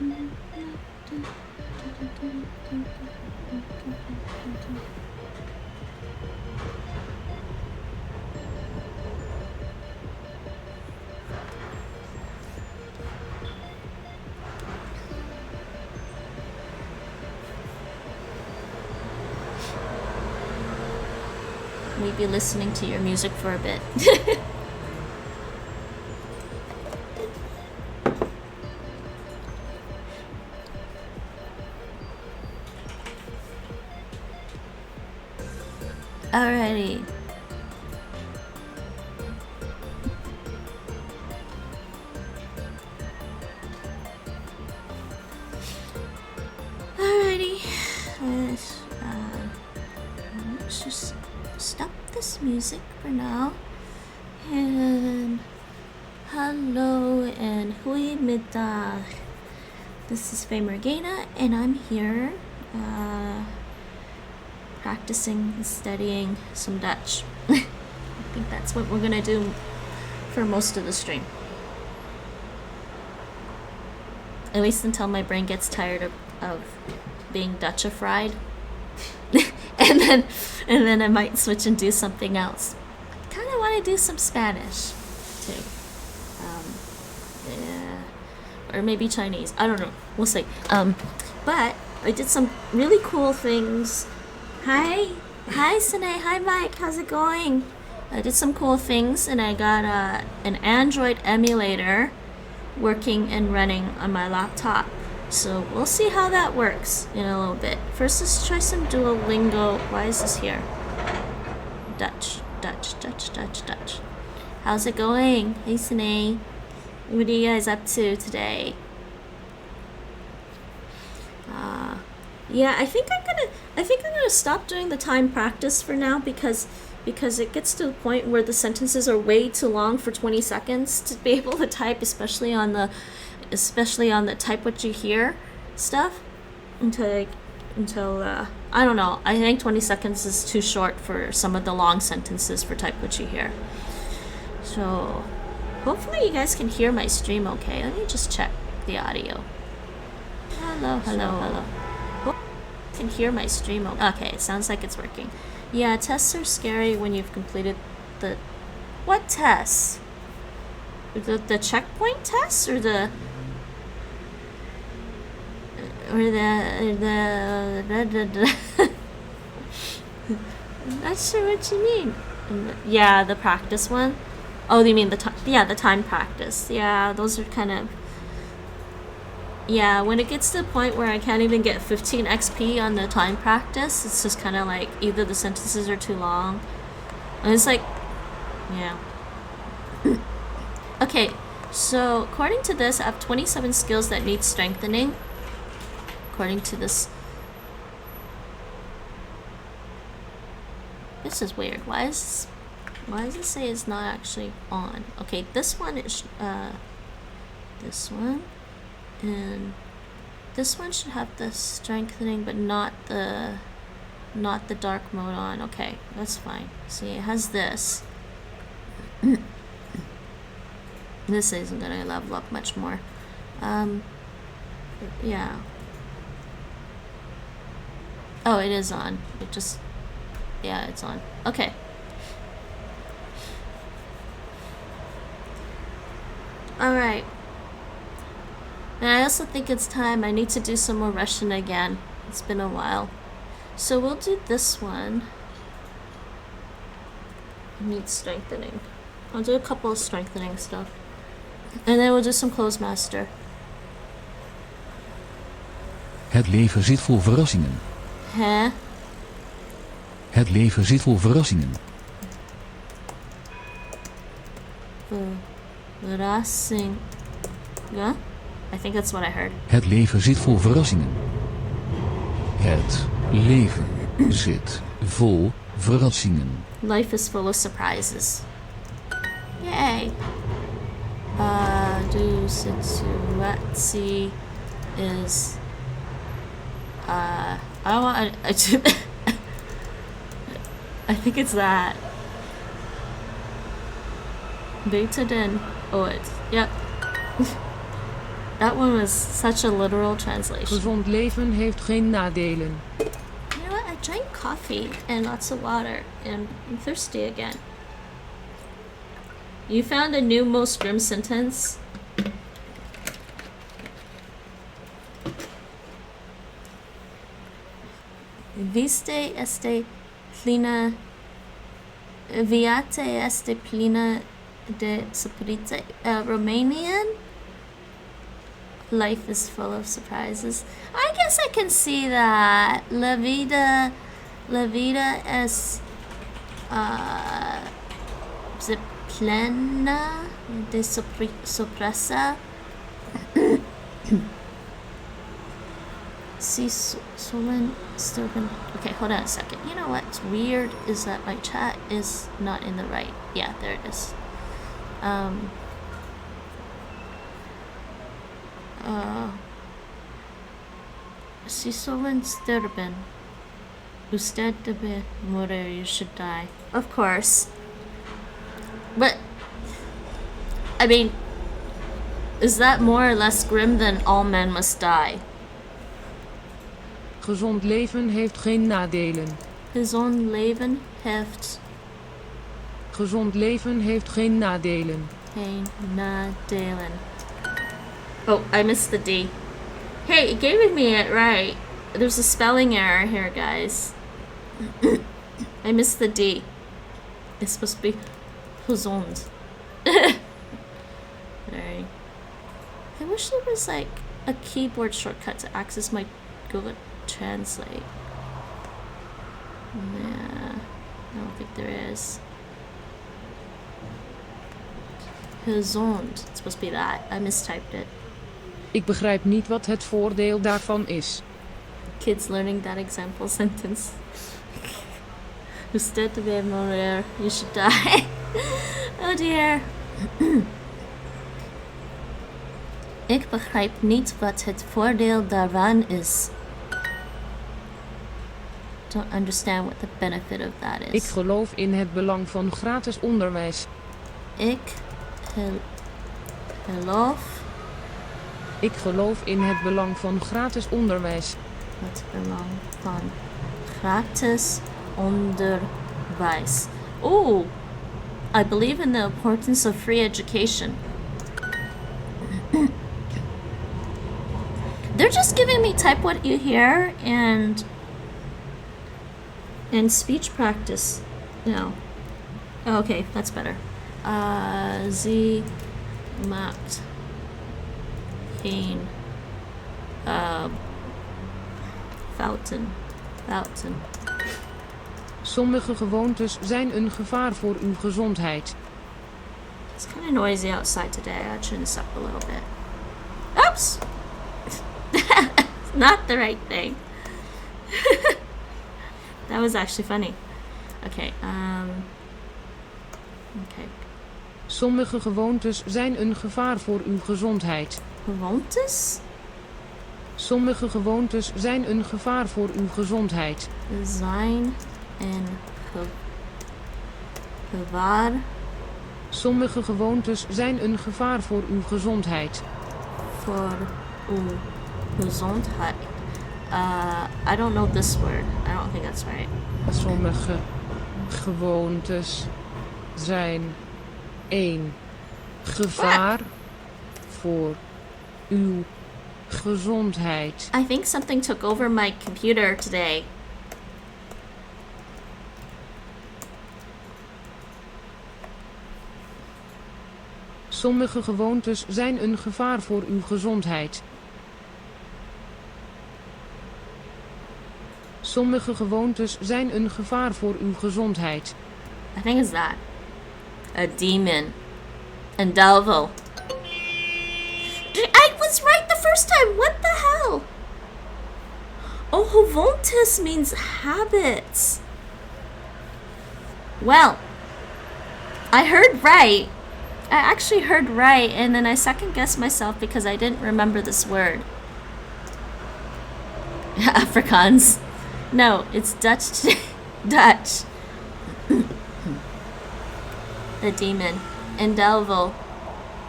Maybe listening to your music for a bit. Alrighty. Alrighty. Let's just stop this music for now. And hello and hui middag. This is Faye Morgana and I'm here practicing and studying some Dutch. I think that's what we're gonna do for most of the stream. At least until my brain gets tired of being Dutchified. and then I might switch and do something else. I kinda wanna do some Spanish too. Yeah. Or maybe Chinese. I don't know. We'll see. But I did some really cool things. Hi Sine, hi Mike, how's it going? I did some cool things and I got an Android emulator working and running on my laptop. So we'll see how that works in a little bit. First, let's try some Duolingo. Why is this here? Dutch. How's it going? Hey Sine, what are you guys up to today? Yeah, I think I'm gonna stop doing the time practice for now because it gets to the point where the sentences are way too long for 20 seconds to be able to type, especially on the type what you hear stuff until I don't know. I think 20 seconds is too short for some of the long sentences for type what you hear. So hopefully you guys can hear my stream okay. Let me just check the audio. Hello. Can hear my stream okay. It sounds like it's working. Yeah, tests are scary when you've completed the what tests? The checkpoint tests or the I'm not sure what you mean. Yeah, the practice one. Oh, you mean the time practice. Yeah, those are kind of. Yeah, when it gets to the point where I can't even get 15 XP on the time practice, it's just kind of like either the sentences are too long, and it's like, yeah. Okay, so according to this, I have 27 skills that need strengthening. According to this. This is weird. Why does it say it's not actually on? Okay, this one is this one. And this one should have the strengthening, but not the dark mode on. Okay, that's fine. See, it has this. This isn't gonna level up much more. Yeah. Oh, it is on. It just, yeah, it's on. Okay. All right. And I also think it's time. I need to do some more Russian again. It's been a while. So we'll do this one. It needs strengthening. I'll do a couple of strengthening stuff. And then we'll do some Clozemaster. Het leven zit vol verrassingen. Hè? Het leven zit vol verrassingen. Verrassing. Yeah? I think that's what I heard. Het leven zit vol verrassingen. Het leven zit vol verrassingen. Life is full of surprises. Yay! Do situatie is I want I think it's that. Beter than ooit. Yep. That one was such a literal translation. Gezond leven heeft geen nadelen. You know what? I drank coffee and lots of water, and I'm thirsty again. You found a new most grim sentence? Viste este plena... Viate este plena de surprize. Romanian? Life is full of surprises. I guess I can see that. La vida es plena de sorpresa. Si suelen estar. Okay, hold on a second. You know what's weird is that my chat is not in the right. Yeah, there it is. Si suelen sterben. Usted debe morir, you should die. Of course. But, I mean, is that more or less grim than all men must die? Gezond leven heeft geen nadelen. Gezond leven heeft... Gezond leven heeft geen nadelen. Geen nadelen. Oh, I missed the D. Hey, it gave me it right. There's a spelling error here, guys. I missed the D. It's supposed to be gezond. Sorry. I wish there was like a keyboard shortcut to access my Google Translate. Nah, I don't think there is. Gezond. It's supposed to be that. I mistyped it. Ik begrijp niet wat het voordeel daarvan is. Kids learning that example sentence. Usted debe morir, you should die. Oh dear. Ik begrijp niet wat het voordeel daarvan is. Don't understand what the benefit of that is. Ik geloof in het belang van gratis onderwijs. Ik geloof Ik geloof in het belang van gratis onderwijs. het belang van gratis onderwijs. Oh, I believe in the importance of free education. They're just giving me type what you hear and speech practice. No. Oh, okay, that's better. Z maakt geen fouten. Sommige gewoontes zijn een gevaar voor uw gezondheid. It's kind of noisy outside today. I turn this up a little bit. Oops! Not the right thing. That was actually funny. Okay, okay. Sommige gewoontes zijn een gevaar voor uw gezondheid. Gewoontes? Sommige gewoontes zijn een gevaar voor uw gezondheid. Zijn een gevaar. Sommige gewoontes zijn een gevaar voor uw gezondheid. Voor uw gezondheid. I don't know this word. I don't think that's right. Sommige gewoontes zijn een gevaar voor uw gezondheid. I think something took over my computer today. Sommige gewoontes zijn een gevaar voor uw gezondheid. Sommige gewoontes zijn een gevaar voor uw gezondheid. I think it's that. A demon. And devil. I was right the first time. What the hell? Oh, gewoontes means habits. Well, I heard right. I actually heard right, and then I second guessed myself because I didn't remember this word. Afrikaans. No, it's Dutch. Dutch. The demon. And devil.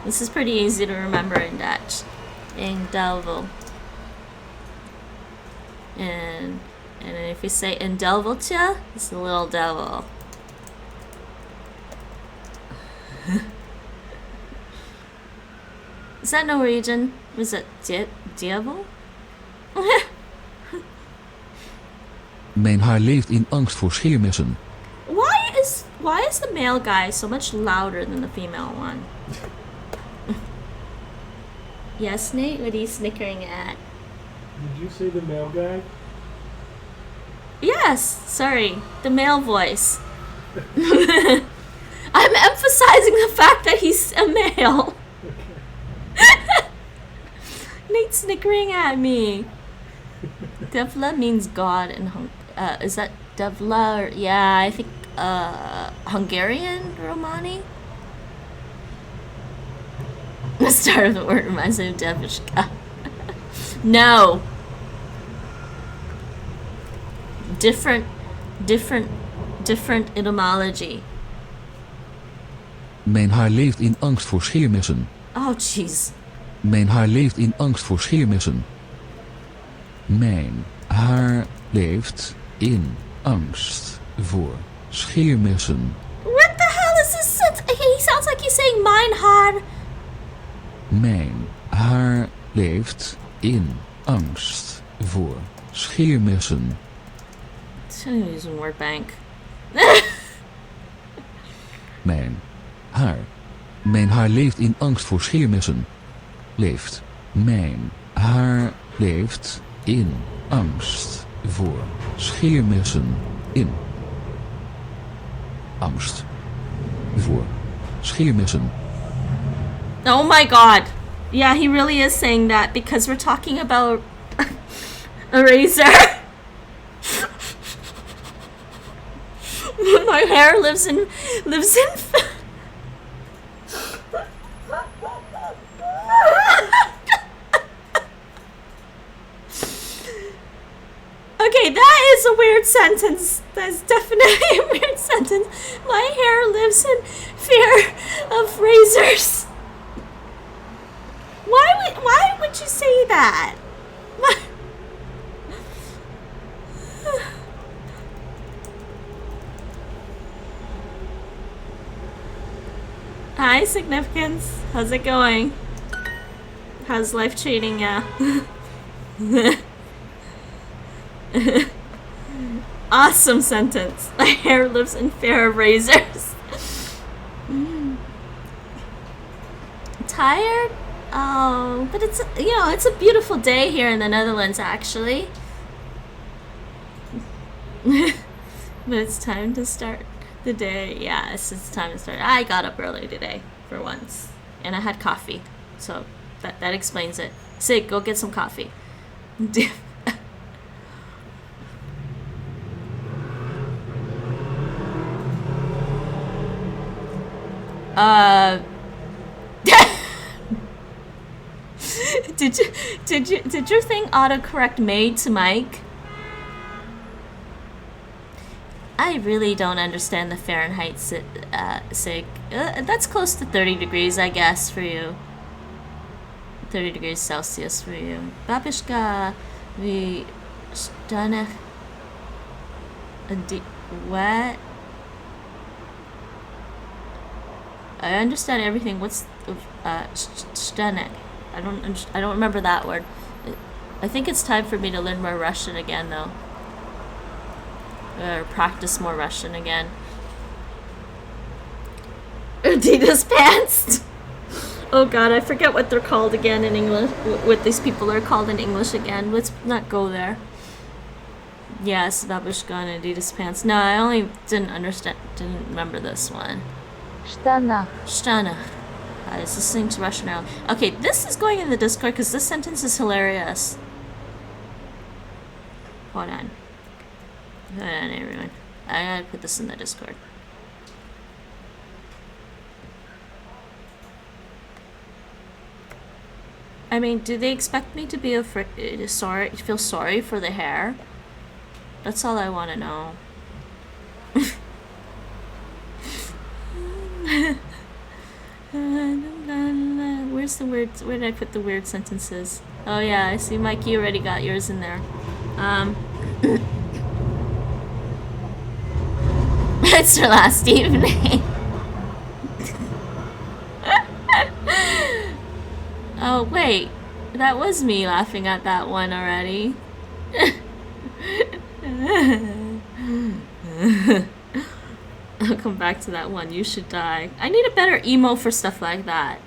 This is pretty easy to remember in Dutch. in devil. And if you say in deviltje, it's a little devil. Is that Norwegian? Was it devil? Mijn haar leeft in angst voor scheermessen. Why is the male guy so much louder than the female one? Yes, Nate? What are you snickering at? Did you say the male guy? Yes, sorry. The male voice. I'm emphasizing the fact that he's a male. Nate's snickering at me. Devla means God in is that Devla? Or, yeah, I think Hungarian Romani. The start of the word reminds me of Devishka. No. Different etymology. Mijn haar leeft in angst voor scheermessen. Oh, jeez. Mijn haar leeft in angst voor scheermessen. Mijn haar leeft in angst voor scheermessen. What the hell is this? He sounds like he's saying mine hard. Mijn haar leeft in angst voor scheermessen. I'm using word bank. Mijn haar leeft in angst voor scheermessen. Leeft. Mijn haar leeft in angst voor scheermessen. In angst voor scheermessen. Oh my god. Yeah, he really is saying that because we're talking about a razor. My hair lives in Okay, that is a weird sentence. That's definitely a weird sentence. My hair lives in fear of razors. Why would you say that? Hi, Significance. How's it going? How's life treating ya? Awesome sentence. My hair lives in fear of razors. Tired? Oh, but it's it's a beautiful day here in the Netherlands actually. But it's time to start the day. Yes, it's time to start. I got up early today for once, and I had coffee, so that explains it. Sig, go get some coffee. Did your thing autocorrect Maid to Mike? I really don't understand the Fahrenheit, Sig. That's close to 30 degrees, I guess, for you. 30 degrees Celsius for you. Babishka, we stanech. What? I understand everything. What's stanech? I don't remember that word. I think it's time for me to learn more Russian again, though. Or practice more Russian again. Adidas pants. Oh god, I forget what they're called again in English. What these people are called in English again. Let's not go there. Yes, babushka and Adidas pants. No, I only didn't remember this one. Штана. I was listening to Russian now. Okay, this is going in the Discord because this sentence is hilarious. Hold on. Hold on, everyone. I gotta put this in the Discord. I mean, do they expect me to be feel sorry for the hair? That's all I want to know. Where's the weird? Where did I put the weird sentences? Oh yeah, I see, Mike. You already got yours in there. It's her last evening. Oh wait, that was me laughing at that one already. I'll come back to that one. You should die. I need a better emo for stuff like that.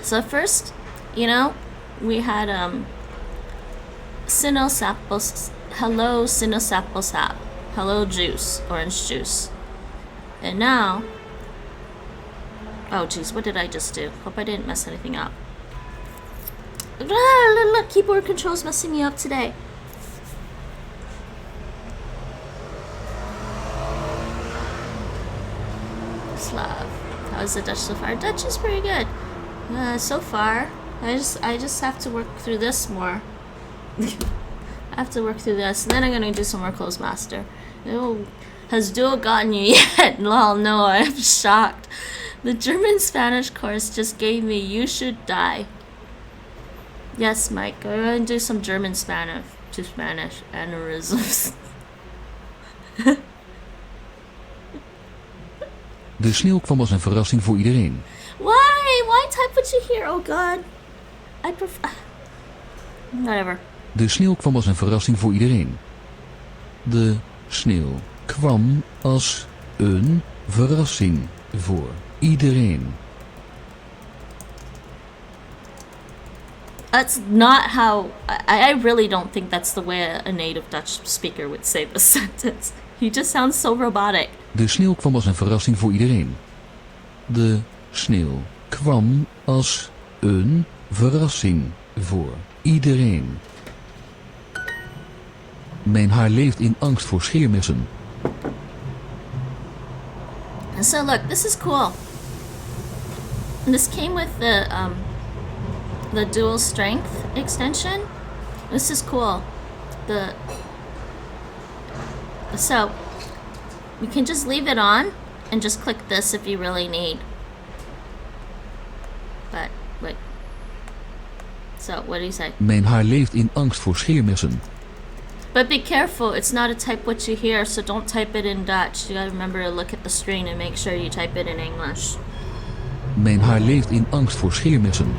So first, you know, we had Sinosapos, hello Sinosaposap, hello juice, orange juice. And now, oh geez, what did I just do? Hope I didn't mess anything up. Look, keyboard controls messing me up today. Slav. How's the Dutch so far? Dutch is pretty good. So far, I just have to work through this more. I have to work through this, and then I'm gonna do some more Clozemaster. Oh, has Duo gotten you yet? Lol, no, I'm shocked. The German-Spanish course just gave me "You should die." Yes, Mike, I'm gonna do some German-Spanish to Spanish aneurysms. De sneeuw kwam als een verrassing voor iedereen. Why type what you hear? Oh god. I prefer... Whatever. De sneeuw kwam als een verrassing voor iedereen. De sneeuw kwam als een verrassing voor iedereen. That's not how... I really don't think that's the way a native Dutch speaker would say the sentence. He just sounds so robotic. De sneeuw kwam als een verrassing voor iedereen. De sneeuw kwam als een verrassing voor iedereen. Mijn haar leeft in angst voor scheermessen. So look, this is cool. This came with the dual strength extension. This is cool. So you can just leave it on and just click this if you really need. But wait. So what do you say? Mijn haar leeft in angst voor scheermessen. But be careful, it's not a type what you hear, so don't type it in Dutch. You gotta remember to look at the screen and make sure you type it in English. Mijn haar leeft in angst voor scheermessen.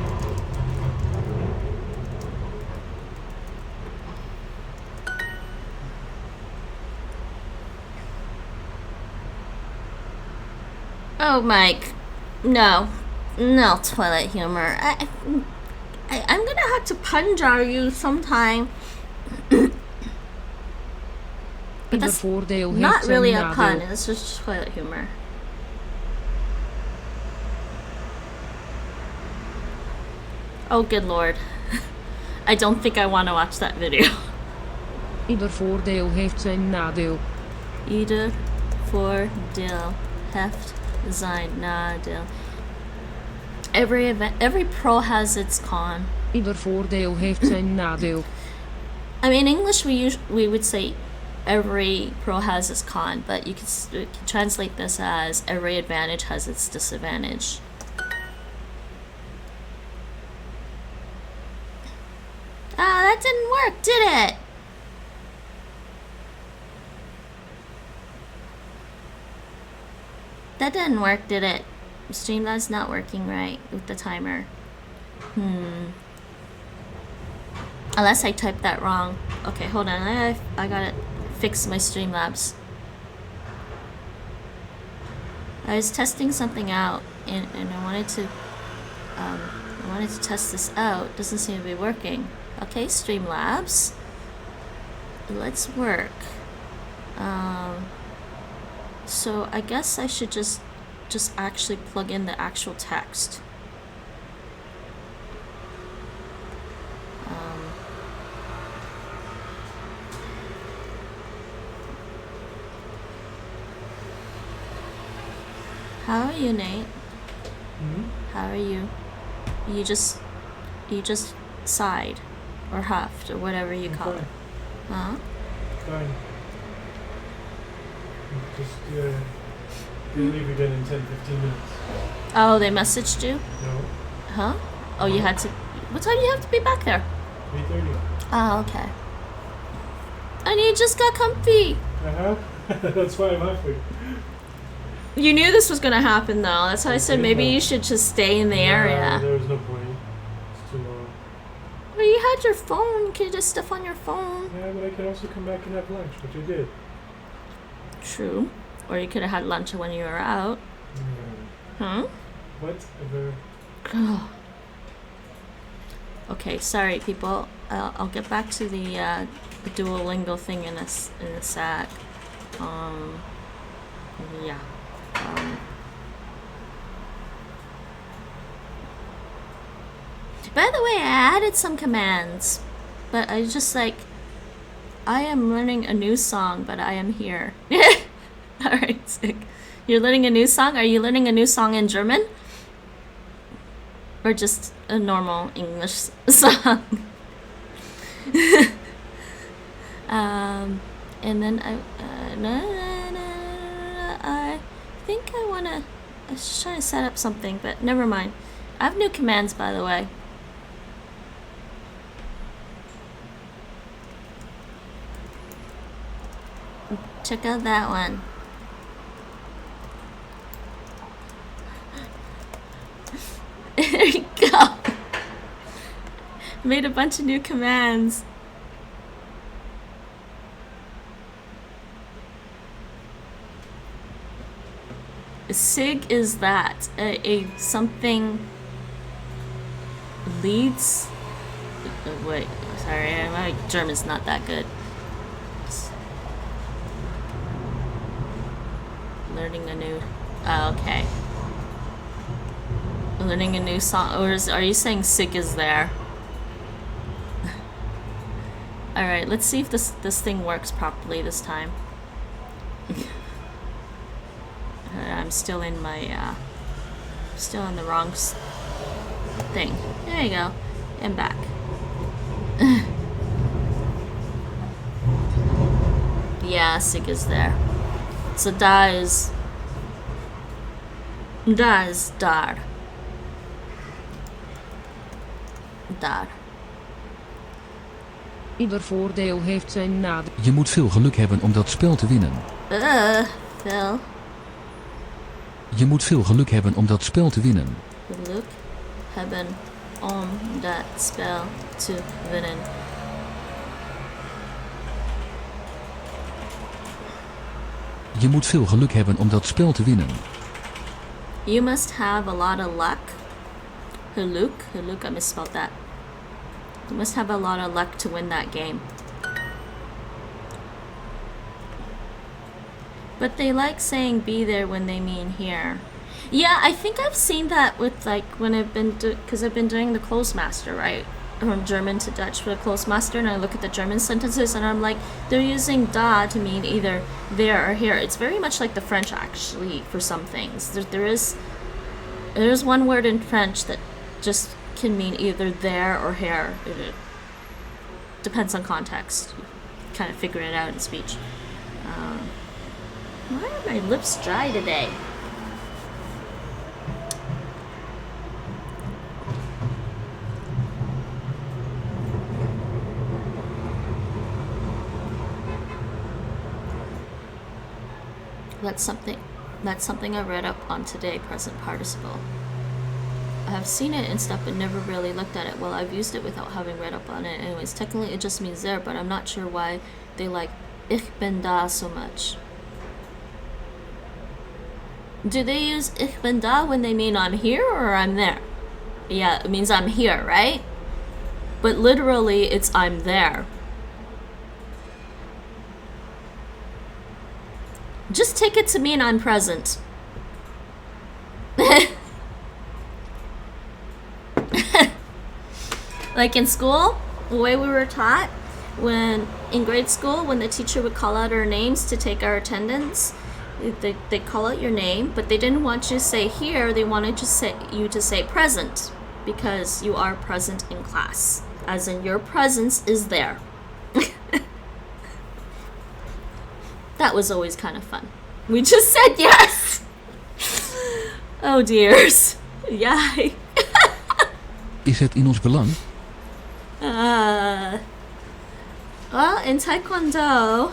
Oh, Mike. No. No toilet humor. I'm gonna have to punjar you sometime. But Ieder that's voordeel heeft not zijn really a nadeel. pun, it's just toilet humor. Oh, good lord. I don't think I want to watch that video. Ieder voordeel heeft zijn nadeel. Ieder voordeel heeft zijn nadeel. Every pro has its con. Ieder voordeel heeft zijn nadeel. I mean, in English we would say every pro has its con, but you can translate this as every advantage has its disadvantage. Ah, that didn't work, did it? That didn't work, did it? Streamlabs not working right with the timer. Unless I typed that wrong. Okay, hold on. I gotta fix my Streamlabs. I was testing something out, and I wanted to test this out. Doesn't seem to be working. Okay, Streamlabs. Let's work. So I guess I should just actually plug in the actual text. How are you, Nate? Hmm? How are you? You just sighed or huffed or whatever you I'm call fine. it. Huh? Fine. Just gonna leave again in 10-15 minutes. Oh, they messaged you? No? Huh? Oh, you had to. What time do you have to be back there? 3:30. Oh, okay. And you just got comfy. Uh-huh. That's why I'm laughing. You knew this was gonna happen, though. That's why I said Okay, maybe but- you should just stay in the area. There was no point. It's too long. Well, you had your phone. You could just stuff on your phone. Yeah, but I can also come back and have lunch, which I did. True. Or you could have had lunch when you were out. Huh? Whatever. Okay, sorry, people. I'll get back to the Duolingo thing in a sec. Yeah. By the way, I added some commands, but I just like. I am learning a new song, but I am here. All right, sick. You're learning a new song? Are you learning a new song in German? Or just a normal English song? And then I think I was trying to set up something, but never mind. I have new commands, by the way. Check out that one. There you go. Made a bunch of new commands. Sig is that a something leads. Wait, sorry, my German's not that good. Learning a new. Okay. Learning a new song, or are you saying Sig is there? All right, let's see if this thing works properly this time. I'm still in my still in the wrong thing. There you go. And back. Yeah, Sig is there. So da is dar. Daar. Ieder voordeel heeft zijn nadeel. Je moet veel geluk hebben om dat spel te winnen. Phil. Je moet veel geluk hebben om dat spel te winnen. Geluk hebben om dat spel te winnen. Je moet veel geluk hebben om dat spel te winnen. You must have a lot of luck. Geluk, I misspelled that. You must have a lot of luck to win that game. But they like saying be there when they mean here. Yeah, I think I've seen that with like when I've been because I've been doing the Clozemaster, right? From German to Dutch for the Clozemaster, and I look at the German sentences and I'm like, they're using da to mean either there or here. It's very much like the French actually for some things. There's one word in French that just can mean either there or here. It depends on context. You kind of figure it out in speech. Why are my lips dry today? That's something I read up on today, present participle. I have seen it and stuff, but never really looked at it. Well, I've used it without having read up on it. Anyways, technically it just means there, but I'm not sure why they like ich bin da so much. Do they use ich bin da when they mean I'm here or I'm there? Yeah, it means I'm here, right? But literally, it's I'm there. Just take it to mean I'm present. Like in school, the way we were taught, when in grade school, when the teacher would call out our names to take our attendance, They call out your name, but they didn't want you to say here. They wanted you to say present, because you are present in class, as in your presence is there. That was always kind of fun. We just said yes. Oh dears. Yeah. Is het in ons belang? Well, in Taekwondo,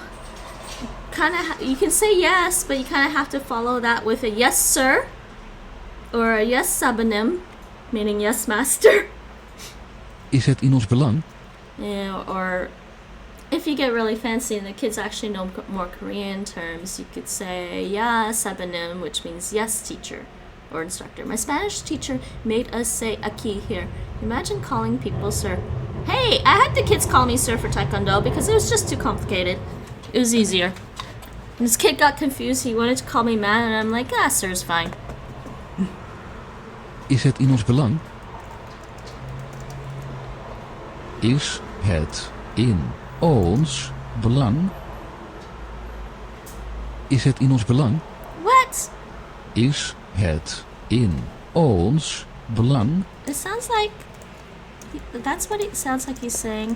you can say yes, but you kind of have to follow that with a yes, sir, or a yes, sabanim, meaning yes, master. Is het in ons belang? Yeah, or if you get really fancy and the kids actually know more Korean terms, you could say yeah, sabanim, which means yes, teacher or instructor. My Spanish teacher made us say aki here. Imagine calling people sir. Hey, I had the kids call me sir for Taekwondo because it was just too complicated. It was easier. And this kid got confused. He wanted to call me man, and I'm like, ah, sir's fine. Is het in ons belang? Is het in ons belang? Is het in ons belang? What? Is het in ons belang? It sounds like... That's what it sounds like he's saying.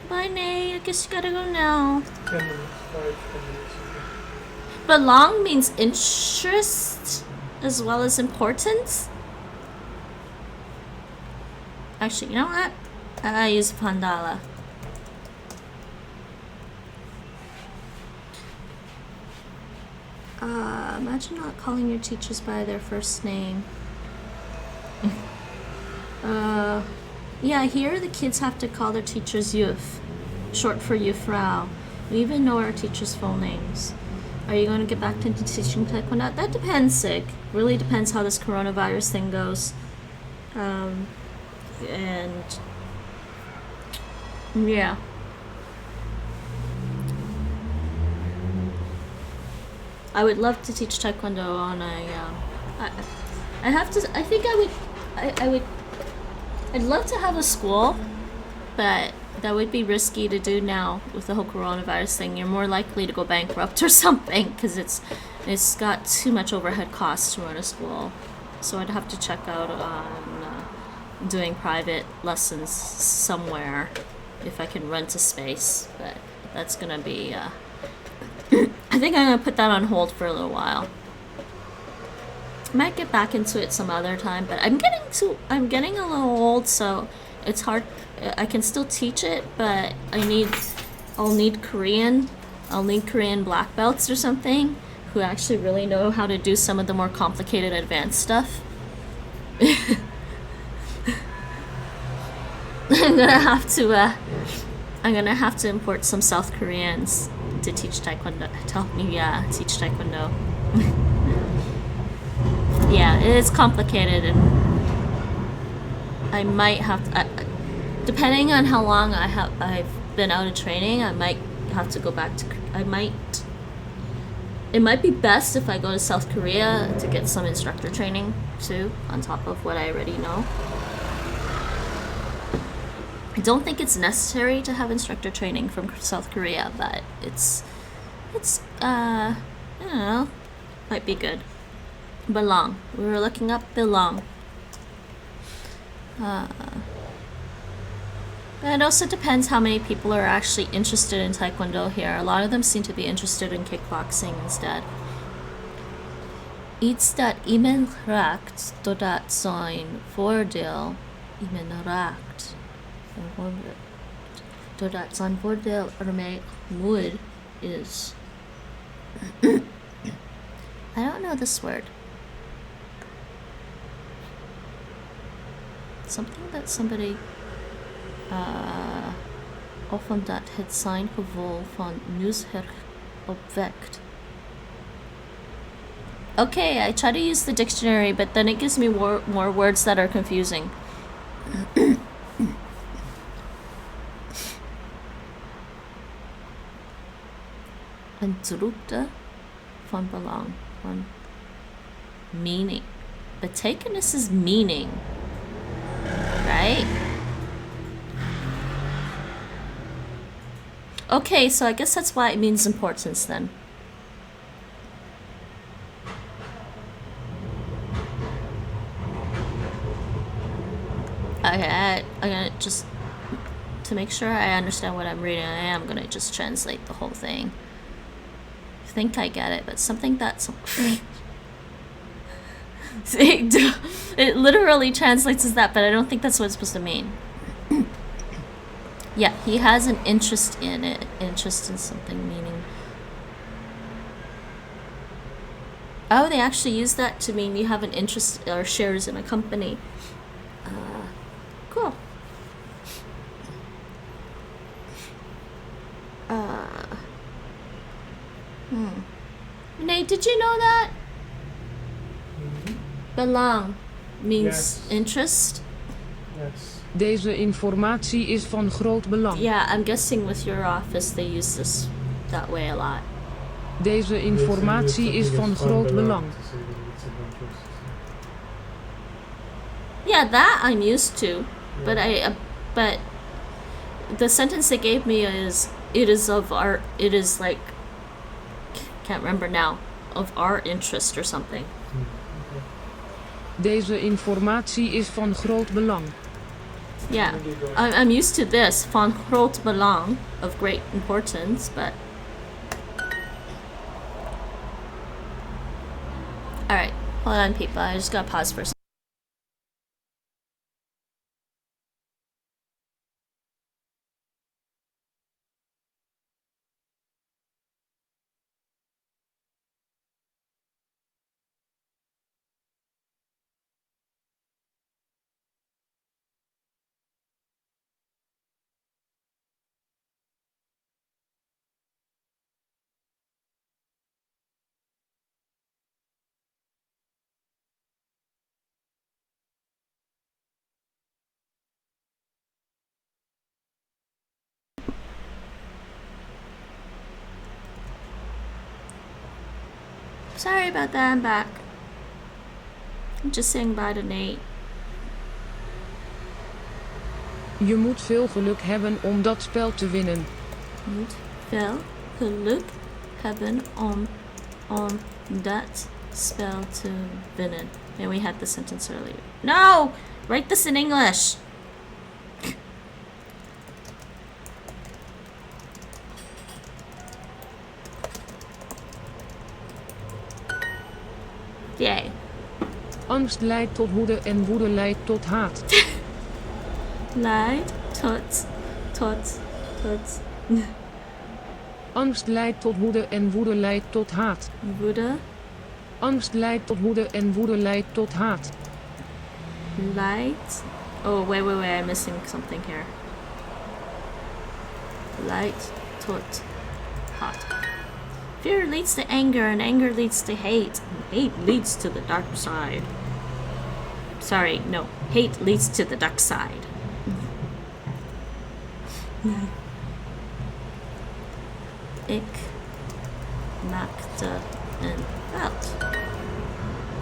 Bye, Nate. I guess you gotta go now. 10 minutes, 5, 10 minutes. Belong means interest as well as importance. Actually, you know what? I use Pandala. Imagine not calling your teachers by their first name. Yeah, here the kids have to call their teachers Yuf, short for Yufrau. We even know our teachers' full names. Are you going to get back into teaching Taekwondo? That depends, Sig. Really depends how this coronavirus thing goes. And yeah. I would love to teach Taekwondo on a. I have to. I think I would. I'd love to have a school, but that would be risky to do now with the whole coronavirus thing. You're more likely to go bankrupt or something because it's got too much overhead costs to run a school. So I'd have to check out on doing private lessons somewhere if I can rent a space. But that's gonna be. I think I'm gonna put that on hold for a little while. Might get back into it some other time, but I'm getting a little old, so it's hard. I can still teach it, but I'll need Korean black belts or something who actually really know how to do some of the more complicated advanced stuff. I'm gonna have to import some South Koreans to teach Taekwondo. To help me, teach Taekwondo. Yeah, it is complicated, and I might have to, depending on how long I've been out of training, I might have to go back to. It might be best if I go to South Korea to get some instructor training too, on top of what I already know. I don't think it's necessary to have instructor training from South Korea, but it's I don't know, might be good. Belong. We were looking up belong. It also depends how many people are actually interested in Taekwondo here. A lot of them seem to be interested in kickboxing instead. Iets dat iemand raakt doordat zijn voordeel iemand raakt. Doordat zijn voordeel ermee gemoeid is. I don't know this word. Something that somebody of dat het zijn gevoel van nieuwsgierig opwekt. Okay, I try to use the dictionary, but then it gives me more words that are confusing. Een drukte van belang, van meaning. Betekenis is meaning, right? Okay, so I guess that's why it means importance then. I'm gonna just, to make sure I understand what I'm reading, I am gonna just translate the whole thing. I think I get it, but something that's it literally translates as that, but I don't think that's what it's supposed to mean. Yeah, he has an interest in it. Interest in something meaning. Oh, they actually use that to mean you have an interest or shares in a company. Cool. Nate, did you know that? Belong means Yes. interest. Yes. Deze informatie is van groot belang. Yeah, I'm guessing with your office they use this that way a lot. Deze informatie is van groot belang. Yeah, that I'm used to, but but the sentence they gave me is it is of our, it is like, can't remember now, of our interest or something. Deze informatie is van groot belang. Yeah, I'm used to this, van groot belang, of great importance, but... Alright, hold on people, I just gotta pause for a second. Sorry about that, I'm back. I'm just saying bye to Nate. Je moet veel geluk hebben om dat spel te winnen. Moet veel geluk hebben om dat spel te winnen. And we had the sentence earlier. No! Write this in English! Yay. Angst leidt tot woede en woede leidt tot haat. Leidt tot. Angst leidt tot woede en woede leidt tot haat. Woede Angst leidt tot woede en woede leidt tot haat. leidt. Oh, wait, I'm missing something here. Leidt tot haat. Fear leads to anger, and anger leads to hate. And hate leads to the dark side. Sorry, no. Hate leads to the dark side. Ik maakte een fout.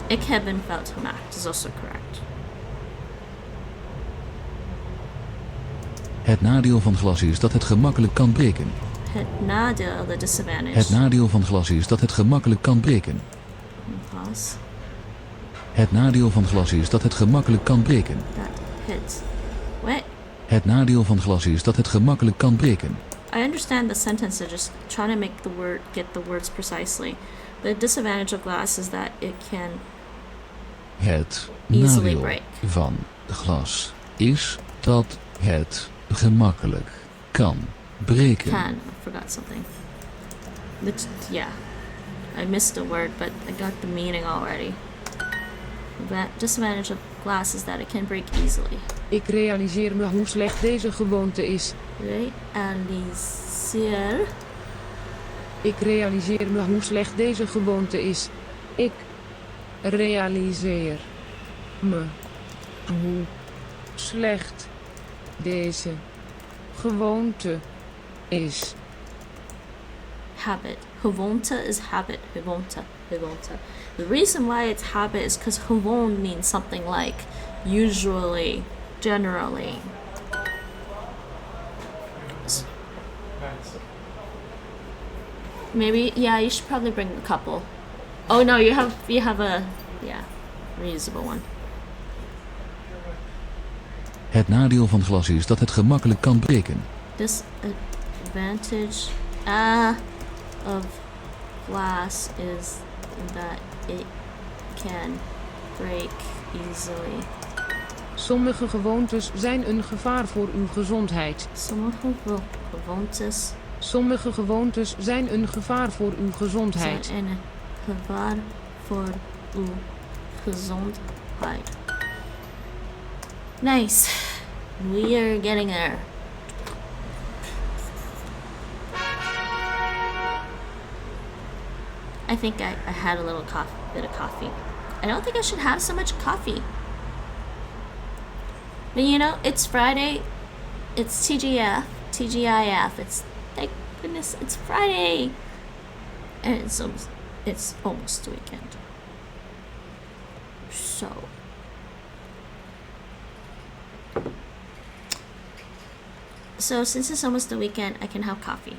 Ik heb een fout gemaakt is also correct. Het nadeel van glas is dat het gemakkelijk kan breken. Het nadeel, the disadvantage. Het nadeel van glas is dat het gemakkelijk kan breken. Pause. Het nadeel van glas is dat het gemakkelijk kan breken. That hit. What? Het nadeel van glas is dat het gemakkelijk kan breken. I understand the sentence, they're just trying to make the word, get the words precisely. The disadvantage of glass is that it can Het easily nadeel break. van glas is dat het gemakkelijk kan breken. Can. I forgot something. Yeah. I missed a word, but I got the meaning already. The disadvantage of glass is that it can break easily. Ik realiseer me hoe slecht deze gewoonte is. Realiseer. Ik realiseer me hoe slecht deze gewoonte is. Ik realiseer me hoe slecht deze gewoonte is. Habit. Gewoonte is habit. Gewoonte. The reason why it's habit is because gewoon means something like usually, generally. Maybe, yeah, you should probably bring a couple. Oh no, you have a, yeah, reusable one. Het nadeel van glas is dat het gemakkelijk kan breken. Disadvantage of glass is that it can break easily. Sommige gewoontes zijn een gevaar voor uw gezondheid. Sommige gewoontes Sommige gewoontes zijn een gevaar voor uw gezondheid. zijn een gevaar voor uw gezondheid. Nice. We are getting there. I think I had a little bit of coffee. I don't think I should have so much coffee. But you know, it's Friday. It's TGIF. It's, thank goodness, it's Friday. And it's almost the weekend. So since it's almost the weekend, I can have coffee.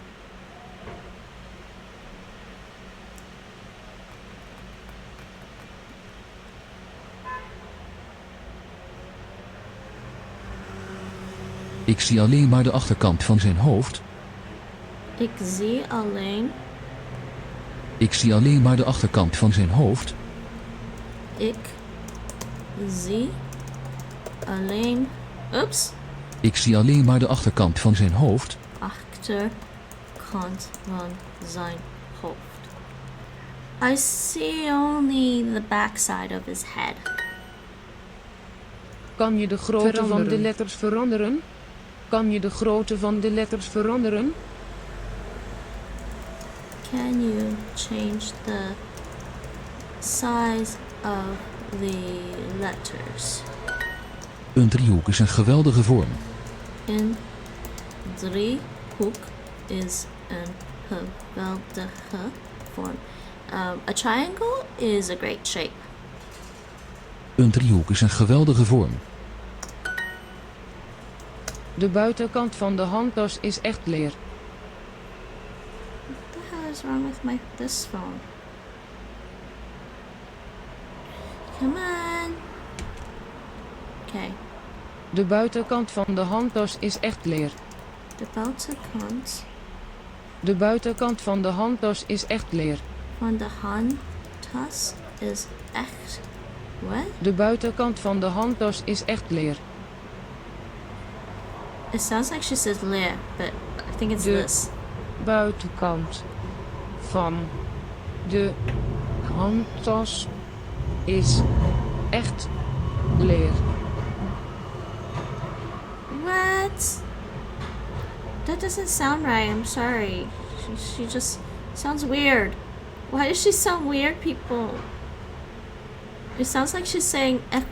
Ik zie alleen maar de achterkant van zijn hoofd. Ik zie alleen. Ik zie alleen maar de achterkant van zijn hoofd. Ik zie alleen. Oops. Ik zie alleen maar de achterkant van zijn hoofd. Achterkant van zijn hoofd. I see only the backside of his head. Kan je de grootte van de letters veranderen? Kan je de grootte van de letters veranderen? Can you change the size of the letters? Een driehoek is een geweldige vorm. Een driehoek is een geweldige vorm. A triangle is a great shape. Een driehoek is een geweldige vorm. De buitenkant van de handtas is echt leer. What the hell is wrong with this phone? Come on. Okay. De buitenkant van de handtas is echt leer. De buitenkant De buitenkant van de handtas is echt leer. van de handtas is echt. What? De buitenkant van de handtas is echt leer. It sounds like she says leer, but I think it's this. Buitenkant van de handtas is echt leer. What? That doesn't sound right. I'm sorry. She just sounds weird. Why does she sound weird, people? It sounds like she's saying echt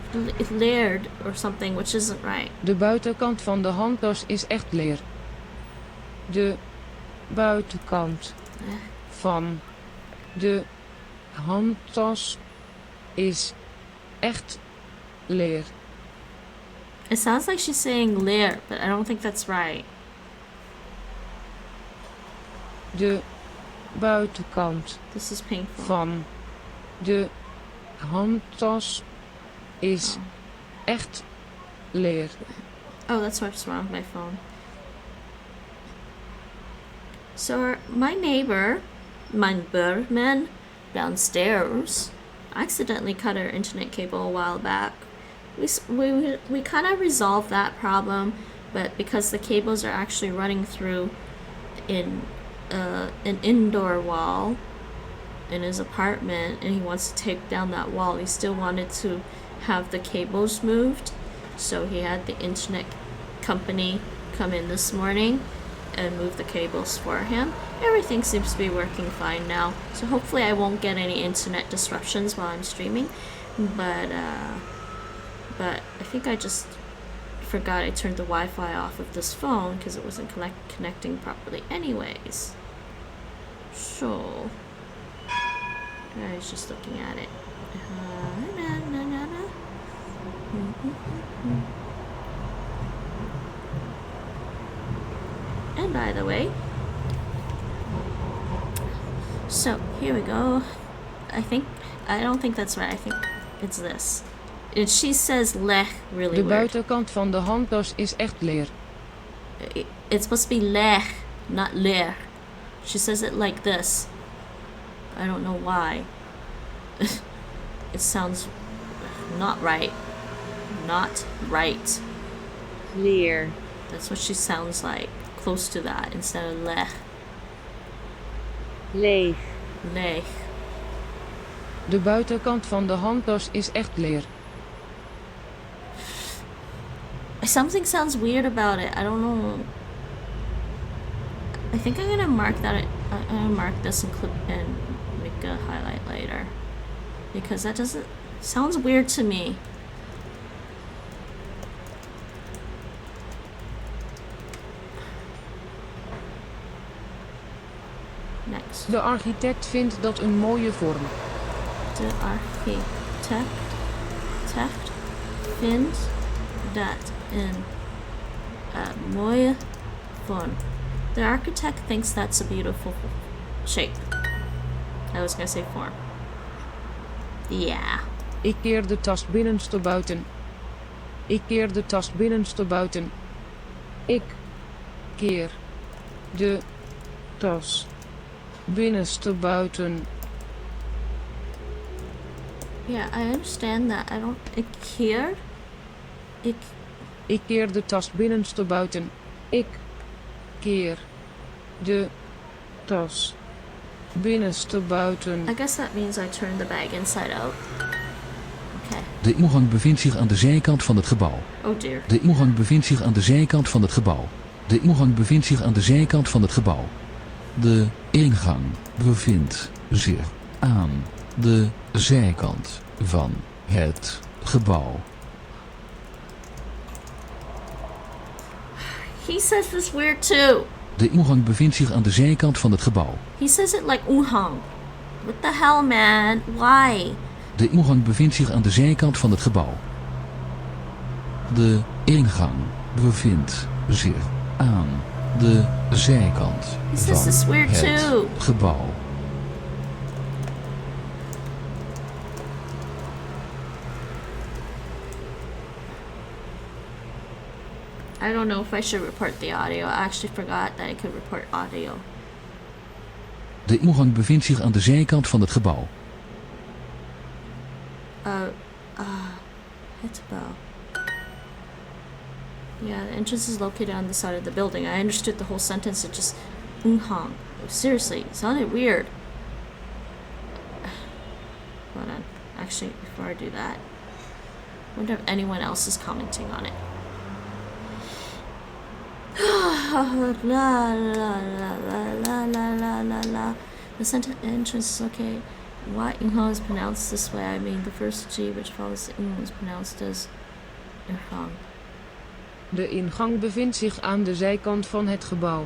leerd or something, which isn't right. De buitenkant van de handtas is echt leer. De buitenkant van de handtas is echt leer. It sounds like she's saying leer, but I don't think that's right. De buitenkant This is painful. van de handtas is echt leer. Oh, that's what's wrong with my phone. So my neighbor, mijn buurman downstairs, accidentally cut our internet cable a while back. We kind of resolved that problem, but because the cables are actually running through in an indoor wall in his apartment, and he wants to take down that wall, he still wanted to have the cables moved, so he had the internet company come in this morning and move the cables for him. Everything seems to be working fine now, so hopefully I won't get any internet disruptions while I'm streaming, but I think I just forgot I turned the Wi-Fi off of this phone because it wasn't connecting properly anyways. So I was just looking at it. And by the way, so here we go. I don't think that's right. I think it's this. she says leh really De weird. buitenkant van de handtas is echt leer. It's supposed to be leh, not leer. She says it like this. I don't know why. It sounds not right. Not right. Leer. That's what she sounds like. Close to that instead of leh. Leeg. Leh. De buitenkant van de handtas is echt leer. Something sounds weird about it. I don't know. I think I'm gonna mark that. I'm gonna mark this and clip and make a highlight later, because that doesn't sounds weird to me. Next. De architect vindt dat een mooie vorm. De architect vindt dat een mooie vorm. The architect thinks that's a beautiful shape. I was gonna say form. Yeah. Ik keer de tas binnenstebuiten. Ik keer de tas binnenstebuiten. Ik keer de tas binnenstebuiten. Yeah, I understand that. I don't. Ik keer de tas binnenstebuiten. Ik keer de tas binnenstebuiten. I guess that means I turn the bag inside out. Okay. De ingang bevindt zich aan de zijkant van het gebouw. Oh dear. De ingang bevindt zich aan de zijkant van het gebouw. De ingang bevindt zich aan de zijkant van het gebouw. De ingang bevindt zich aan de zijkant van het gebouw. He says this weird too. De ingang bevindt zich aan de zijkant van het gebouw. He says it like unhang. What the hell, man? Why? De ingang bevindt zich aan de zijkant van het gebouw. De ingang bevindt zich aan de zijkant He says this van weird het too. gebouw. I don't know if I should report the audio. I actually forgot that I could report audio. De ingang bevindt zich aan de zijkant van het gebouw. Hetbouw. Yeah, the entrance is located on the side of the building. I understood the whole sentence. It just unhang. Seriously, it sounded weird. Hold on. Actually, before I do that, I wonder if anyone else is commenting on it. La la la la la la la la la. The center entrance is okay. Why Inhang is pronounced this way? I mean, the first G which follows the Ing is pronounced as Inhang. De ingang bevindt zich aan de zijkant van het gebouw.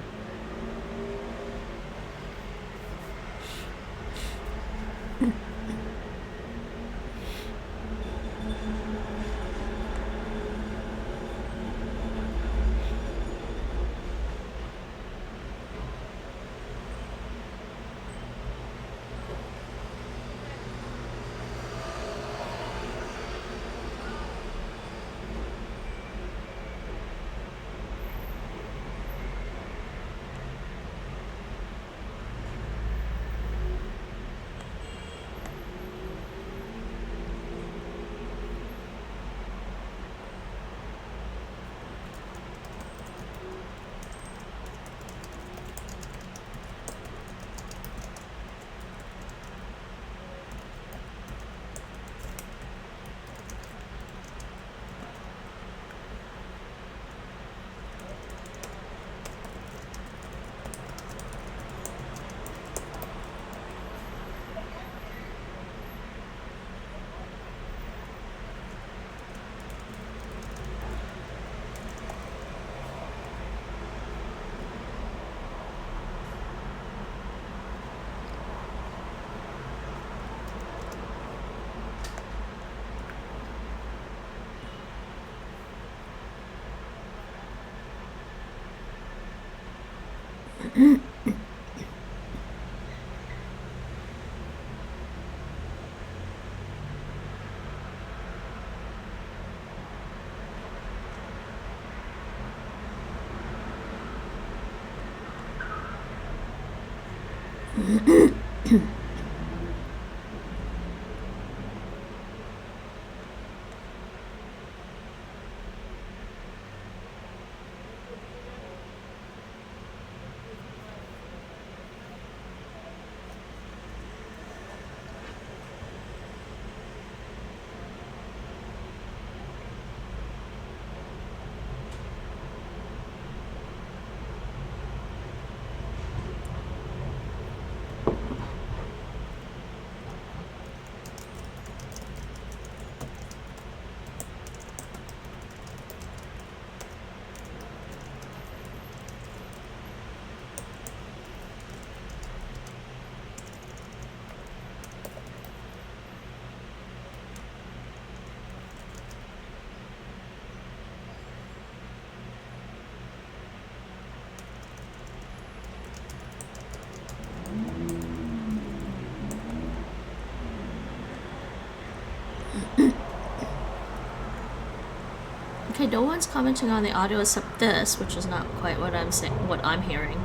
Okay, no one's commenting on the audio except this, which is not quite what I'm saying, what I'm hearing.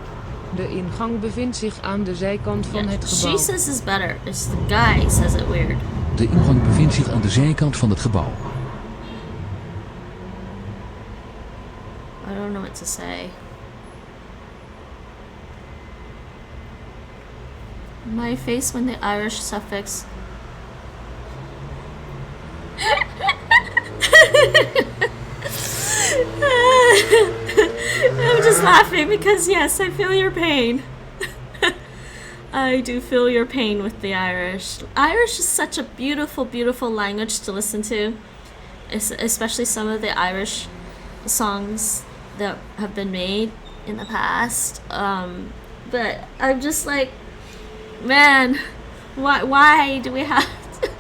De ingang bevindt zich aan de zijkant van het gebouw. She says is better. It's the guy says it weird. De ingang bevindt zich aan de zijkant van het gebouw. I don't know what to say. My face when the Irish suffix. I'm just laughing because yes, I feel your pain. I do feel your pain with the Irish. Irish is such a beautiful, beautiful language to listen to, especially some of the Irish songs that have been made in the past. But I'm just like, man, why do we have to?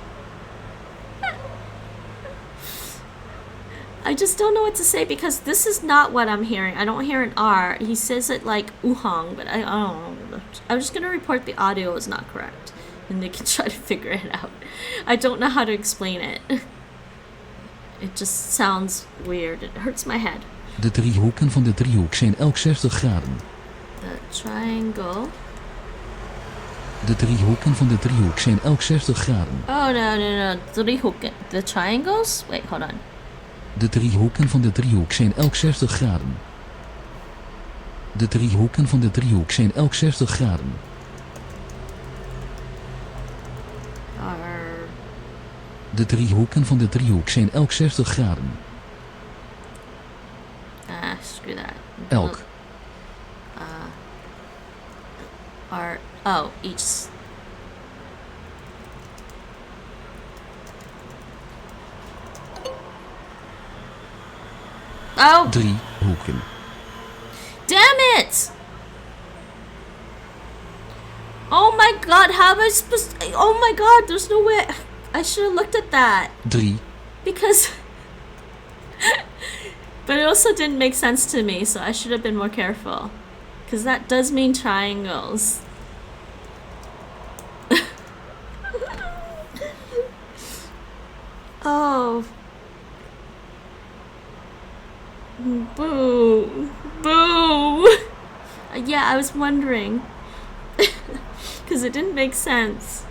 I just don't know what to say because this is not what I'm hearing. I don't hear an R. He says it like uhang, but I don't know. I'm just gonna report the audio is not correct, and they can try to figure it out. I don't know how to explain it. It just sounds weird. It hurts my head. De driehoeken van de driehoek zijn elk 60 graden. The triangle. De driehoeken van de driehoek zijn elk 60 graden. Oh no. Driehoeken. The triangles? Wait, hold on. De driehoeken van de driehoek zijn elk 60 graden. De driehoeken van de driehoek zijn elk 60 graden. De driehoeken van de driehoek zijn elk 60 graden. Screw that. Elk. Are each. Oh! Driehoeken. Damn it! Oh my god, how am I supposed to... Oh my god, there's no way... I should have looked at that. 3. Because... But it also didn't make sense to me, so I should have been more careful. Because that does mean triangles. Oh. Boo. Boo. Yeah, I was wondering. Because it didn't make sense.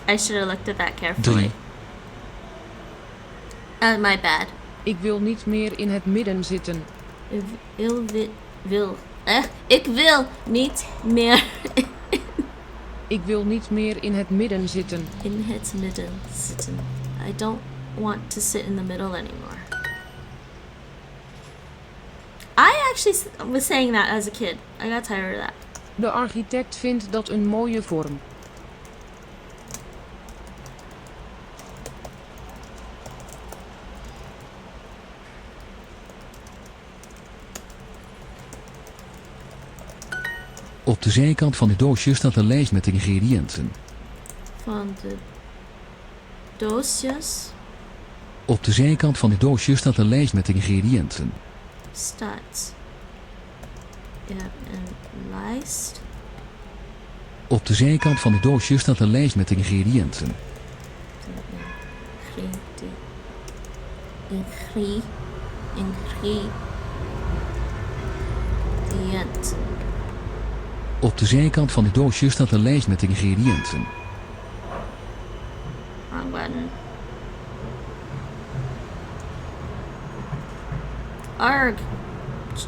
I should have looked at that carefully. 3. My bad. Ik wil niet meer in het midden zitten. Ik wil niet meer Ik wil niet meer in het midden zitten. in het midden zitten. I don't want to sit in the middle anymore. I actually was saying that as a kid. I got tired of that. De architect vindt dat een mooie vorm. Op de zijkant van het doosje staat een lijst met ingrediënten. Van de doosjes Op de zijkant van het doosje staat een lijst met ingrediënten. staat een lijst. Op de zijkant van het doosje staat een lijst met ingrediënten. Op de zijkant van het doosje staat een lijst met ingrediënten. Wrong button. Arg.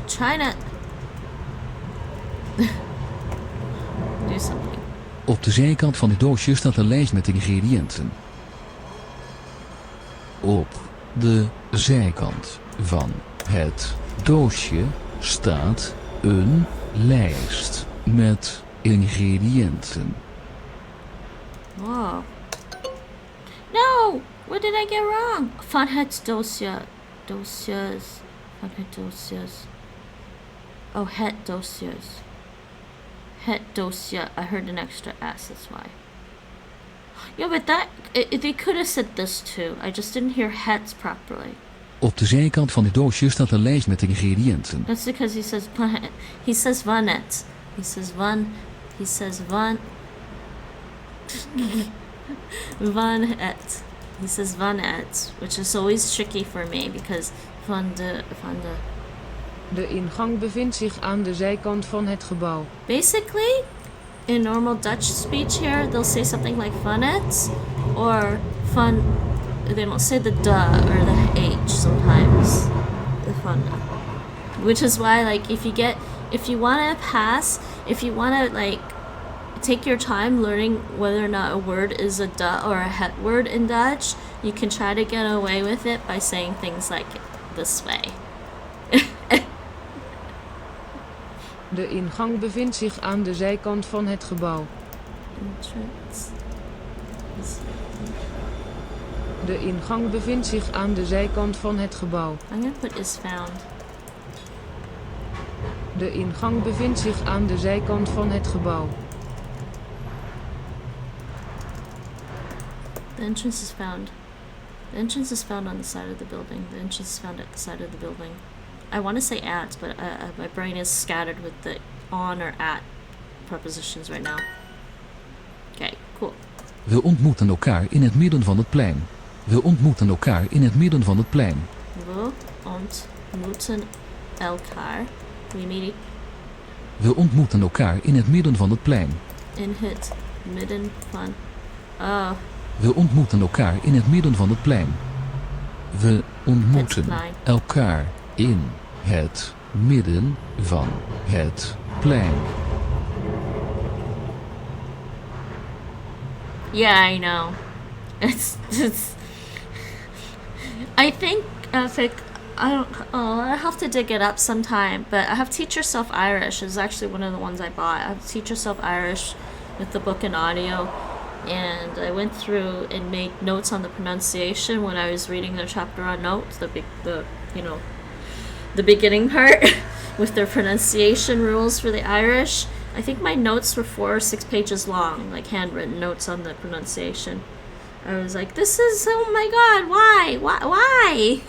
China. Do something. Op de zijkant van het doosje staat een lijst met ingrediënten. Op de zijkant van het doosje staat een lijst met ingrediënten. Whoa. No! What did I get wrong? Funhead dosje. Dossiers. Funhead dossiers. Oh, het dossiers. Het dossier. I heard an extra S, that's why. Yeah, but they could have said this too. I just didn't hear het properly. Op de zijkant van het doosje staat een lijst met ingrediënten. That's because he says vanet. He says vanet. He says van. He says van. Vanet. He says vanet, which is always tricky for me because van de. De ingang bevindt zich aan de zijkant van het gebouw. Basically, in normal Dutch speech here, they'll say something like vanet or fun. They don't say the duh or the H sometimes. The fun. Which is why, like, if you want to pass, if you want to, like, take your time learning whether or not a word is a duh or a het word in Dutch, you can try to get away with it by saying things like this way. De ingang bevindt zich aan de zijkant van het gebouw. Entrance. De ingang bevindt zich aan de zijkant van het gebouw. I'm gonna put is found. De ingang bevindt zich aan de zijkant van het gebouw. The entrance is found. The entrance is found on the side of the building. The entrance is found at the side of the building. I want to say at, but my brain is scattered with the on or at prepositions right now. Okay, cool. We ontmoeten elkaar in het midden van het plein. We ontmoeten elkaar in het midden van het plein. We ontmoeten elkaar. We meet We ontmoeten elkaar in het midden van het plein. in het midden van. Oh, We ontmoeten elkaar in het midden van het plein. We ontmoeten plein. elkaar in het midden van het plein. yeah, I know. It's. I think I don't. Oh, I have to dig it up sometime. But I have Teach Yourself Irish. Is actually one of the ones I bought. I have Teach Yourself Irish with the book and audio, and I went through and made notes on the pronunciation when I was reading their chapter on notes. The beginning part with their pronunciation rules for the Irish. I think my notes were 4 or 6 pages long, like handwritten notes on the pronunciation. I was like, this is, oh my god, why?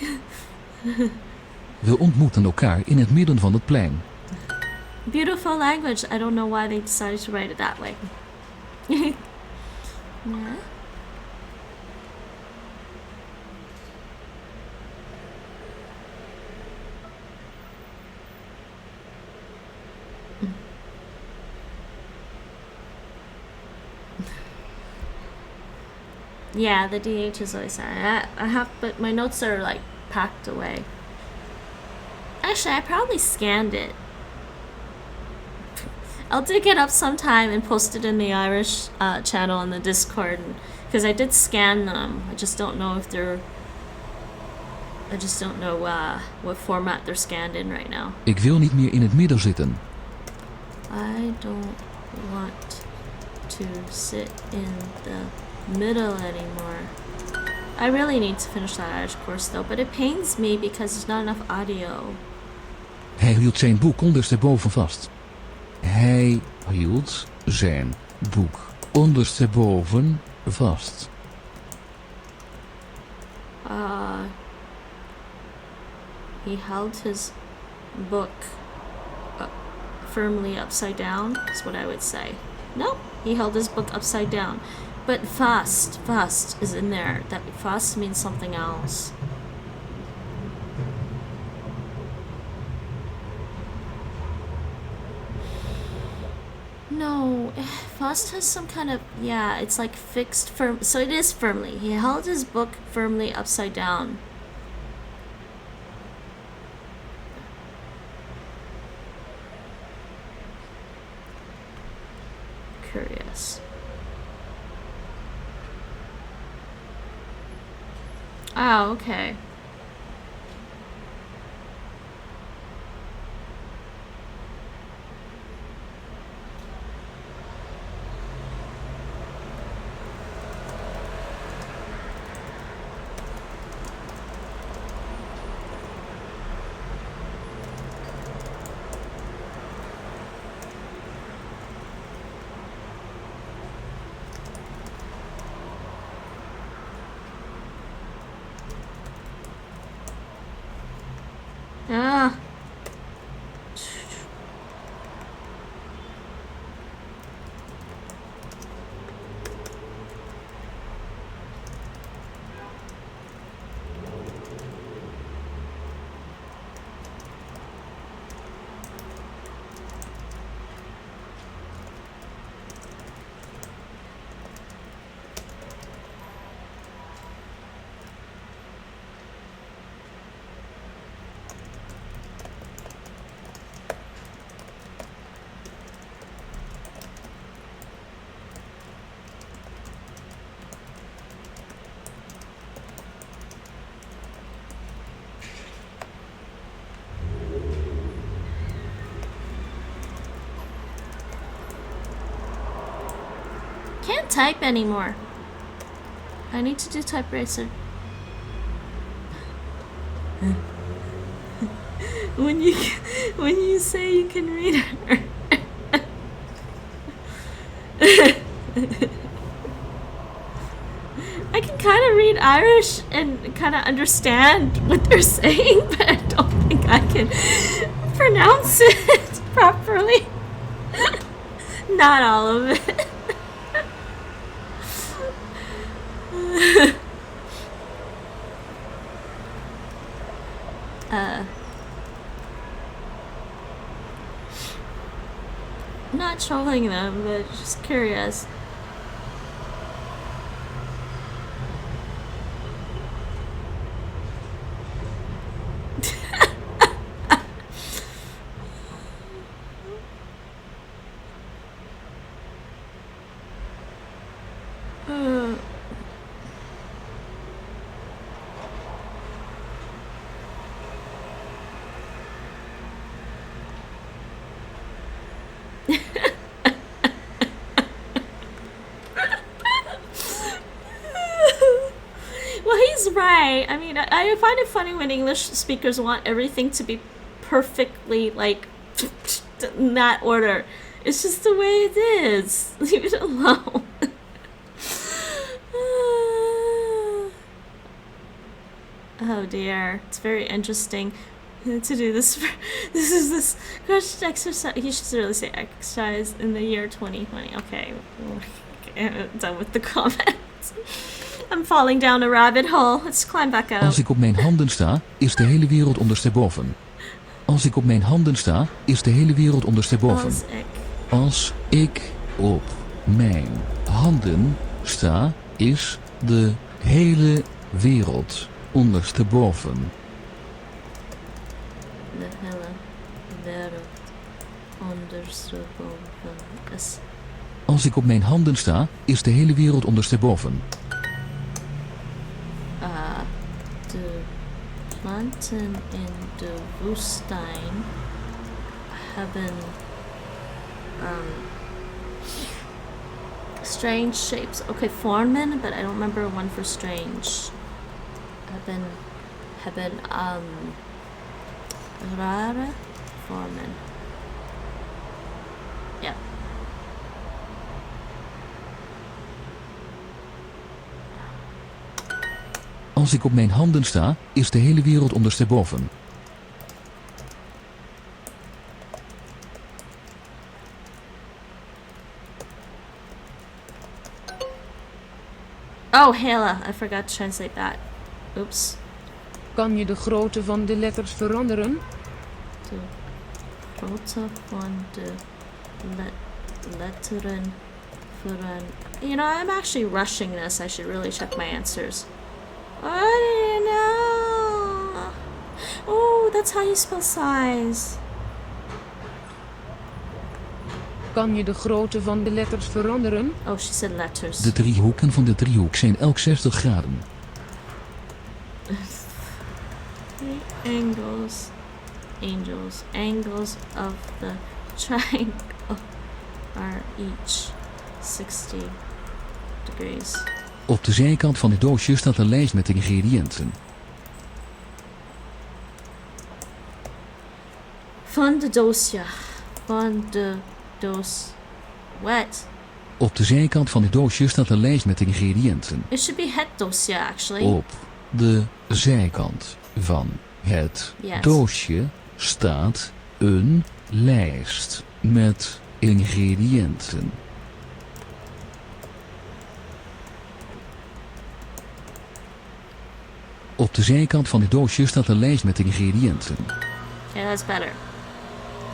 We ontmoeten elkaar in het midden van het plein. Beautiful language. I don't know why they decided to write it that way. Yeah. Yeah, the DH is always sad. I have, but my notes are like packed away. Actually, I probably scanned it. I'll dig it up sometime and post it in the Irish channel in the Discord, because I did scan them. I just don't know if they're. I just don't know what format they're scanned in right now. Ik wil niet meer in het midden zitten. I don't want to sit in the middle anymore. I really need to finish that Irish course though, but it pains me because there's not enough audio. Hij hield zijn boek ondersteboven vast. Hij hield zijn boek ondersteboven vast. He held his book firmly upside down, is what I would say. Nope, he held his book upside down. But fast is in there. That fast means something else. No, Faust has some kind of, yeah, it's like fixed firm. So it is firmly. He held his book firmly upside down. Curious. Oh, okay. Ah. Can't type anymore. I need to do type eraser. when you say you can read her. I can kind of read Irish and kind of understand what they're saying, but I don't think I can pronounce it properly. Not all of it. Not trolling them, but just curious. Right. I mean, I find it funny when English speakers want everything to be perfectly, like, in that order. It's just the way it is. Leave it alone. Oh dear. It's very interesting to do this. This is this question exercise. You should really say exercise in the year 2020. Okay. Done with the comments. I'm falling down a rabbit hole. Let's climb back up. Als ik op mijn handen sta, is de hele wereld ondersteboven. Als ik op mijn handen sta, is de hele wereld ondersteboven. Als ik op mijn handen sta, is de hele wereld ondersteboven. De hele wereld ondersteboven. Als ik op mijn handen sta, is de hele wereld ondersteboven. De planten in de woestijn hebben strange shapes. Okay, vormen, but I don't remember one for strange. Hebben rare vormen. Yeah. Als ik op mijn handen sta, is de hele wereld ondersteboven. Oh, hela. I forgot to translate that. Oops. Kan je de grootte van de letters veranderen? De grootte van de Letteren furen. You know, I'm actually rushing this. I should really check my answers. I don't know. Oh, that's how you spell size. Kan je de grootte van de letters veranderen? Oh, she said letters. De driehoeken van de driehoek zijn elk 60 graden. Angles of the triangle are each 60 degrees. Op de zijkant van het doosje staat een lijst met ingrediënten. Van de doosje. Van de doos. What? Op de zijkant van het doosje staat een lijst met ingrediënten. It should be het doosje, actually. Op de zijkant van het Yes. doosje staat een lijst met ingrediënten. Op de zijkant van het doosje staat een lijst met ingrediënten. Okay, that's better.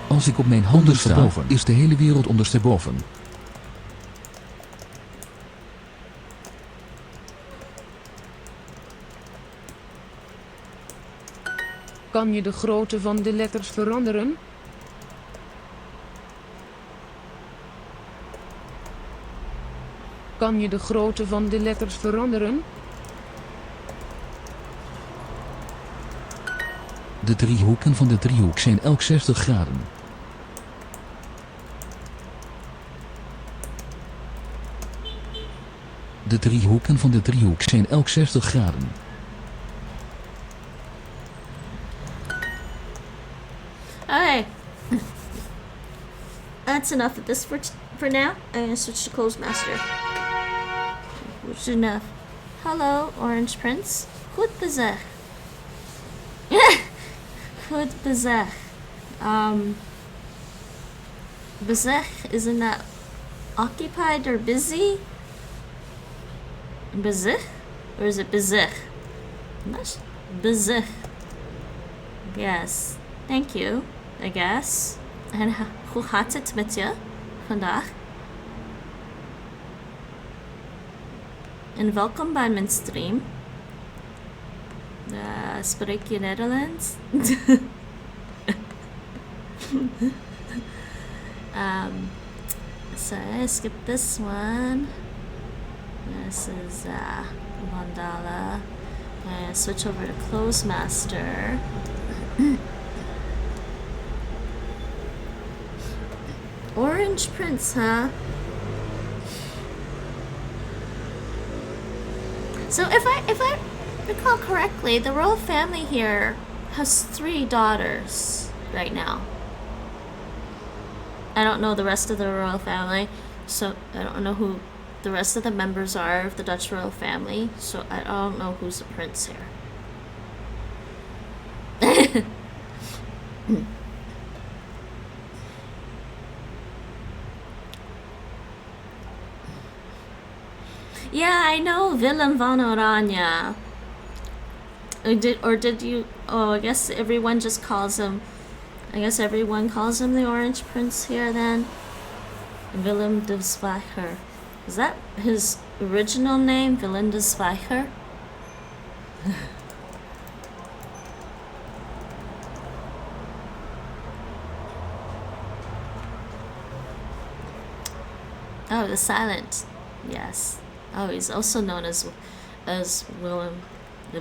Als ik op mijn handen sta, is de hele wereld ondersteboven. Kan je de grootte van de letters veranderen? Kan je de grootte van de letters veranderen? De driehoeken van de driehoek zijn elk 60 graden. De driehoeken van de driehoek zijn elk 60 graden. Okay. That's enough of this for now. I'm gonna switch to Clozemaster. Which is enough. Hello, Orange Prince. Goed bezig. Goed bezig. Bezig, isn't that occupied or busy? Bezig? Or is it bezig? Bezig. Yes. Thank you, I guess. En hoe gaat het met je vandaag? En welkom bij mijn stream. Spreek je Nederlands? So I skip this one. This is Vandala. I switch over to Clozemaster. Orange Prince, huh? So if I recall correctly, the royal family here has 3 daughters right now. I don't know the rest of the royal family, so I don't know who the rest of the members are of the Dutch royal family, so I don't know who's the prince here. Yeah, I know Willem van Oranje. Did you? Oh, I guess everyone just calls him. I guess everyone calls him the Orange Prince here then. Willem de Zwijger. Is that his original name, Willem de Zwijger? Oh, the silent. Yes. Oh, he's also known as Willem de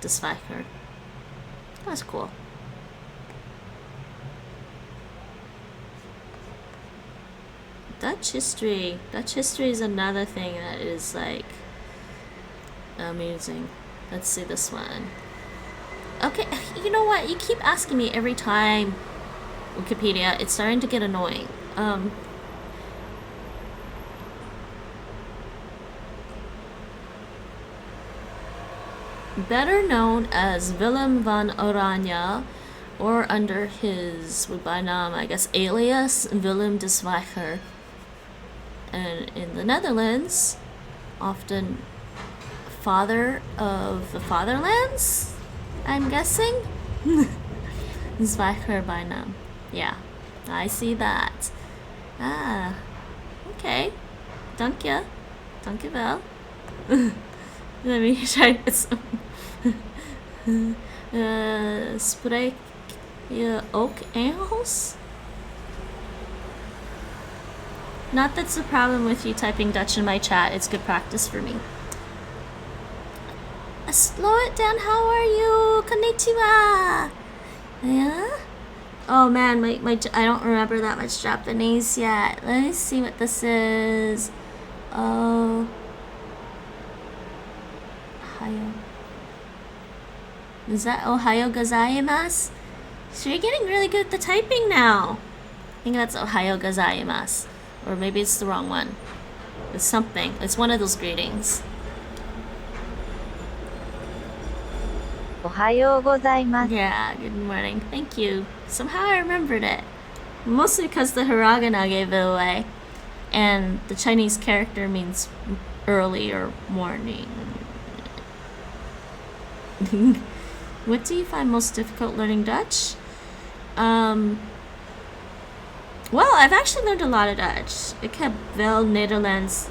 Zwijger. That's cool. Dutch history. Dutch history is another thing that is like amusing. Let's see this one. Okay, you know what? You keep asking me every time, Wikipedia. It's starting to get annoying. Better known as Willem van Oranje, or under his bijnaam, I guess, alias Willem de Zwijger. And in the Netherlands, often father of the fatherlands, I'm guessing. Zwijger bijnaam. Yeah. I see that. Ah, okay. Dank je. Dank je wel. Let me try this. Spreek je ook Engels? Not that's the problem with you typing Dutch in my chat. It's good practice for me. Slow it down. How are you? Konnichiwa. Yeah? Oh man, I don't remember that much Japanese yet. Let me see what this is. Oh. Ohayo. Is that Ohayo gozaimasu? So you're getting really good at the typing now. I think that's Ohayo gozaimasu. Or maybe it's the wrong one. It's something. It's one of those greetings. Ohayou gozaimasu. Yeah, good morning. Thank you. Somehow I remembered it. Mostly because the hiragana gave it away. And the Chinese character means early or morning. What do you find most difficult learning Dutch? Well, I've actually learned a lot of Dutch. Ik heb wel Nederlands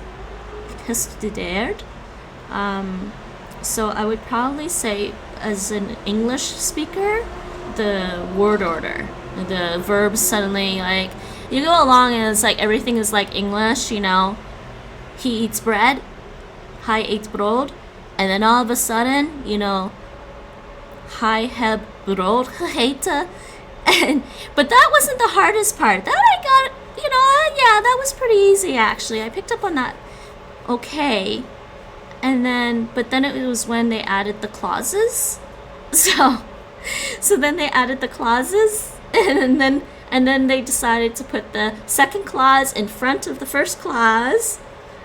gestudeerd. So I would probably say, as an English speaker, the word order. The verbs suddenly, like, you go along and it's like everything is like English, you know. He eats bread. Hij eet brood. And then all of a sudden, you know, hij heb brood gegeten. But that wasn't the hardest part. That I got, you know, yeah, that was pretty easy actually. I picked up on that okay. But then it was when they added the clauses. So then they added the clauses and then they decided to put the second clause in front of the first clause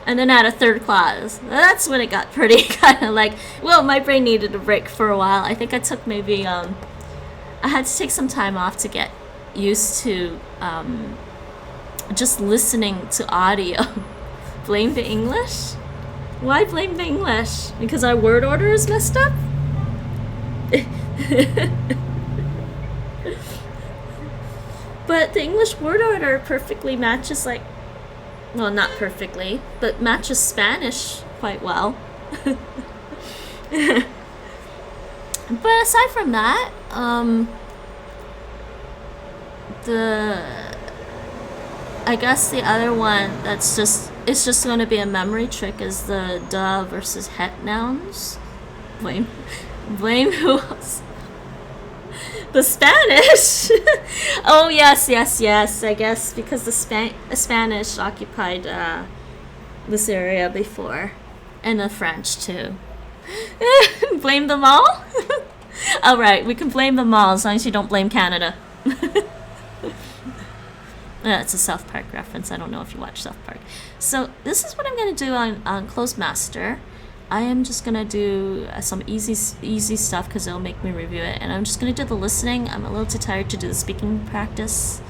and then add a third clause. That's when it got pretty kind of like, well, my brain needed a break for a while. I think I took maybe I had to take some time off to get used to just listening to audio. Blame the English? Why blame the English? Because our word order is messed up? But the English word order perfectly matches, like, well, not perfectly, but matches Spanish quite well. But aside from that, I guess the other one it's just going to be a memory trick is the da versus het nouns. Blame who else? The Spanish. Oh yes. I guess because the Spanish occupied this area before, and the French too. Blame them all? All right, we can blame them all as long as you don't blame Canada. It's a South Park reference. I don't know if you watch South Park. So this is what I'm going to do on Clozemaster. I am just going to do some easy stuff because it'll make me review it. And I'm just going to do the listening. I'm a little too tired to do the speaking practice.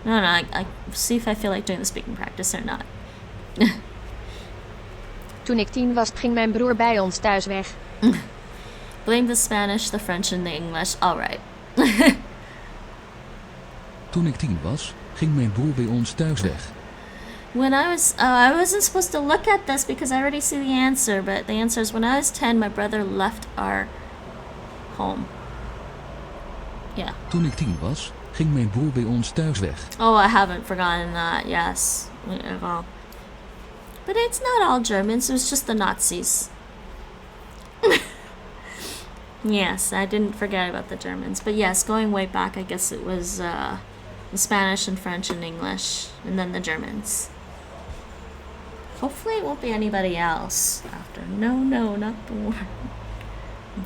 No, I see if I feel like doing the speaking practice or not. Toen ik 10 was, ging mijn broer bij ons thuis weg. Blame the Spanish, the French, and the English. All right. Toen ik 10 was, ging mijn broer bij ons thuis weg. When I wasn't supposed to look at this because I already see the answer, but the answer is when I was 10, my brother left our home. Yeah. Toen ik 10 was, ging mijn broer bij ons thuis weg. Oh, I haven't forgotten that. Yes. Well, but it's not all Germans. It was just the Nazis. Yes, I didn't forget about the Germans. But yes, going way back, I guess it was the Spanish and French and English, and then the Germans. Hopefully it won't be anybody else after. No, not the war.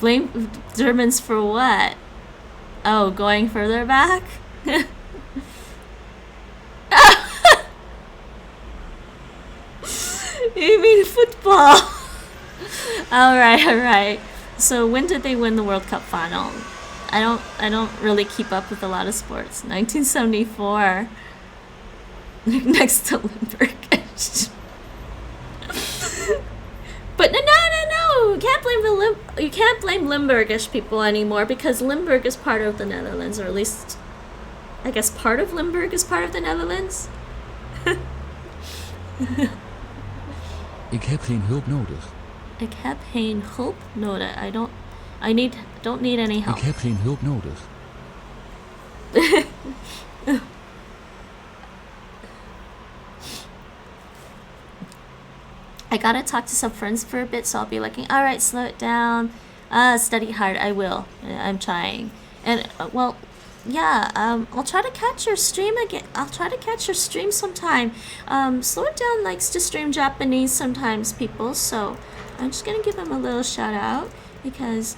Blame Germans for what? Oh, going further back? You mean football? Alright. So when did they win the World Cup final? I don't really keep up with a lot of sports. 1974. Next to Limburg. But no. You can't blame Limburgish people anymore because Limburg is part of the Netherlands, or at least I guess part of Limburg is part of the Netherlands. Ik heb geen hulp nodig. Ik heb geen hulp nodig. Don't need any help. Ik heb geen hulp nodig. I gotta talk to some friends for a bit, so I'll be like, all right, slow it down. Study hard. I will. I'm trying. And well, yeah. I'll try to catch your stream again. I'll try to catch your stream sometime. Slow it down likes to stream Japanese sometimes, people. So I'm just gonna give him a little shout out because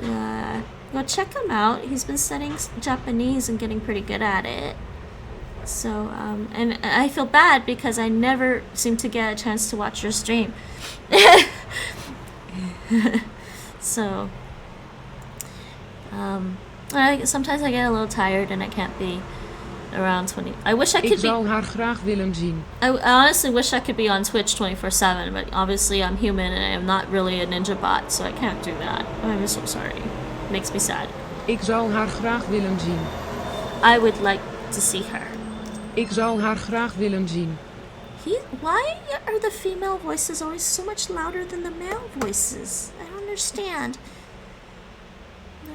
go check him out. He's been studying Japanese and getting pretty good at it. So, and I feel bad because I never seem to get a chance to watch your stream. So, sometimes I get a little tired and I can't be around 20. I wish I Ik could zou be. haar graag willen zien. I honestly wish I could be on Twitch 24/7, but obviously I'm human and I'm not really a ninja bot, so I can't do that. I'm so sorry. Makes me sad. Ik zou haar graag willen zien. I would like to see her. Ik zou haar graag willen zien. Why are the female voices always so much louder than the male voices? I don't understand.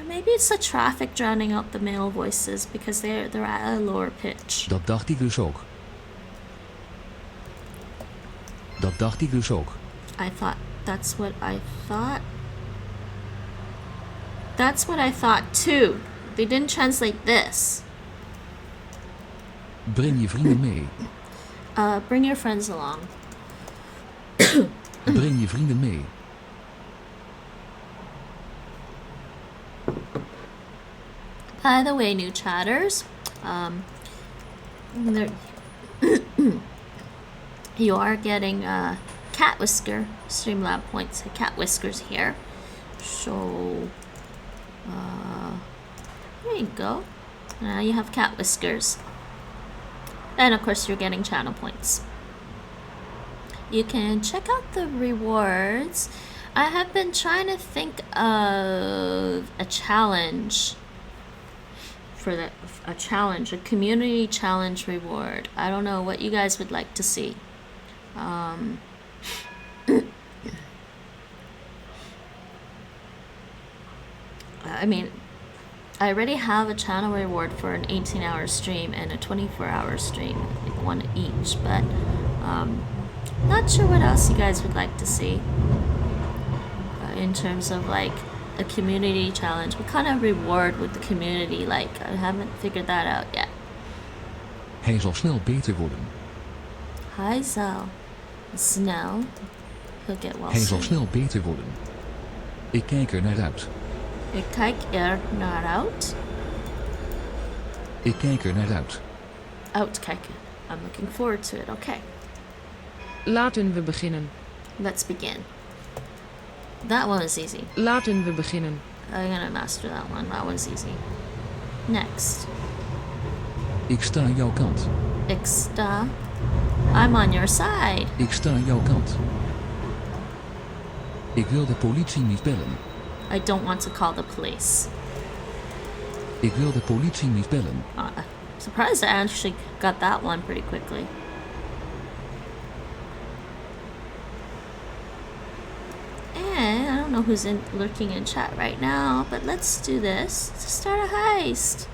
Maybe it's the traffic drowning out the male voices because they're at a lower pitch. Dat dacht ik dus ook. Dat dacht ik dus ook. That's what I thought. That's what I thought too. They didn't translate this. Breng je vrienden mee. Bring your friends along. Breng je vrienden mee. By the way, new chatters, you are getting cat whisker Streamlab points. Cat whiskers here. So, there you go. Now you have cat whiskers. And of course, you're getting channel points. You can check out the rewards. I have been trying to think of a challenge for a community challenge reward. I don't know what you guys would like to see. I mean, I already have a channel reward for an 18-hour stream and a 24-hour stream, like one each, but not sure what else you guys would like to see in terms of like a community challenge. What kind of reward would the community like? I haven't figured that out yet. Hij zal snel beter worden. Hij zal snel. He'll get well Hij zal soon. snel beter worden. Ik kijk er naar uit. Ik kijk er naar uit. Ik kijk er naar uit. Uitkijken. I'm looking forward to it. Okay, Laten we beginnen. let's begin. That one is easy. Laten we beginnen. I'm gonna master that one. That one's easy. Next. Ik sta aan jouw kant. Ik sta. I'm on your side. Ik sta aan jouw kant. Ik wil de politie niet bellen. I don't want to call the police. Ik wil de politie niet bellen. Surprised I actually got that one pretty quickly. And I don't know who's lurking in chat right now, but let's do this to start a heist.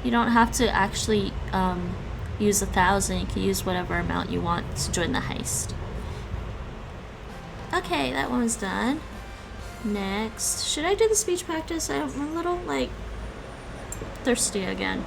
You don't have to actually use 1,000. You can use whatever amount you want to join the heist. Okay, that one's done. Next, should I do the speech practice? I'm a little like thirsty again.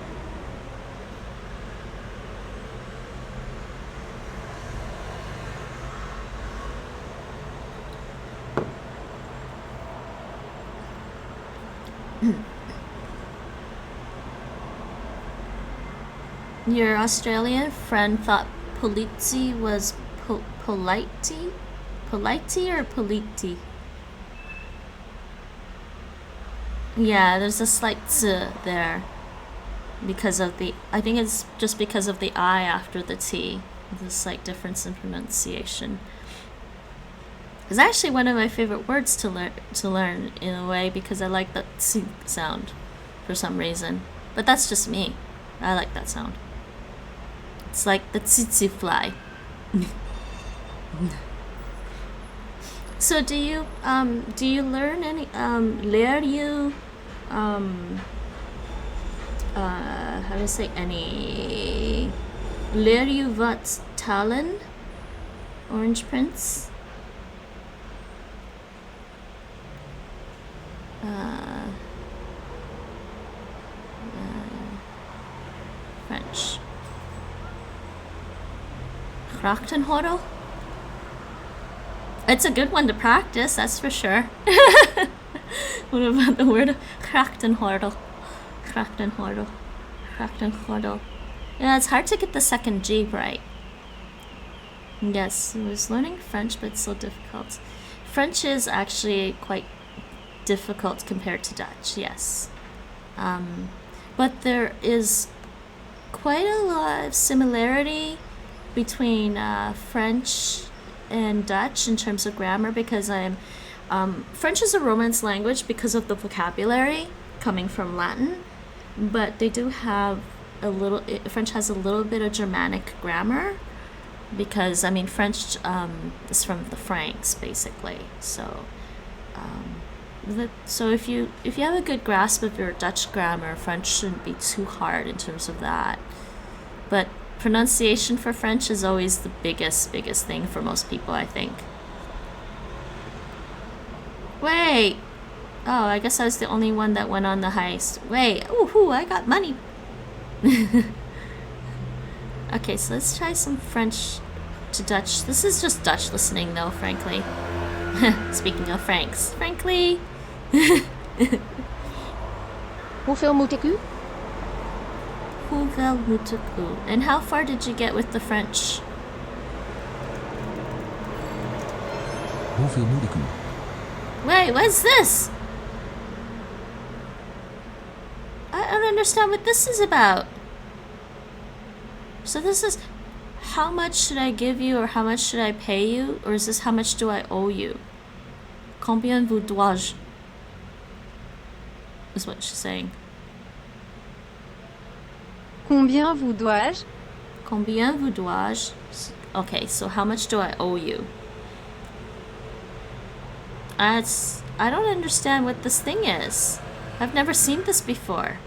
Your Australian friend thought politi was politey? Politey or politi? Yeah, there's a slight t there because of the, I think it's just because of the I after the T. There's a slight difference in pronunciation. It's actually one of my favorite words to learn in a way because I like that t sound for some reason. But that's just me. I like that sound. It's like the tsetse fly. So do you learn any leer you how do I say any leer you wat talen? Orange Prince? French. Grachtenhorrel? It's a good one to practice, that's for sure. What about the word Grachtenhorrel? Grachtenhorrel. Grachtenhorrel. Yeah, it's hard to get the second G right. Yes, I was learning French, but it's so difficult. French is actually quite difficult compared to Dutch, yes. But there is quite a lot of similarity between French and Dutch in terms of grammar because French is a Romance language because of the vocabulary coming from Latin, but they do have French has a little bit of Germanic grammar because French is from the Franks basically. So if you have a good grasp of your Dutch grammar, French shouldn't be too hard in terms of that. But pronunciation for French is always the biggest thing for most people, I think. Wait! Oh, I guess I was the only one that went on the heist. Wait! Ooh, I got money! Okay, so let's try some French to Dutch. This is just Dutch listening though, frankly. Speaking of Franks. Frankly! Hoeveel moet ik u? Hoeveel moet ik u? And how far did you get with the French? Hoeveel moet ik u? Wait, what's this? I don't understand what this is about. So this is how much should I give you or how much should I pay you? Or is this how much do I owe you? Combien vous dois-je? Is what she's saying. Combien vous dois-je? Combien vous dois-je? Okay, so how much do I owe you? I don't understand what this thing is. I've never seen this before.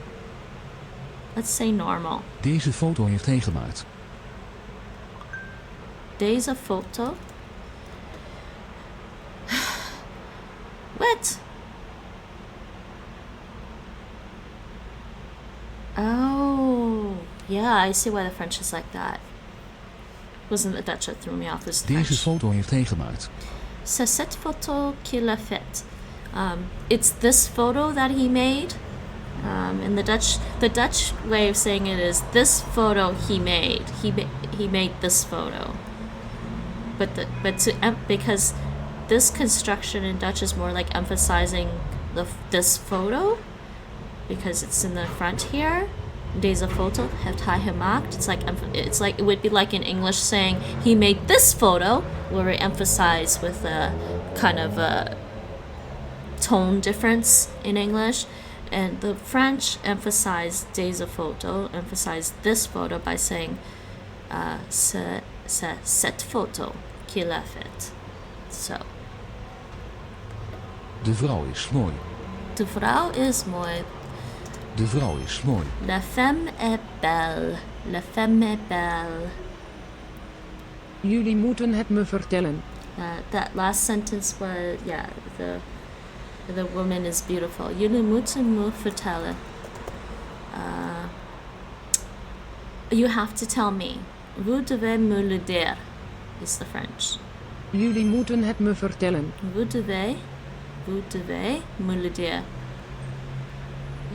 Let's say normal. Deze foto heeft hij gemaakt. Deze foto? What? Oh, yeah, I see why the French is like that. It wasn't the Dutch that threw me off, it was the Deze French. foto heeft hij gemaakt. C'est cette photo qu'il a faite. It's this photo that he made. And the Dutch way of saying it is this photo he made. He made this photo. Because this construction in Dutch is more like emphasizing this photo because it's in the front here. Deze foto heeft hij gemaakt. It's like it would be like in English saying he made this photo, where we emphasize with a kind of a tone difference in English, and the French emphasize deze foto, emphasize this photo by saying c'est cette photo qu'il a faite. So. De vrouw is mooi. De vrouw is mooi. De vrouw is mooi. La femme est belle. La femme est belle. Jullie moeten het me vertellen. That last sentence was, yeah, the woman is beautiful. Jullie moeten me vertellen. You have to tell me. Vous devez me le dire, is the French. Jullie moeten het me vertellen. Vous devez me le dire.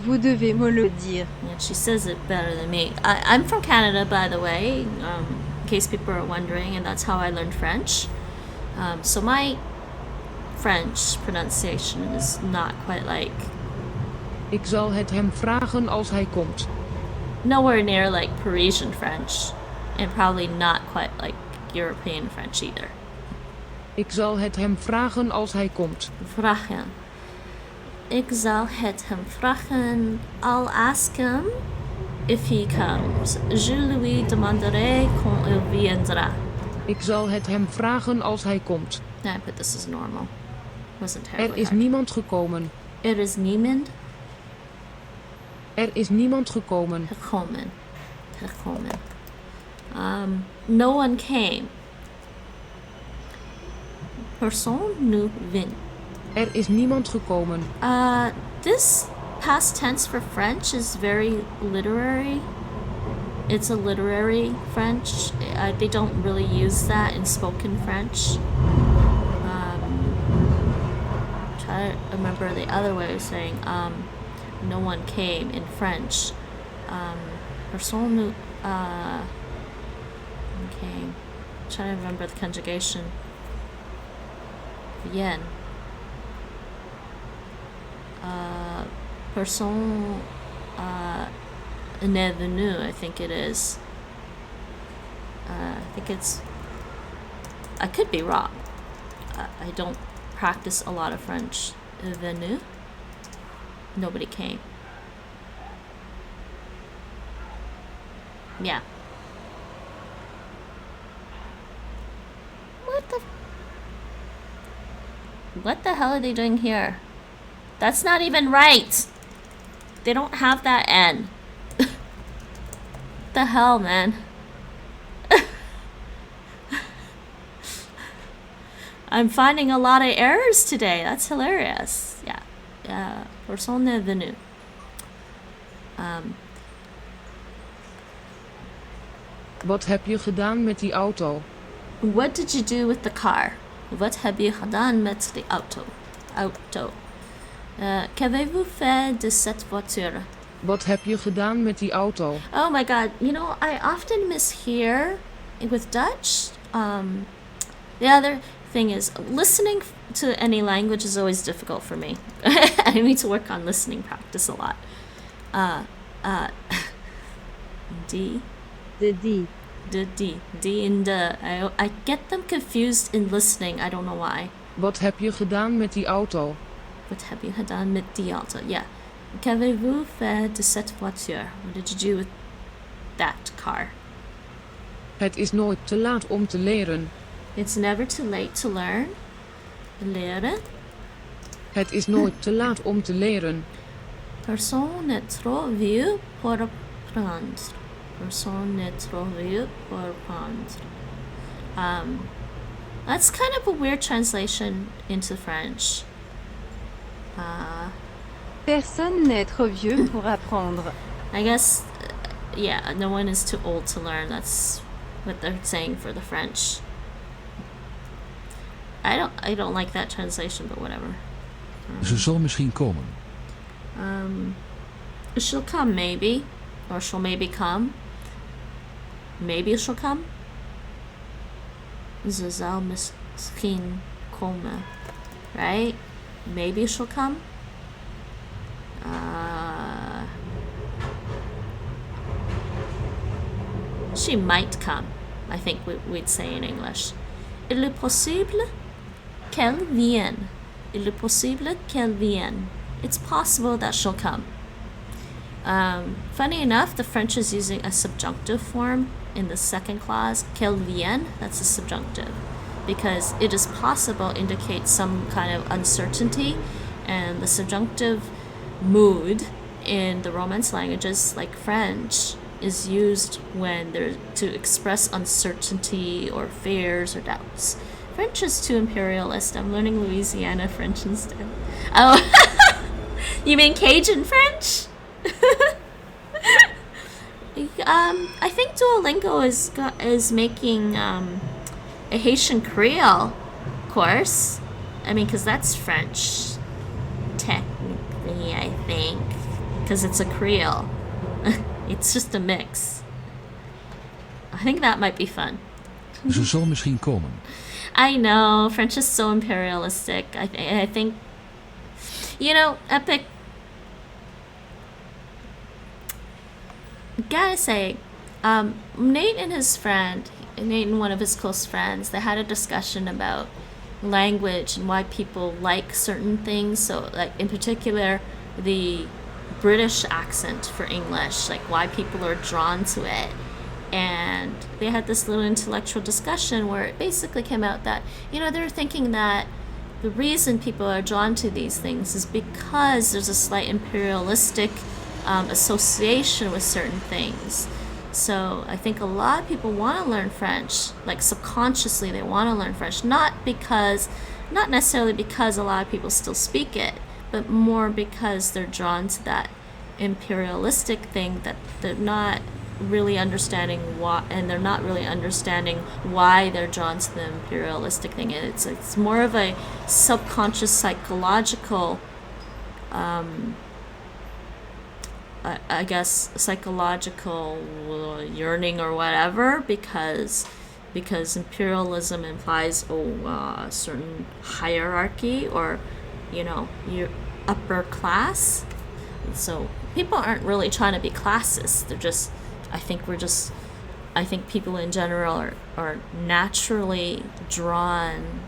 Vous devez me le dire. Yeah, she says it better than me. I'm from Canada, by the way, in case people are wondering, and that's how I learned French. So my French pronunciation is not quite like... Ik zal het hem vragen als hij komt. Nowhere near like Parisian French, and probably not quite like European French either. Ik zal het hem vragen als hij komt. Vragen. Ik zal het hem vragen. I'll ask him if he comes. Je lui demanderai quand il viendra. Ik zal het hem vragen als hij komt. Nah, but this is normal. Wasn't Er terribly is hard. niemand gekomen. Er is niemand Er is niemand gekomen. gekomen. Gekomen. No one came. Persoon nu vint. Er is niemand gekomen. This past tense for French is very literary. It's a literary French. They don't really use that in spoken French. Try to remember the other way of saying no one came in French. Personne ne came. Trying to remember the conjugation. Vienne. Personne n'est venu, I think it is. I think it's. I could be wrong. I don't practice a lot of French. Venu. Nobody came. Yeah. What the hell are they doing here? That's not even right. They don't have that N. The hell, man. I'm finding a lot of errors today. That's hilarious. Yeah. Personne n'est venu. Wat heb je gedaan met die auto? What did you do with the car? Wat heb je gedaan met de auto? Qu'avez-vous fait de cette voiture? Wat heb je gedaan met die auto? Oh my god, you know, I often mishear with Dutch. The other thing is, listening to any language is always difficult for me. I need to work on listening practice a lot. D. De die. D and de. I get them confused in listening. I don't know why. Wat heb je gedaan met die auto? Wat heb je gedaan met die auto? Yeah. Qu'avez-vous fait de cette voiture? What did you do with that car? Het is nooit te laat om te leren. It's never too late to learn. Leren. Het is nooit te laat om te leren. Personne n'est trop vieux pour apprendre. Personne n'est trop vieux pour apprendre. That's kind of a weird translation into French. Personne n'est trop vieux pour apprendre. I guess, yeah, no one is too old to learn. That's what they're saying for the French. I don't like that translation, but whatever. Ze zal misschien komen. She'll come, maybe. Or she'll maybe come. Maybe she'll come. Ze zal misschien komen. Right? Maybe she'll come. She might come, I think we'd say in English. Il est possible qu'elle vienne. Il est possible qu'elle vienne. It's possible that she'll come. Funny enough, the French is using a subjunctive form in the second clause. Qu'elle vienne, that's a subjunctive. Because it is possible indicates some kind of uncertainty, and the subjunctive mood in the Romance languages like French is used when they're to express uncertainty or fears or doubts. French is too imperialist. I'm learning Louisiana French instead. Oh, you mean Cajun French? I think Duolingo is making a Haitian Creole course. I mean, because that's French, technically, I think, because it's a Creole. It's just a mix. I think that might be fun. Ze zal misschien komen. I know, French is so imperialistic. I think, you know, Epic, gotta say, Nate and one of his close friends, they had a discussion about language and why people like certain things. So, like, in particular, the British accent for English, like why people are drawn to it. And they had this little intellectual discussion where it basically came out that, they're thinking that the reason people are drawn to these things is because there's a slight imperialistic association with certain things. So I think a lot of people want to learn French, like subconsciously they want to learn French, not necessarily because a lot of people still speak it, but more because they're drawn to that imperialistic thing that they're not really understanding why, and they're not really understanding why they're drawn to the imperialistic thing. And it's more of a subconscious psychological I guess psychological yearning or whatever, because imperialism implies a certain hierarchy or your upper class. So people aren't really trying to be classist. They're just, I think people in general are naturally drawn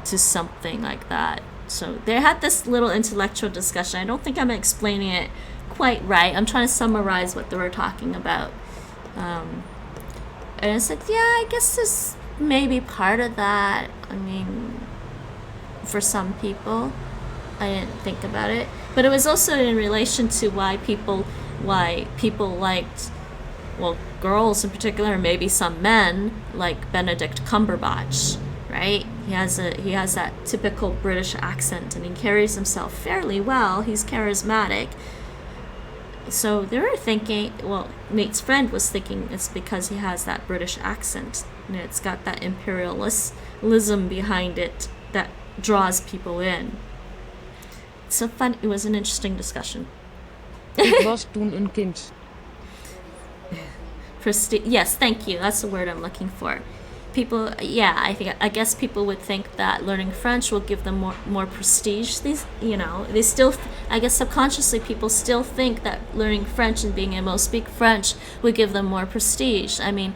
to something like that. So they had this little intellectual discussion. I don't think I'm explaining it quite right. I'm trying to summarize what they were talking about. And I said, yeah, I guess this may be part of that. I mean, for some people, I didn't think about it. But it was also in relation to why people liked, well, girls in particular, maybe some men, like Benedict Cumberbatch, right? He has that typical British accent, and he carries himself fairly well. He's charismatic. So they were thinking, well, Nate's friend was thinking it's because he has that British accent, and it's got that imperialism behind it that draws people in. So fun. It was an interesting discussion. Ik was toen een kind. Yes, thank you. That's the word I'm looking for. People, I guess people would think that learning French will give them more prestige. They still, I guess subconsciously people still think that learning French and being able to speak French would give them more prestige. I mean,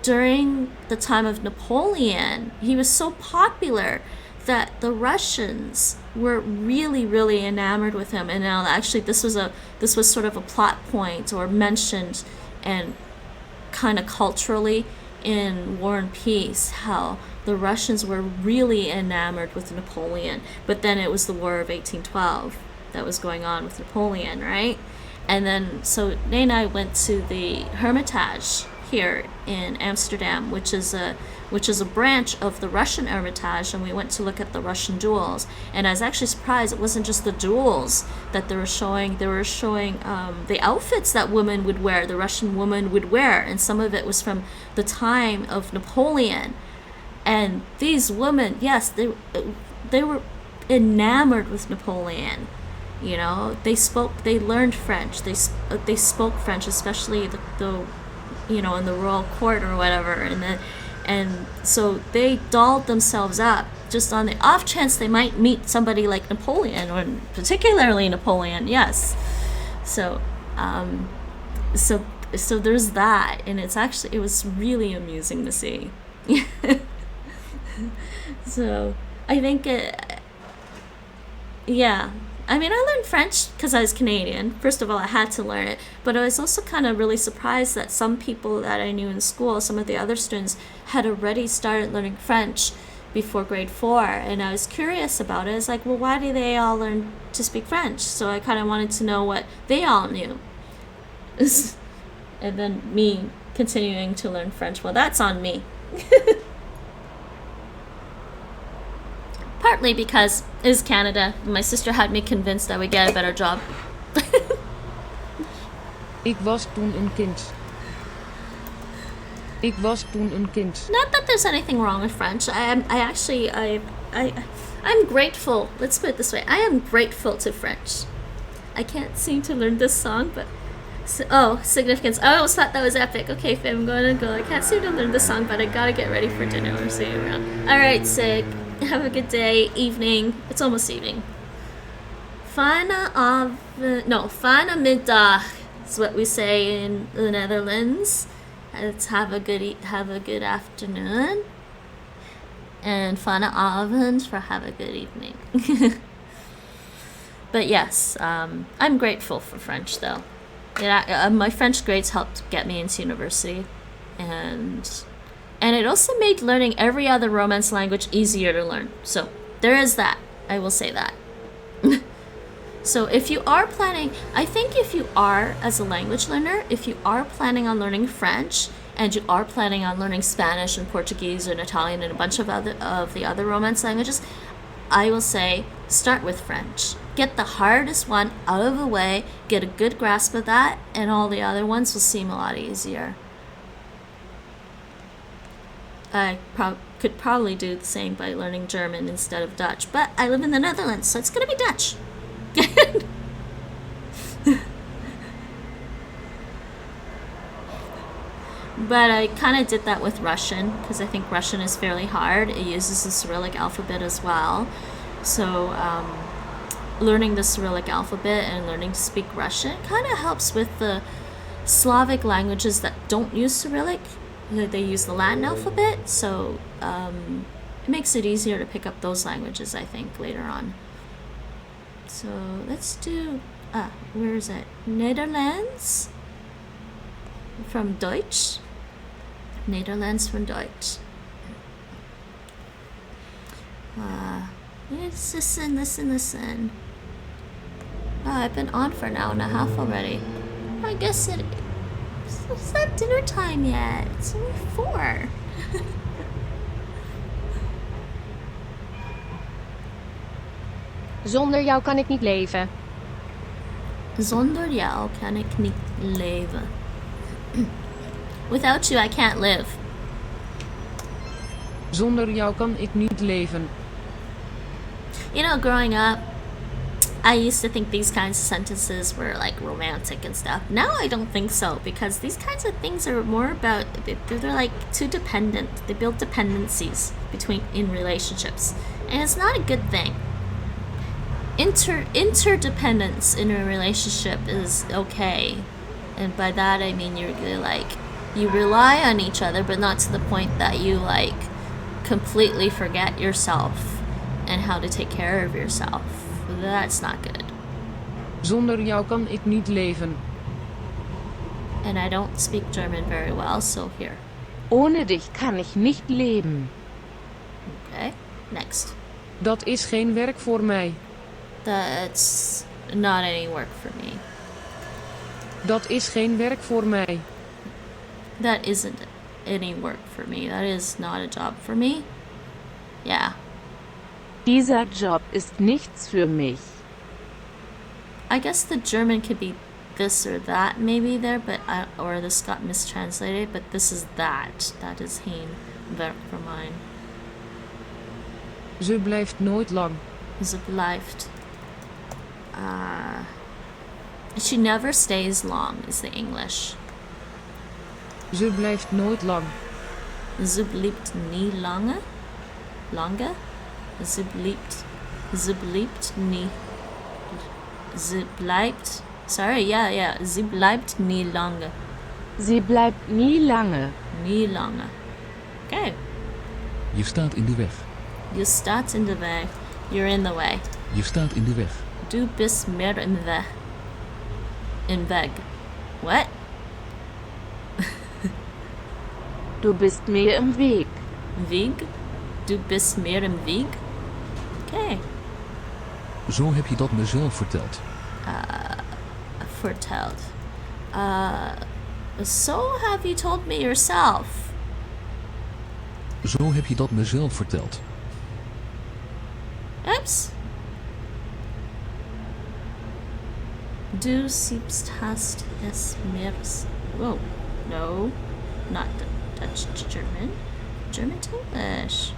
during the time of Napoleon, he was so popular that the Russians were really, really enamored with him. And now actually this was sort of a plot point or mentioned and kind of culturally in War and Peace, how the Russians were really enamored with Napoleon. But then it was the War of 1812 that was going on with Napoleon, right? And then so Nate and I went to the Hermitage here in Amsterdam, which is a branch of the Russian Hermitage, and we went to look at the Russian duels. And I was actually surprised it wasn't just the duels that they were showing. They were showing the outfits that women would wear, the Russian woman would wear, and some of it was from the time of Napoleon. And these women, yes, they were enamored with Napoleon. They learned French. They spoke French, especially the in the royal court or whatever, and so they dolled themselves up just on the off chance they might meet somebody like Napoleon, or particularly Napoleon. Yes, so there's that, and it was really amusing to see. So I think I mean, I learned French because I was Canadian. First of all, I had to learn it. But I was also kind of really surprised that some people that I knew in school, some of the other students, had already started learning French before grade 4. And I was curious about it. I was like, well, why do they all learn to speak French? So I kind of wanted to know what they all knew. And then me continuing to learn French. Well, that's on me. Partly because it is Canada. My sister had me convinced I would get a better job. Ik was toen een kind. Ik was toen een kind. Not that there's anything wrong with French. I'm grateful. Let's put it this way. I am grateful to French. I can't seem to learn this song, but significance. I almost thought that was epic. Okay, fam, I'm going to go. I can't seem to learn this song, but I gotta get ready for dinner. We'll see you around. All right, Sig. Have a good day, evening. It's almost evening. Fijne middag is what we say in the Netherlands. It's have a good afternoon. And fijne avond for have a good evening. But yes, I'm grateful for French though. My French grades helped get me into university, and it also made learning every other Romance language easier to learn. So there is that. I will say that. So if you are planning, I think if you are, as a language learner, if you are planning on learning French and you are planning on learning Spanish and Portuguese and Italian and a bunch of the other Romance languages, I will say start with French. Get the hardest one out of the way, get a good grasp of that, and all the other ones will seem a lot easier. I could probably do the same by learning German instead of Dutch, but I live in the Netherlands, so it's gonna be Dutch. But I kind of did that with Russian because I think Russian is fairly hard. It uses the Cyrillic alphabet as well. So learning the Cyrillic alphabet and learning to speak Russian kind of helps with the Slavic languages that don't use Cyrillic. They use the Latin alphabet, so it makes it easier to pick up those languages, I think, later on. So let's do, where is it? Netherlands from Deutsch. Netherlands from Deutsch. Let's listen. Oh, I've been on for an hour and a half already. I guess it's not dinner time yet. It's only 4. Zonder jou kan ik niet leven. Zonder jou kan ik niet leven. Without you, I can't live. Zonder jou kan ik niet leven. You know, growing up, I used to think these kinds of sentences were like romantic and stuff. Now I don't think so, because these kinds of things are more about, they're like too dependent. They build dependencies in relationships, and it's not a good thing. Interdependence in a relationship is okay, and by that I mean you rely on each other, but not to the point that you completely forget yourself and how to take care of yourself. That's not good. Zonder jou kan ik niet leven. And I don't speak German very well, so here. Ohne dich kann ich nicht leben. Okay, next. Dat is geen werk voor mij. That's not any work for me. Dat is geen werk voor mij. That isn't any work for me. That is not a job for me. Yeah. Dieser Job ist nichts für mich. I guess the German could be this or that maybe there, but or this got mistranslated, but this is that. That is geen werk voor mij. Ze blijft nooit lang. Ze blijft. She never stays long is the English. Ze blijft nooit lang. Ze blijft niet lange. Lange? Ze blijft niet. Ze blijft. Sorry, yeah. Ze blijft niet lange. Sie bleibt nie lange. Niet lange. Okay. Je staat in de weg. Je staat in de weg. You're in the way. Je staat in de weg. Du bist meer in weg. In weg. What? Du bist mir im Weg. Weg? Du bist meer im Weg? Okay. Zo heb je dat mezelf verteld. Verteld. So have you told me yourself? Zo heb je dat mezelf verteld. Oops. Du siebst hast es mir. Whoa. No. Not Dutch to German. German to English.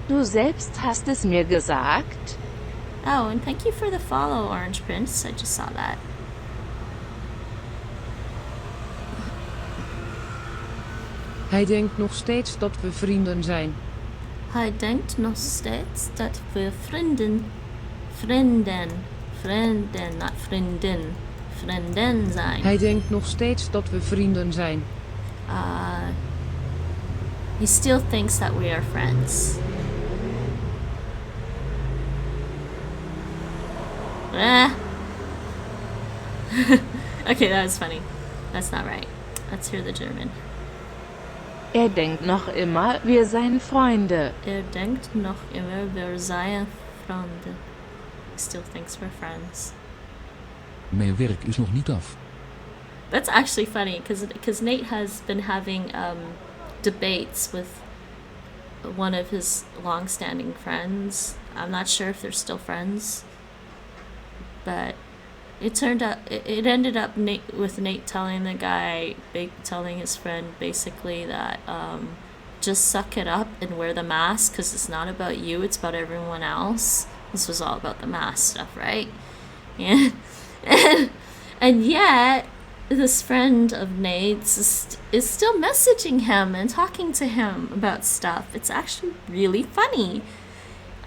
Du selbst hast es mir gesagt. Oh, and thank you for the follow, Orange Prince. I just saw that. Hij denkt nog steeds dat we vrienden zijn. Hij denkt nog steeds dat we vrienden, not vrienden zijn. Hij denkt nog steeds dat we vrienden zijn. He still thinks that we are friends. Ah. Okay, that was funny. That's not right. Let's hear the German. Denkt noch immer, wir seien Freunde. Denkt noch immer, wir seien Freunde. Still thinks we're friends. Mijn werk is nog niet af. That's actually funny because Nate has been having debates with one of his long-standing friends. I'm not sure if they're still friends, but it ended up with Nate telling the guy, telling his friend basically that just suck it up and wear the mask because it's not about you, it's about everyone else. This was all about the mask stuff, right? Yeah. And yet this friend of Nate's is still messaging him and talking to him about stuff. It's actually really funny.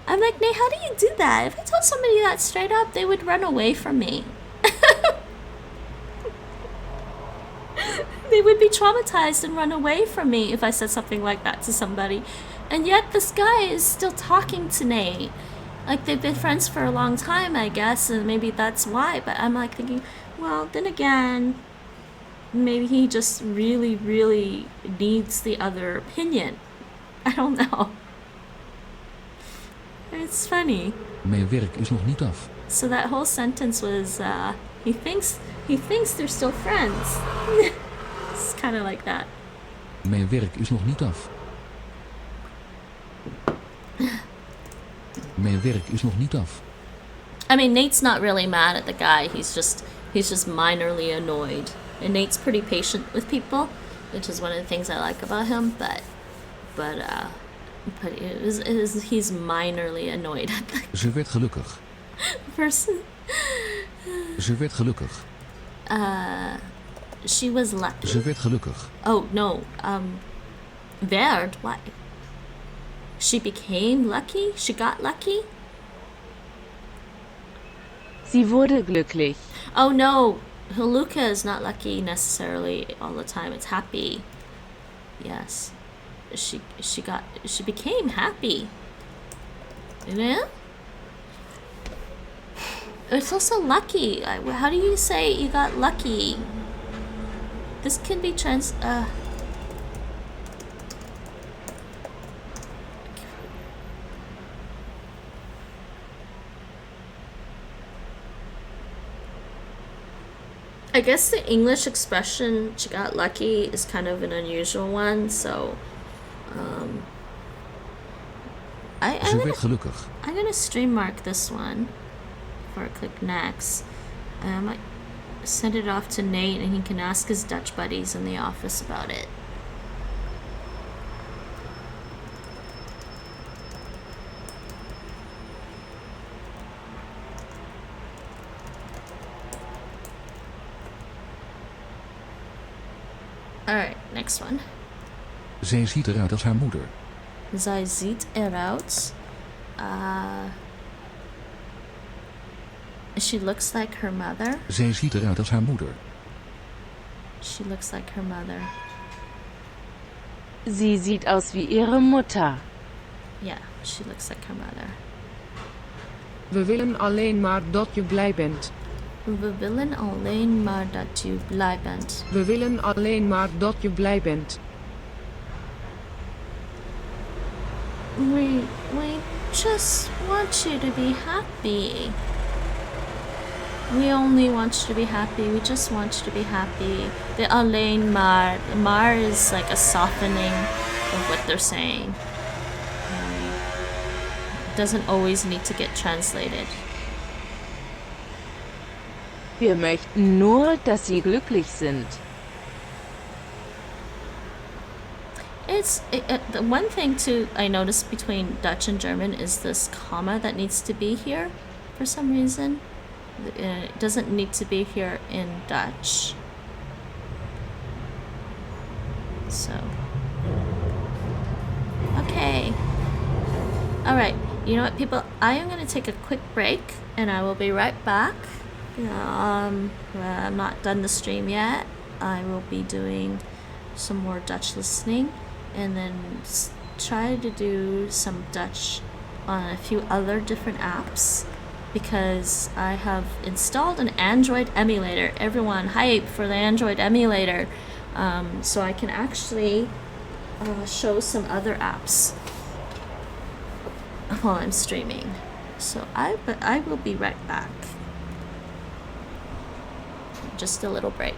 I'm like, Nate, how do you do that? If I told somebody that straight up, they would run away from me. They would be traumatized and run away from me if I said something like that to somebody. And yet this guy is still talking to Nate. Like, they've been friends for a long time, I guess, and maybe that's why. But I'm like thinking, well, then again, maybe he just really, really needs the other opinion. I don't know. It's funny. Mijn werk is nog niet af. So that whole sentence was, he thinks they're still friends. It's kind of like that. Mijn werk is nog niet af. Mijn werk is nog niet af. I mean, Nate's not really mad at the guy. He's just minorly annoyed. And Nate's pretty patient with people, which is one of the things I like about him. But he's minorly annoyed at the Ze werd gelukkig. person. Ze werd gelukkig. She was lucky. Ze werd gelukkig. Oh no. Werd. Why? She became lucky. She got lucky. Sie wurde glücklich. Oh no. Luca is not lucky necessarily all the time. It's happy. Yes. She became happy. Yeah? It's also lucky. How do you say you got lucky? This can be I guess the English expression "she got lucky" is kind of an unusual one, so Ze werd gelukkig. I'm gonna stream mark this one before I click next. I might send it off to Nate and he can ask his Dutch buddies in the office about it. Alright, next one. Zij ziet eruit als haar moeder. Zij ziet eruit. She looks like her mother. Zij ziet eruit als haar moeder. She looks like her mother. Sie sieht aus wie ihre Mutter. Yeah, she looks like her mother. We willen alleen maar dat je blij bent. We willen alleen maar dat je blij bent. We willen alleen maar dat je blij bent. We just want you to be happy. We only want you to be happy. We just want you to be happy. The alleen maar is like a softening of what they're saying. It doesn't always need to get translated. Wir möchten nur, dass sie glücklich sind. The one thing too I noticed between Dutch and German is this comma that needs to be here for some reason. It doesn't need to be here in Dutch. So, okay. Alright, you know what, people? I am going to take a quick break and I will be right back. I'm not done the stream yet. I will be doing some more Dutch listening and then try to do some Dutch on a few other different apps because I have installed an Android emulator. Everyone, hype for the Android emulator. So I can actually show some other apps while I'm streaming. So I will be right back. Just a little break.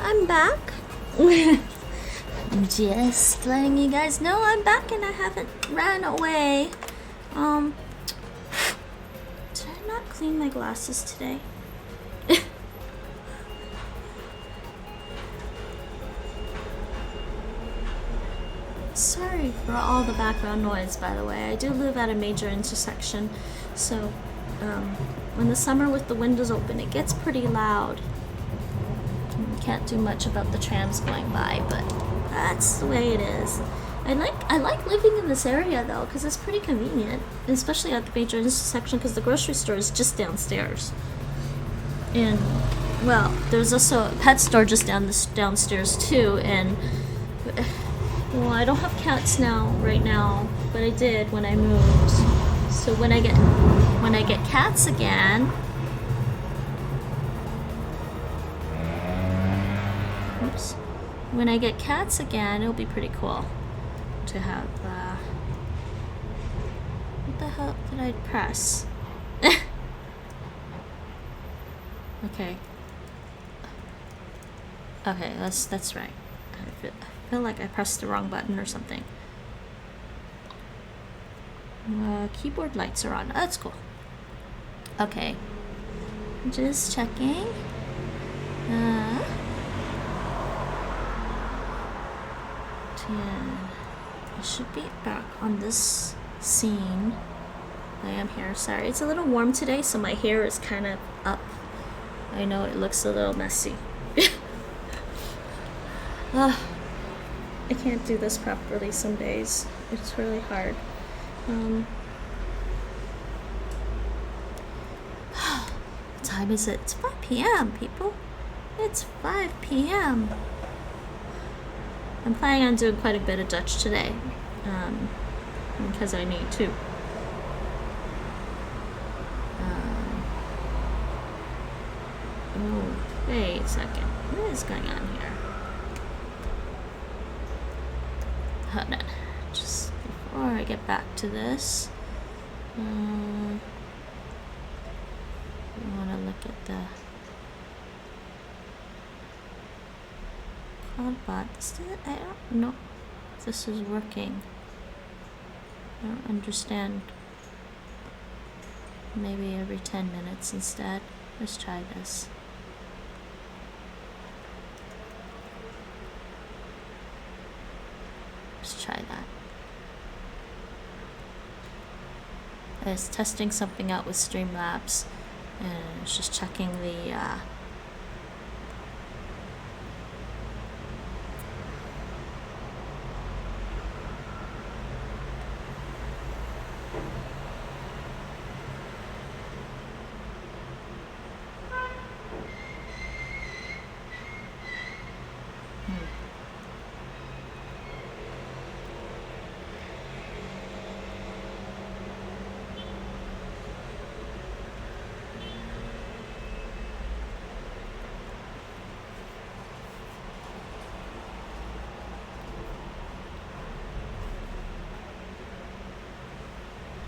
I'm back. Just letting you guys know I'm back and I haven't ran away. Did I not clean my glasses today? Sorry for all the background noise, by the way. I do live at a major intersection, so in the summer with the windows open, it gets pretty loud. Can't do much about the trams going by, but that's the way it is. I like living in this area though, because it's pretty convenient, especially at the major intersection, because the grocery store is just downstairs. And well, there's also a pet store just downstairs too. And well, I don't have cats right now, but I did when I moved. So when I get cats again. Oops. When I get cats again, it'll be pretty cool to have, what the hell did I press? Okay. Okay, that's right. I feel like I pressed the wrong button or something. Keyboard lights are on. Oh, that's cool. Okay. Just checking. I should be back on this scene. I am here. Sorry, it's a little warm today, so my hair is kind of up. I know it looks a little messy. I can't do this properly some days. It's really hard. What time is it? It's 5 p.m. people. It's 5 p.m. I'm planning on doing quite a bit of Dutch today, because I need to. Oh, wait a second. What is going on here? Hold on. Just before I get back to this, I want to look at the CloudBot. I don't know if this is working. I don't understand. Maybe every 10 minutes instead. Let's try this. Let's try that. I was testing something out with Streamlabs, and it's just checking the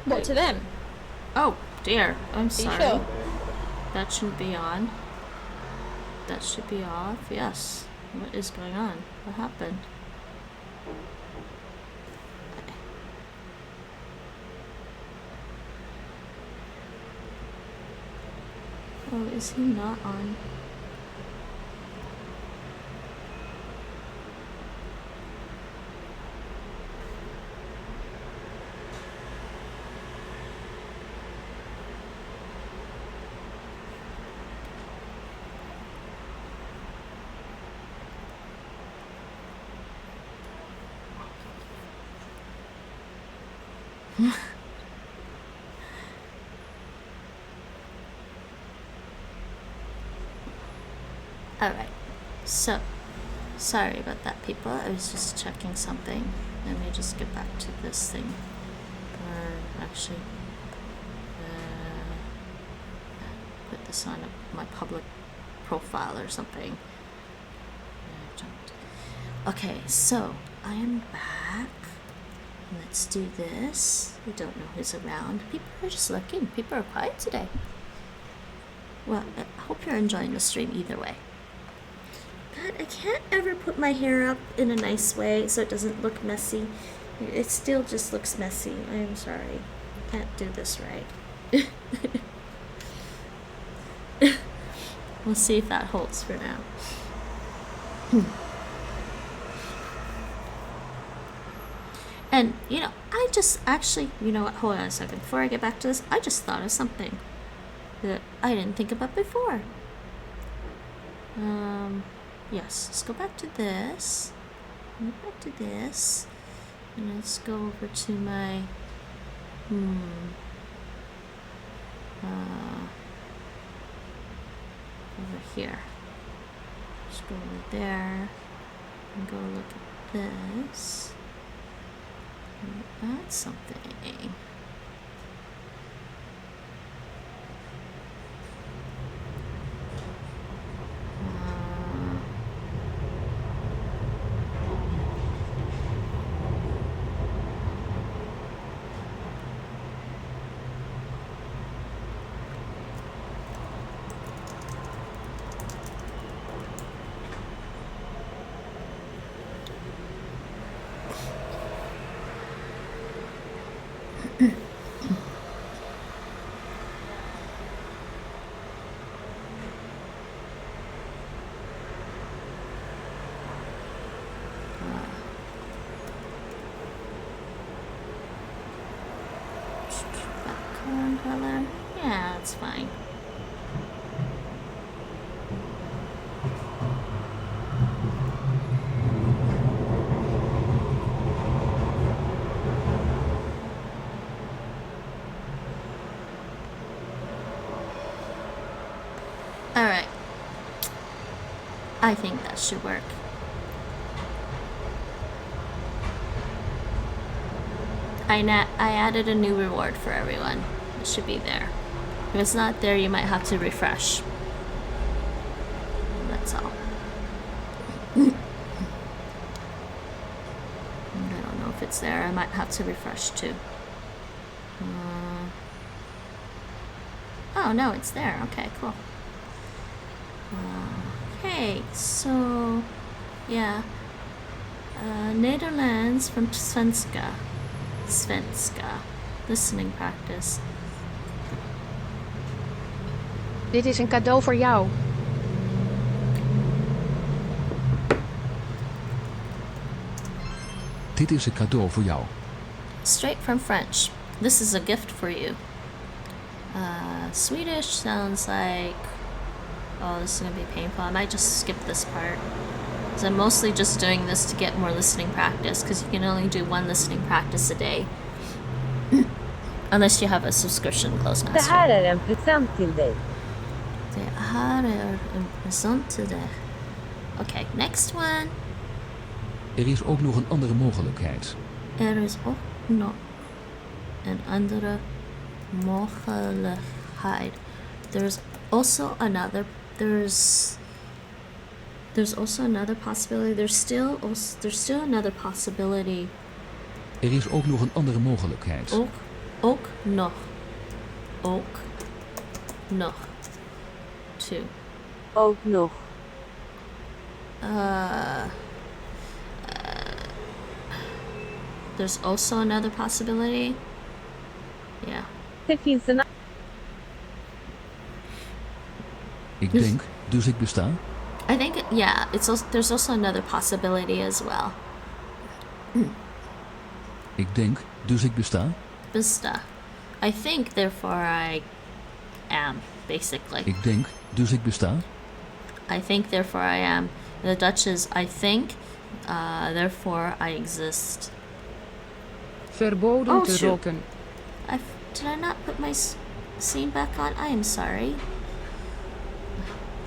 What to them? Oh dear, I'm sorry. sure? That shouldn't be on. That should be off. Yes. What is going on? What happened? Oh, is he not on? Alright, so sorry about that, people. I was just checking something. Let me just get back to this thing. Or actually, put this on my public profile or something. Okay, so I am back. Let's do this. We don't know who's around. People are just looking. People are quiet today. Well, I hope you're enjoying the stream either way. God, I can't ever put my hair up in a nice way so it doesn't look messy. It still just looks messy. I'm sorry. Can't do this right. We'll see if that holds for now. And, you know, I just actually, you know what, hold on a second. Before I get back to this, I just thought of something that I didn't think about before. Yes, let's go back to this. Go back to this. And let's go over to my, over here. Just go over there and go look at this. And add something. Background color. Yeah, that's fine. Alright. I think that should work. I added a new reward for everyone. It should be there. If it's not there, you might have to refresh. That's all. I don't know if it's there. I might have to refresh too. Oh no, it's there. Okay, cool. Okay, so yeah, Netherlands from Svenska, listening practice. Dit is een cadeau voor jou. Dit is een cadeau voor jou. Straight from French. This is a gift for you. Swedish sounds like... Oh, this is going to be painful. I might just skip this part. Because I'm mostly just doing this to get more listening practice. Because you can only do one listening practice a day. Unless you have a subscription Clozemaster. Det här är en present till dig. Det här är en present till dig. Okay, next one. Er is ook nog een andere mogelijkheid. Er is ook nog een andere mogelijkheid. There's also another possibility. There's still another possibility. Er is ook nog een andere mogelijkheid. Ook nog. Two. Ook nog. There's also another possibility. Yeah. Det finns en Ik denk, dus ik besta. I think, yeah, there's also another possibility as well. Ik denk, dus ik besta. Besta. I think, therefore I am, basically. Ik denk, dus ik besta. I think, therefore I am. The Dutch is I think, therefore I exist. Verboden te shoot. roken. Did I not put my scene back on? I am sorry.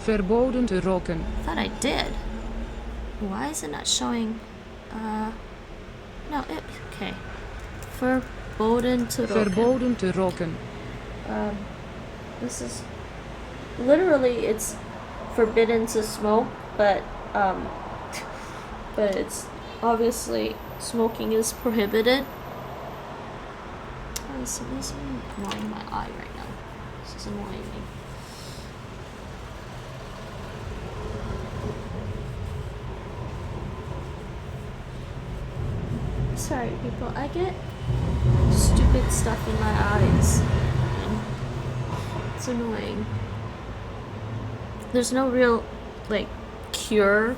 Verboden te roken. I thought I did. Why is it not showing? No, okay. Verboden te roken. Verboden te roken. This is literally it's forbidden to smoke, but it's obviously smoking is prohibited. This is annoying my eye right now. This is annoying me. sorry, people. I get stupid stuff in my eyes. It's annoying. There's no real, like, cure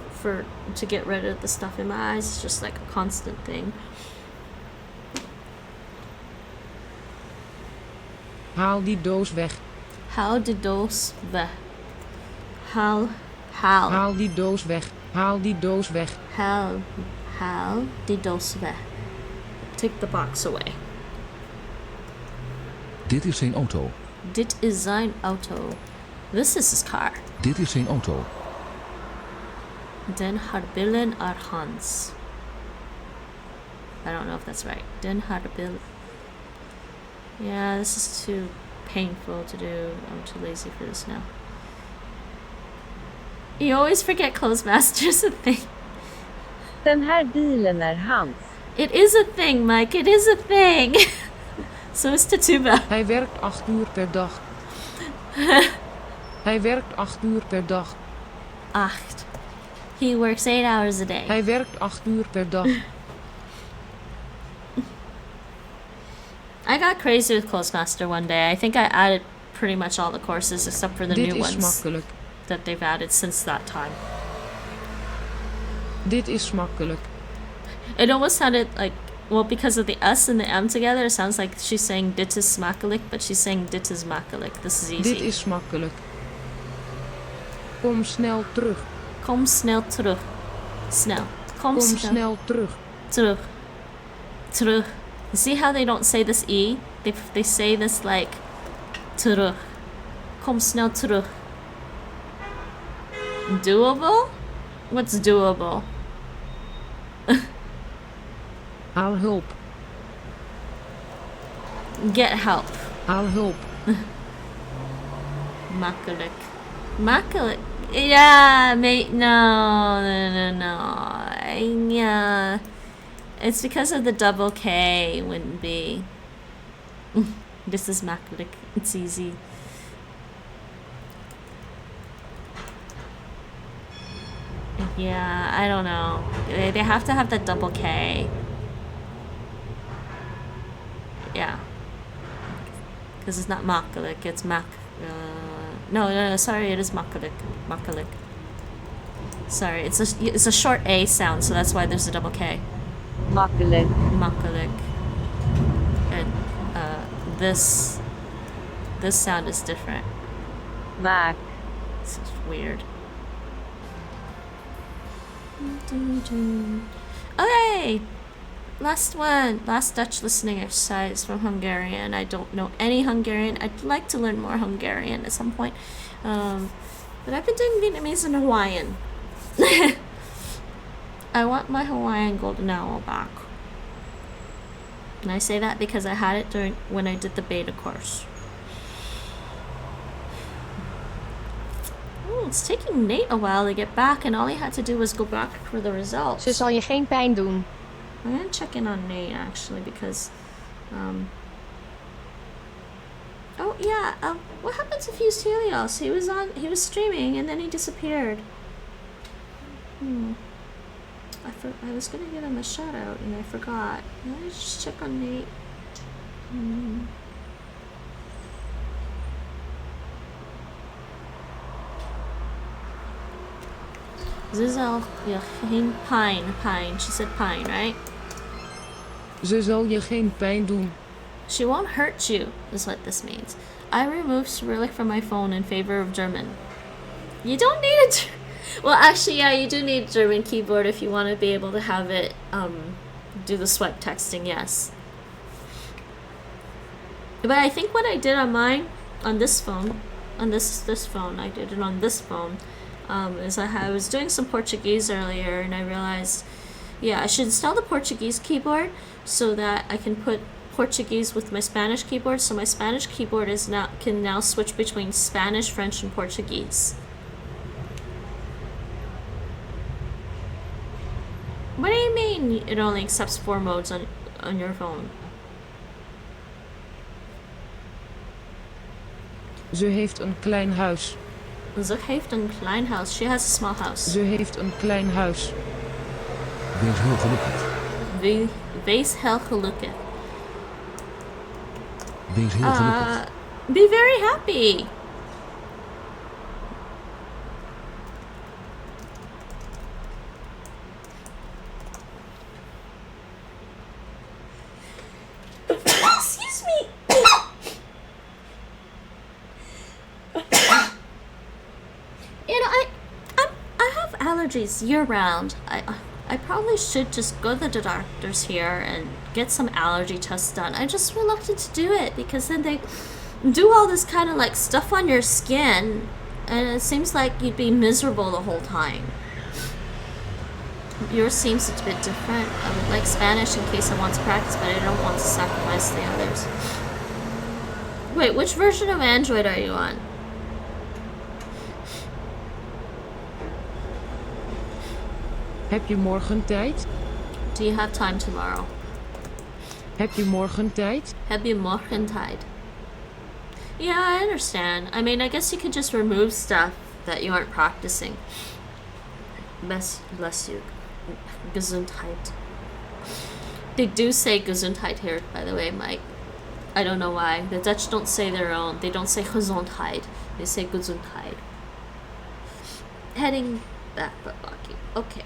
to get rid of the stuff in my eyes. It's just like a constant thing. Haal die doos weg. Haal die doos weg. Haal. Haal die doos weg. Haal die doos weg. Haal die doos weg. Take the box away. Dit is zijn auto. Dit is zijn auto. This is his car. Dit is zijn auto. Den har bilen är hans. I don't know if that's right. Den har bilen. Yeah, this is too painful to do. I'm too lazy for this now. You always forget Clozemaster's a thing. Den här bilen är hans. It is a thing, Mike. It is a thing. So is Tatuba. Hij werkt 8 uur per dag. Hij werkt 8 uur per dag. 8. He works 8 hours a day. Hij werkt 8 uur per dag. I got crazy with Clozemaster one day. I think I added pretty much all the courses except for the Dit new is ones makkelijk. that they've added since that time. Dit is makkelijk. It almost sounded like, well, because of the S and the M together, it sounds like she's saying dit is smakelijk, but she's saying dit is makkelijk. This is easy. Dit is makkelijk. Kom snel terug. Kom snel terug. Snel. Kom snel terug. Terug. Terug. You see how they don't say this E? They say this like terug. Kom snel terug. Doable? What's doable? Haal hulp. Get help. Haal hulp. Makkelijk. Makkelijk. Yeah, mate. No. Yeah. It's because of the double K. Wouldn't be. This is makkelijk. It's easy. Yeah, I don't know. They have to have that double K. Yeah. Because it's not makkelijk, it's no, sorry, it is makkelijk. Makkelijk. Sorry, it's a short A sound, so that's why there's a double K. Makkelijk. Makkelijk. And this sound is different. Mak. It's just weird. Okay, last one. Last Dutch listening exercise from Hungarian. I don't know any Hungarian. I'd like to learn more Hungarian at some point. But I've been doing Vietnamese and Hawaiian. I want my Hawaiian golden owl back. And I say that because I had it when I did the beta course. It's taking Nate a while to get back, and all he had to do was go back for the results. Ze zal je geen pijn doen. I'm gonna check in on Nate actually because, oh yeah, what happened to Fused Helios? He was streaming and then he disappeared. I was gonna give him a shout out and I forgot. Let me just check on Nate. Ze zal je geen pine. She said pine, right? Ze zal je geen pijn doen. She won't hurt you, is what this means. I removed Cyrillic from my phone in favor of German. You don't need it. Well, actually, yeah, you do need a German keyboard if you want to be able to have it do the swipe texting, yes. But I think what I did on mine, on this phone, on this phone, I did it on this phone, is I was doing some Portuguese earlier and I realized, yeah, I should install the Portuguese keyboard so that I can put Portuguese with my Spanish keyboard, so my Spanish keyboard can now switch between Spanish, French, and Portuguese. What do you mean it only accepts 4 modes on your phone? Ze heeft een klein huis. Ze heeft een klein huis. She has a small house. Ze heeft een klein huis. Wees heel gelukkig. Wees heel gelukkig. Wees heel gelukkig. Be very happy. Excuse me. I have allergies year round. I probably should just go to the doctors here and get some allergy tests done. I'm just reluctant to do it because then they do all this kind of like stuff on your skin and it seems like you'd be miserable the whole time. Yours seems a bit different. I would like Spanish in case I want to practice, but I don't want to sacrifice the others. Wait, which version of Android are you on? Heb je morgen tijd? Do you have time tomorrow? Heb je morgen tijd? Heb je morgen tijd? Yeah, I understand. I mean, I guess you could just remove stuff that you aren't practicing. Bless you. Gesundheit. They do say Gesundheit here, by the way, Mike. I don't know why. The Dutch don't say their own. They don't say Gezondheid. They say Gesundheit. Heading back, but lucky. Okay.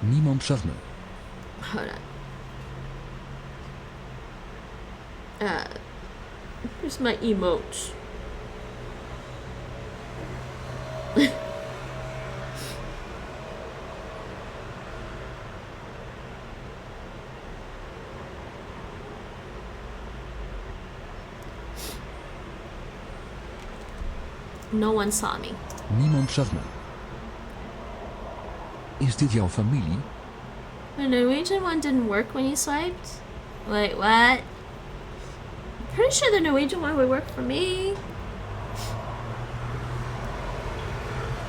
Niemand zag me. Hold on. Here's my emotes. No one saw me. Niemand zag me. Is dit jouw familie? The Norwegian one didn't work when you swiped? Wait, what? Pretty sure the Norwegian one would work for me.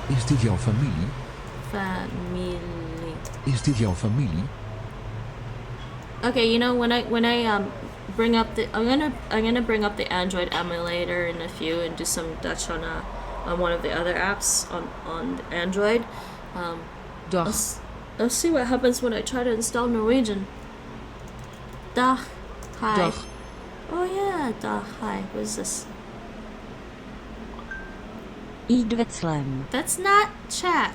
Is dit jouw familie? Family. Is dit jouw familie? Okay, you know when I bring up the I'm gonna bring up the Android emulator in a few and do some Dutch on one of the other apps on Android. Dag. Let's see what happens when I try to install Norwegian. Dag. Hi. Dag. Oh yeah, dag. Hi. What is this? Üdvetslam. That's not Czech.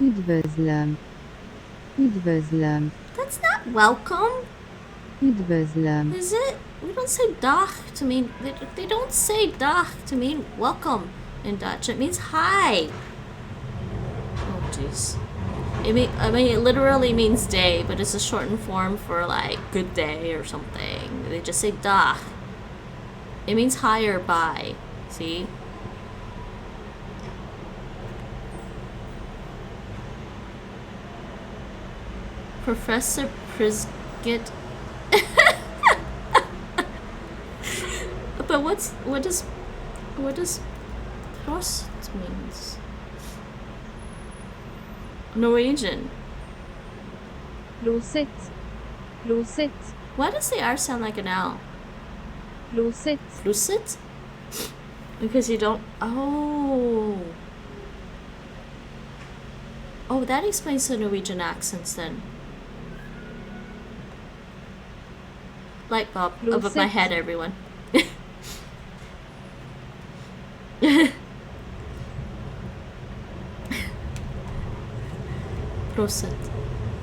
Üdvözlöm. Üdvözlöm. That's not welcome. Üdvözlöm. Is it? We don't say dag to mean. They don't say dag to mean welcome in Dutch. It means hi. Oh jeez. I mean, it literally means day, but it's a shortened form for like good day or something. They just say dag. It means hi or bye. See? Professor Prisgit. But what does Prost means? Norwegian. Prosit. Prosit. Why does the R sound like an L? Prosit. Lucid? Because you don't. Oh, that explains the Norwegian accents then. Light bulb above my head, everyone. Prosit.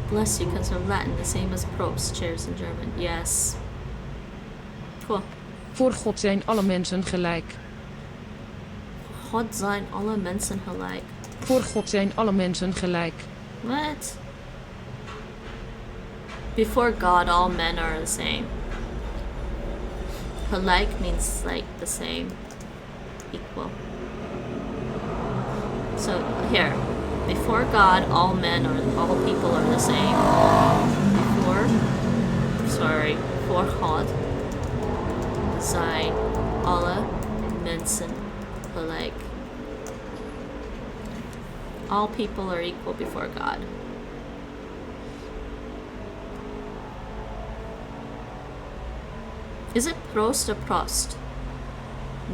Bless you comes from Latin, the same as Prost, cheers in German. Yes. Cool. Voor God zijn alle mensen gelijk. God zijn alle mensen gelijk. Voor God zijn alle mensen gelijk. What? Before God, all men are the same. Gelijk means like the same, equal. So here, before God, all people are the same. Voor God zijn alle mensen gelijk. All people are equal before God. Is it Prost or Prost?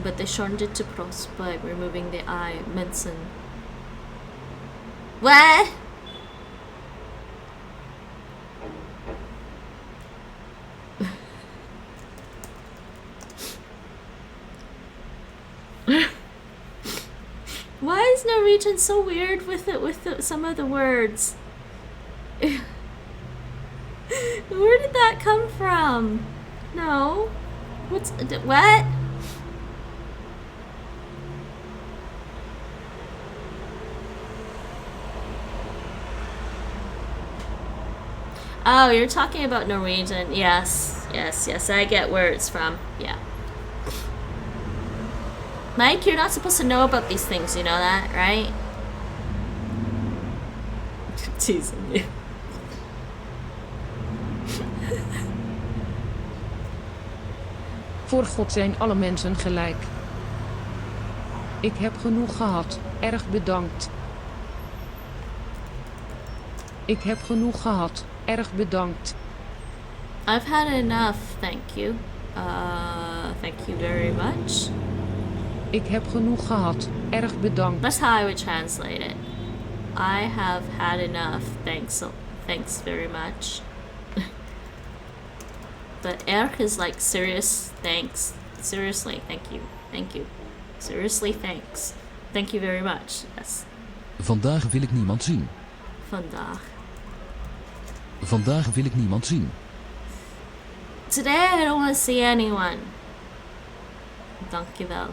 but they shortened it to pros by removing the I. Mensen. What? Why is Norwegian so weird with it, some of the words? Where did that come from? No. What? Oh, you're talking about Norwegian. Yes, I get where it's from. Yeah. Mike, you're not supposed to know about these things, you know that, right? Teasing you. Voor God zijn alle mensen gelijk. Ik heb genoeg gehad. Erg bedankt. Ik heb genoeg gehad. Erg bedankt. I've had enough, thank you. Thank you very much. Ik heb genoeg gehad. Erg bedankt. That's how I would translate it. I have had enough, thanks very much. But erg is like serious, thanks. Seriously, thank you. Seriously, thanks. Thank you very much, yes. Vandaag wil ik niemand zien. Vandaag. Vandaag wil ik niemand zien. Today I don't want to see anyone. Dank je wel.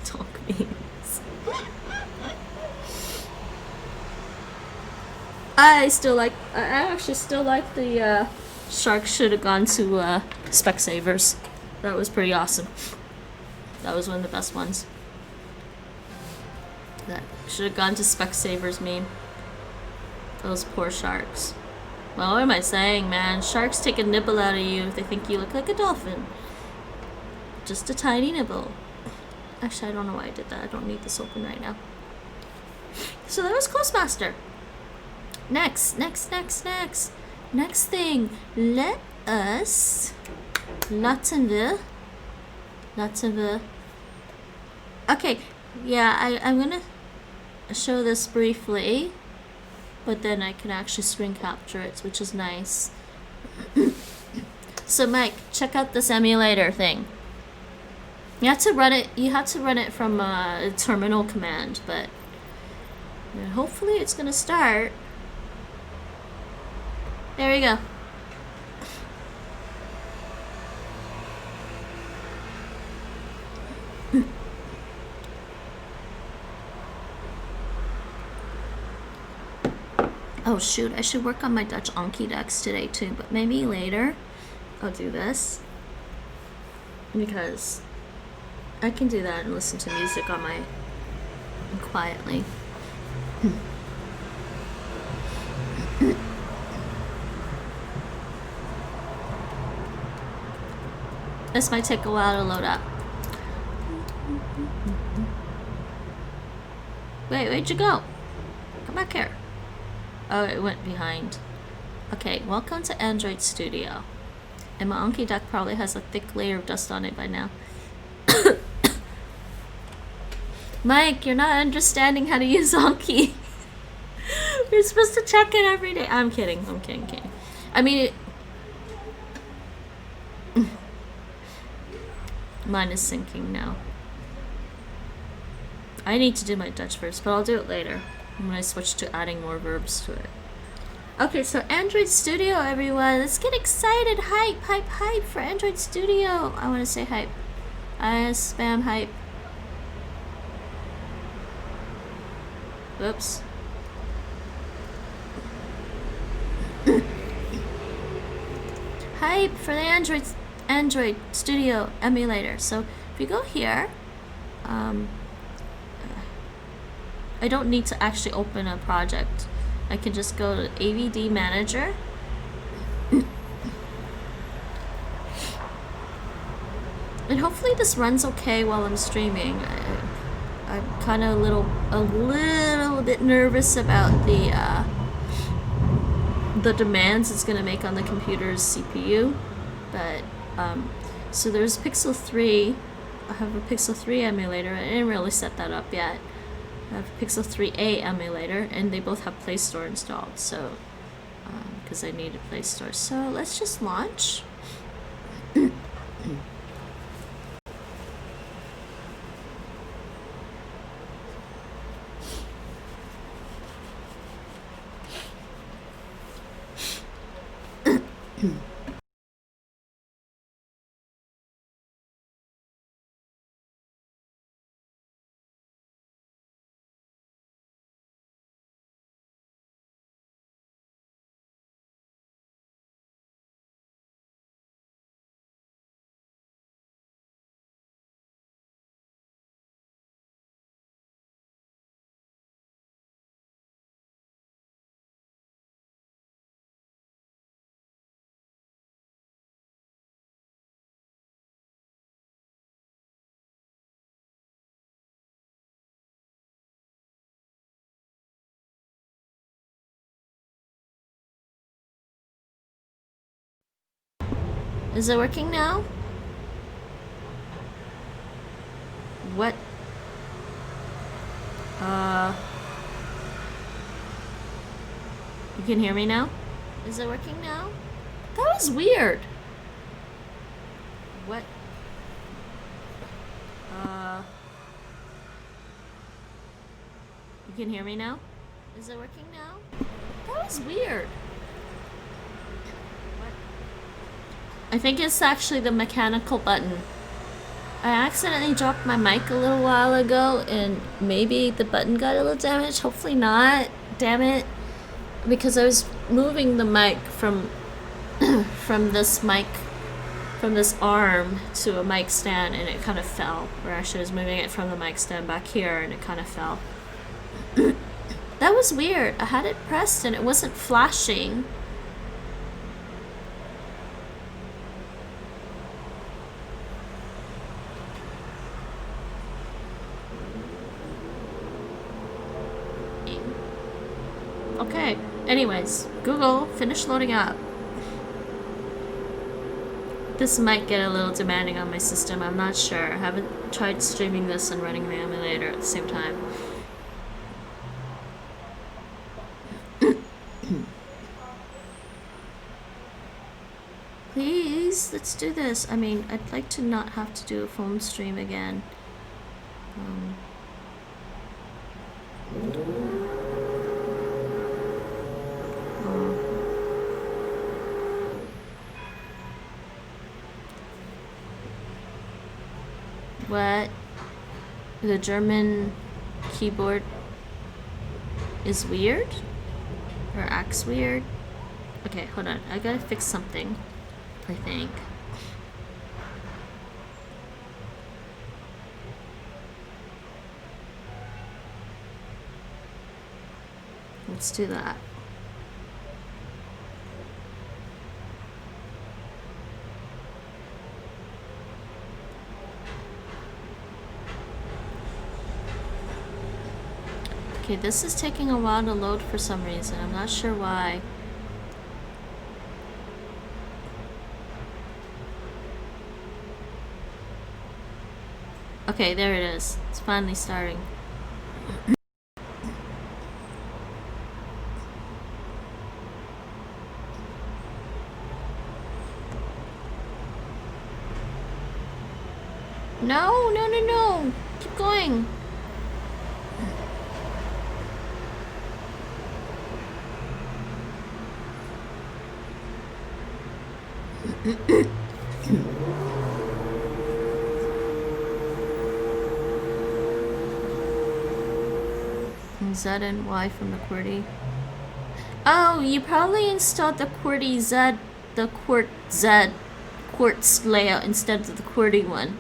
Talk means. I actually still like the sharks should have gone to Specsavers. That was pretty awesome. That was one of the best ones. That should have gone to Specsavers meme. Those poor sharks. Well, what am I saying, man? Sharks take a nibble out of you if they think you look like a dolphin. Just a tiny nibble. Actually, I don't know why I did that. I don't need this open right now. So that was Clozemaster. Next thing. Let us... Laten we... Okay, yeah, I'm gonna show this briefly. But then I can actually screen capture it, which is nice. So Mike, check out this emulator thing. You have to run it from a terminal command, but hopefully it's gonna start. There we go. Oh shoot, I should work on my Dutch Anki decks today too, but maybe later I'll do this. Because I can do that and listen to music on my quietly. This might take a while to load up. Wait, where'd you go? Come back here. Oh, it went behind. Okay, welcome to Android Studio. And my Anki deck probably has a thick layer of dust on it by now. Mike, you're not understanding how to use Anki. You're supposed to check it every day. I'm kidding. I mean, mine is syncing now. I need to do my Dutch first, but I'll do it later when I switch to adding more verbs to it. Okay, so Android Studio, everyone. Let's get excited. Hype for Android Studio. I want to say hype. Spam hype. Whoops. Hype for the Android Studio emulator. So if you go here, I don't need to actually open a project. I can just go to AVD Manager. And hopefully this runs okay while I'm streaming. I'm kind of a little bit nervous about the the demands it's going to make on the computer's CPU. But so there's Pixel 3. I have a Pixel 3 emulator. I didn't really set that up yet. I have a Pixel 3a emulator, and they both have Play Store installed. So because I need a Play Store. So let's just launch. Is it working now? What? You can hear me now? Is it working now? That was weird. What? You can hear me now? Is it working now? That was weird. I think it's actually the mechanical button. I accidentally dropped my mic a little while ago, and maybe the button got a little damaged. Hopefully not. Damn it. Because I was moving the mic from this arm to a mic stand, and it kind of fell. Or actually, I was moving it from the mic stand back here, and it kind of fell. That was weird. I had it pressed, and it wasn't flashing. Okay, anyways, Google, finish loading up. This might get a little demanding on my system, I'm not sure. I haven't tried streaming this and running the emulator at the same time. Please, let's do this. I mean, I'd like to not have to do a phone stream again. What? The German keyboard is weird? Or acts weird? Okay, hold on. I gotta fix something, I think. Let's do that. Okay, this is taking a while to load for some reason. I'm not sure why. Okay, there it is. It's finally starting. No, no, no, no. Keep going. Z and Y from the QWERTY. Oh, you probably installed the QWERTY Z, the Quart Z, Quartz layout instead of the QWERTY one.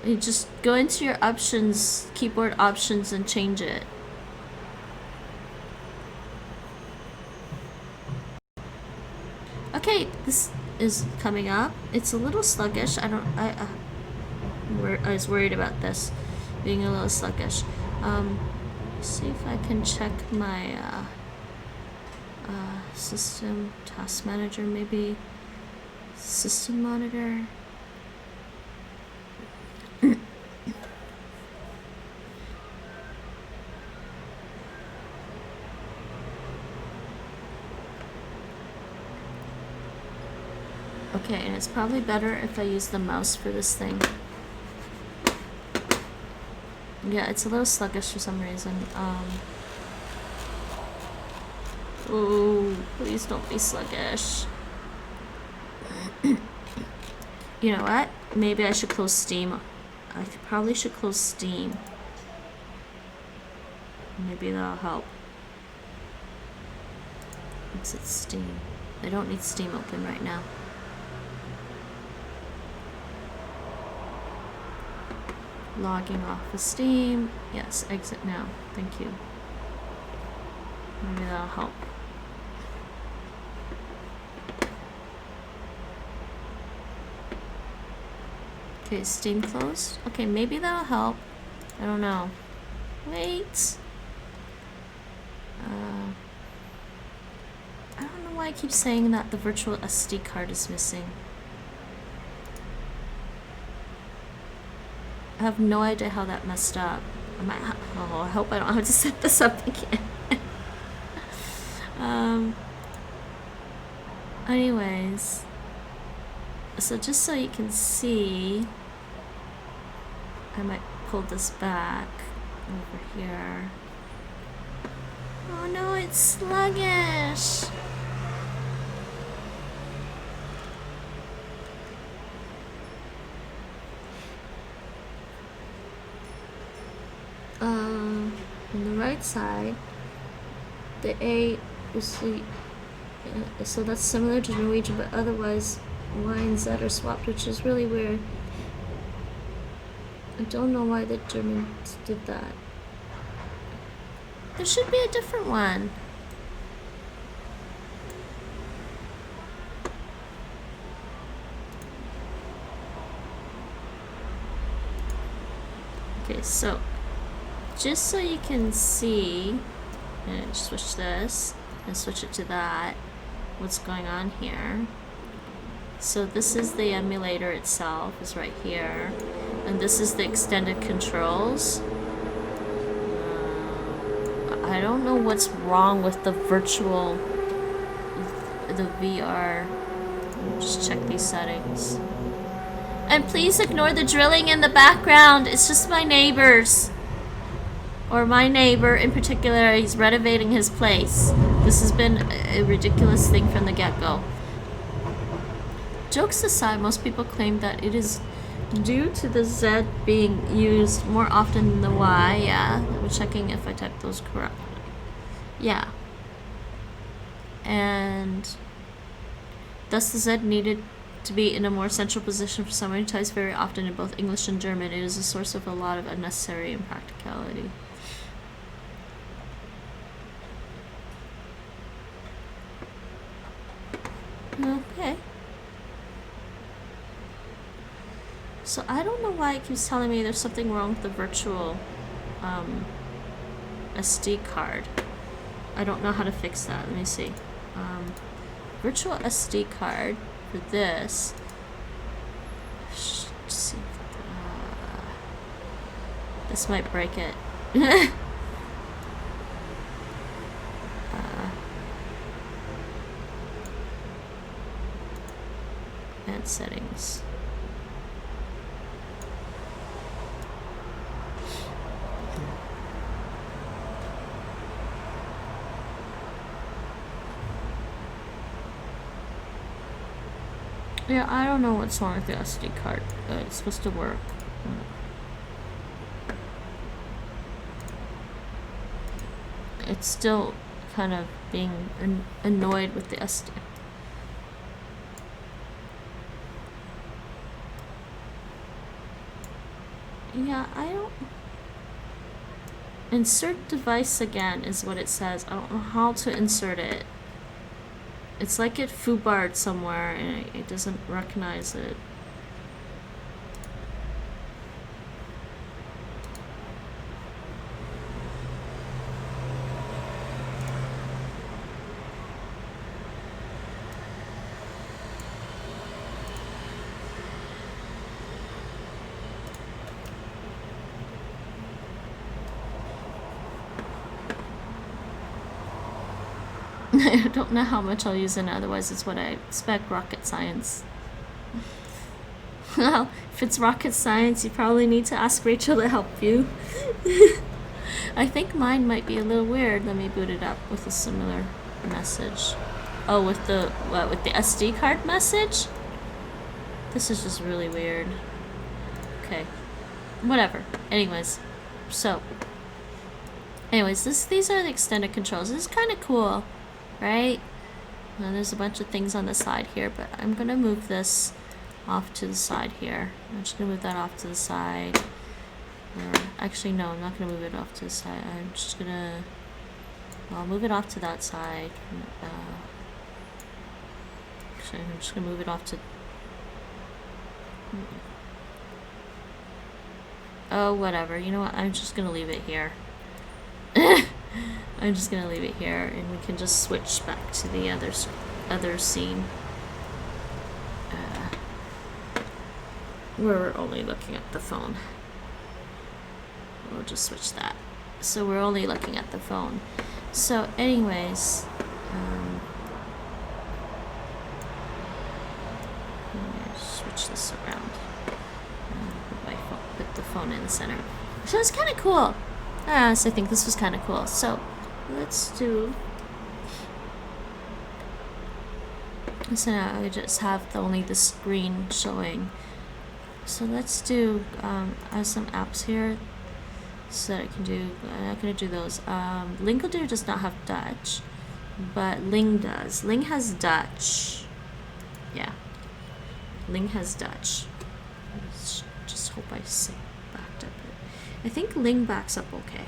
You just go into your options, keyboard options, and change it. Okay, this is coming up. It's a little sluggish. I was worried about this being a little sluggish. See if I can check my System, task manager maybe, system monitor. Okay, and it's probably better if I use the mouse for this thing. Yeah, it's a little sluggish for some reason. Oh, please don't be sluggish. You know what? Maybe I should close Steam. I probably should close Steam. Maybe that'll help. Exit Steam. I don't need Steam open right now. Logging off of Steam. Yes, exit now. Thank you. Maybe that'll help. Okay, Steam closed. Okay, maybe that'll help. I don't know. Wait. I don't know why I keep saying that the virtual SD card is missing. I have no idea how that messed up. I hope I don't have to set this up again. Anyways, so just so you can see, I might pull this back over here. Oh no, it's sluggish. On the right side, the A is the, so that's similar to Norwegian, but otherwise Y and Z are swapped, which is really weird. I don't know why the Germans did that. There should be a different one. Okay, so just so you can see, and switch this and switch it to that, what's going on here. So this is the emulator itself, is right here, and this is the extended controls. I don't know what's wrong with the virtual, the VR. Just check these settings. And please ignore the drilling in the background. It's just my neighbors. Or my neighbor in particular, he's renovating his place. This has been a ridiculous thing from the get-go. Jokes aside, most people claim that it is due to the Z being used more often than the Y. Yeah, I'm checking if I typed those correctly. Yeah. And thus the Z needed to be in a more central position for someone who types very often in both English and German. It is a source of a lot of unnecessary impracticality. Okay. So I don't know why it keeps telling me there's something wrong with the virtual SD card. I don't know how to fix that. Let me see. Virtual SD card for this. Let's see. This might break it. And settings. Yeah, I don't know what's wrong with the SD card. It's supposed to work. It's still kind of being annoyed with the SD. Yeah, I don't... Insert device again is what it says. I don't know how to insert it. It's like it foobarred somewhere and it doesn't recognize it. I don't know how much I'll use it, otherwise it's what I expect, rocket science. Well, if it's rocket science, you probably need to ask Rachel to help you. I think mine might be a little weird. Let me boot it up with a similar message. Oh, with the, what, with the SD card message? This is just really weird. Okay. Whatever. Anyways. So. Anyways, these are the extended controls. This is kind of cool. Right? Now, there's a bunch of things on the side here, but I'm going to move this off to the side here. I'm just going to move that off to the side. Or, actually, no, I'm not going to move it off to the side. I'm just going to... I'll move it off to that side. Actually, I'm just going to move it off to... Oh, whatever. You know what? I'm just going to leave it here. I'm just going to leave it here, and we can just switch back to the other scene. We're only looking at the phone. We'll just switch that. So we're only looking at the phone. So anyways, switch this around. Put the phone in the center. So it's kind of cool. So I think this was kind of cool. So let's do. So now I just have only the screen showing. So let's do I have some apps here so that I can do. I'm not gonna do those. Linklater does not have Dutch, but Ling does. Ling has Dutch. Yeah, Ling has Dutch. Let's just hope I backed up. I think Ling backs up okay.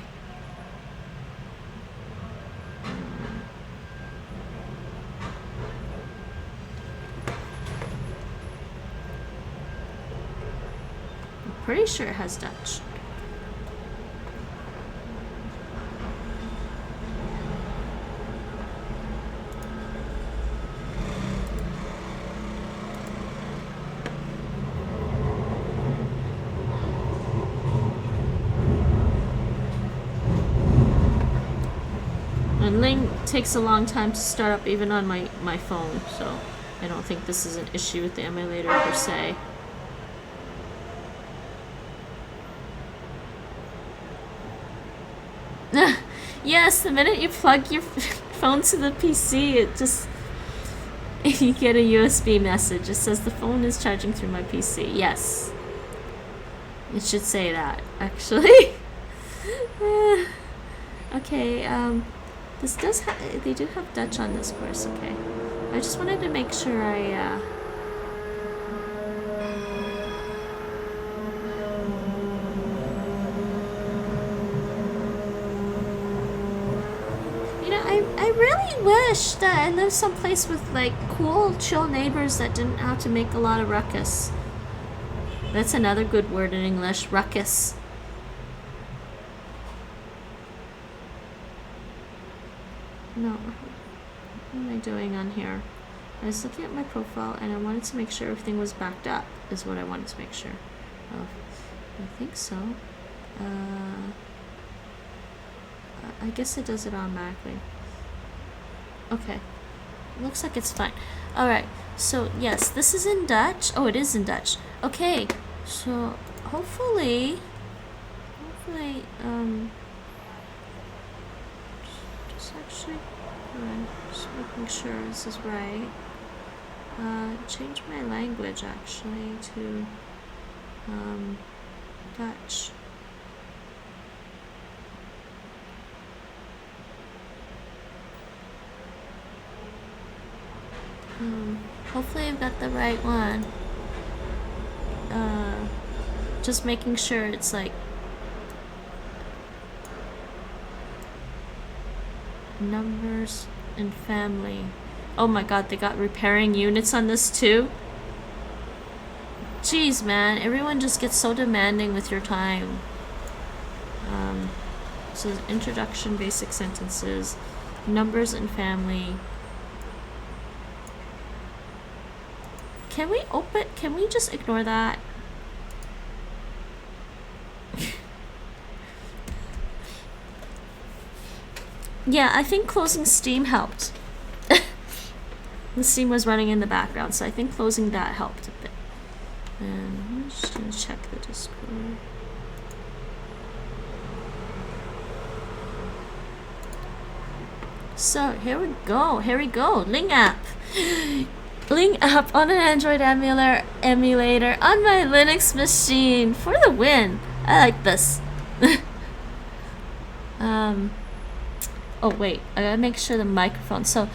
Pretty sure it has Dutch. And Ling takes a long time to start up even on my phone, so I don't think this is an issue with the emulator per se. Yes, the minute you plug your phone to the PC, it just... you get a USB message. It says the phone is charging through my PC. Yes. It should say that, actually. Okay, this does have... they do have Dutch on this course, okay. I just wanted to make sure I, I really wish that I lived someplace with like cool, chill neighbors that didn't have to make a lot of ruckus. That's another good word in English, ruckus. No, what am I doing on here? I was looking at my profile and I wanted to make sure everything was backed up, is what I wanted to make sure of. I think so. I guess it does it automatically. Okay. Looks like it's fine. Alright, so yes, this is in Dutch. Oh, it is in Dutch. Okay, so hopefully, just actually, just making sure this is right. Change my language actually to, Dutch. Hopefully I've got the right one. Just making sure it's like numbers and family. Oh my god, they got repairing units on this too? Jeez, man, everyone just gets so demanding with your time. So introduction, basic sentences, numbers and family. Can we just ignore that? Yeah, I think closing Steam helped. The scene was running in the background, so I think closing that helped a bit. And I'm just gonna check the Discord. So here we go. Ling App. Ling App on an Android emulator on my Linux machine for the win. I like this. Oh wait, I gotta make sure the microphone. So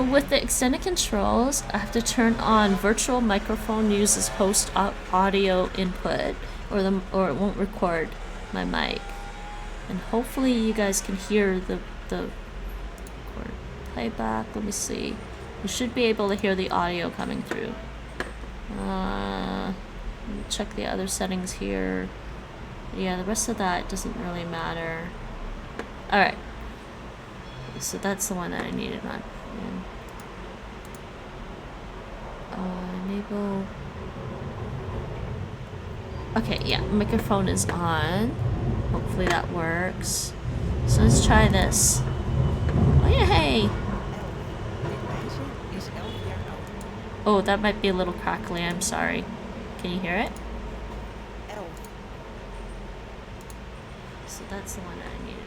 with the extended controls, I have to turn on virtual microphone uses host audio input, or it won't record my mic. And hopefully you guys can hear the playback. Let me see. You should be able to hear the audio coming through. Let me check the other settings here. Yeah, the rest of that doesn't really matter. Alright. So that's the one that I needed on. Enable. Okay, yeah, microphone is on. Hopefully that works. So let's try this. Oh, yay! Oh, that might be a little crackly, I'm sorry. Can you hear it? So that's the one that I needed on.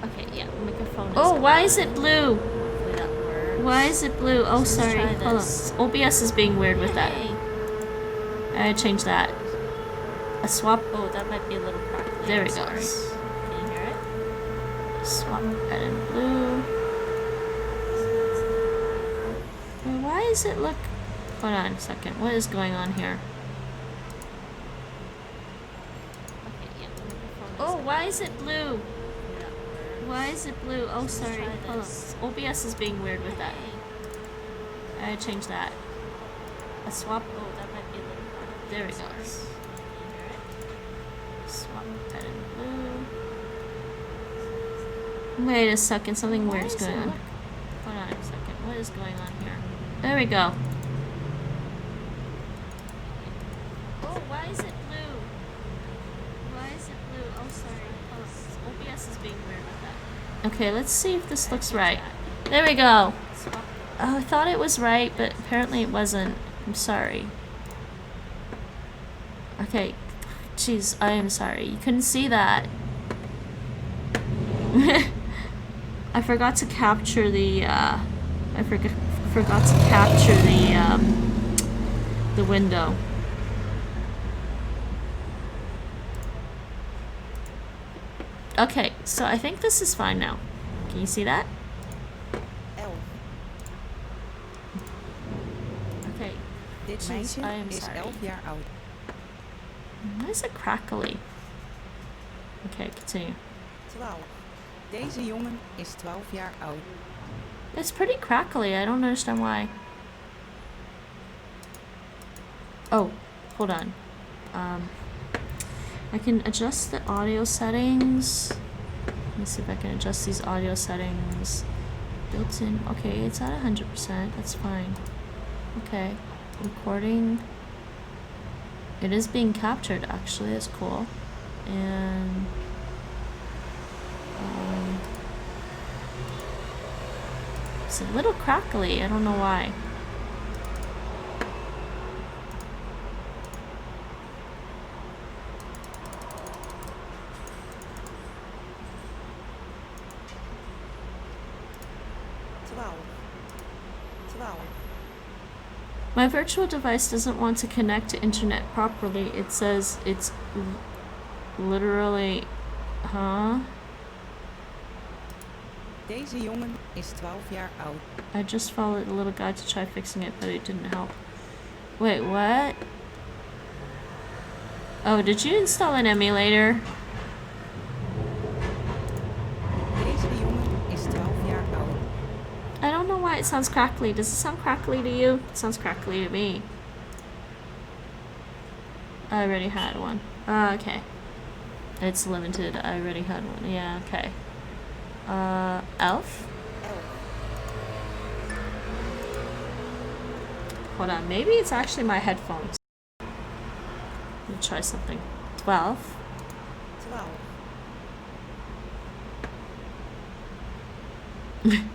Okay, yeah, microphone is on. Why is it blue? Hopefully that works. Why is it blue? Oh, so sorry. Hold on. OBS is being weird with that. I gotta change that. A swap. Oh, that might be a little crackly. There it goes. Can you hear it? Swap red and blue. Why is it look? Hold on a second. What is going on here? Okay, yeah. Oh, why is it blue? Why is it blue? Oh, sorry. Hold on. OBS is being weird with that. I gotta change that. A swap. Oh, that might be a little. There it goes. Swap red and blue. Wait a second. Something weird is going on. Hold on a second. What is going on here? There we go. Oh, why is it blue? Why is it blue? Oh, sorry. OBS is being weird with that. Okay, let's see if this looks right. There we go. Oh, I thought it was right, but apparently it wasn't. I'm sorry. Okay. Jeez, I am sorry. You couldn't see that. I forgot to capture the, I forgot to capture the window. Okay, so I think this is fine now. Can you see that? Okay. Jeez, I am sorry. Why is it crackly? Okay, continue. 12. Deze jongen is 12 jaar oud. It's pretty crackly. I don't understand why. Oh, hold on. I can adjust the audio settings. Let me see if I can adjust these audio settings. Built in. Okay, it's at 100%. That's fine. Okay. Recording. It is being captured, actually. That's cool. And it's a little crackly. I don't know why. My virtual device doesn't want to connect to internet properly. It says it's literally, huh? Deze jongen is 12 jaar oud. I just followed a little guide to try fixing it, but it didn't help. Wait, what? Oh, did you install an emulator? Deze jongen is 12 jaar oud. I don't know why it sounds crackly. Does it sound crackly to you? It sounds crackly to me. I already had one. Okay. It's limited. I already had one. Yeah, okay. Elf? Hold on. Maybe it's actually my headphones. Let me try something. 12. 12. I'm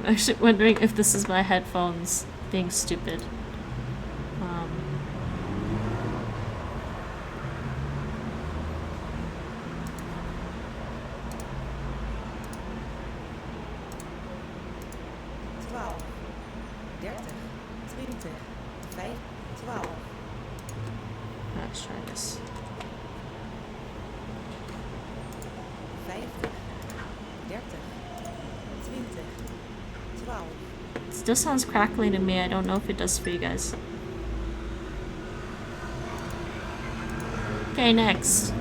actually wondering if this is my headphones being stupid. Let's try this. 50, 30, 20, 12. It still sounds crackly to me. I don't know if it does for you guys. Okay, next.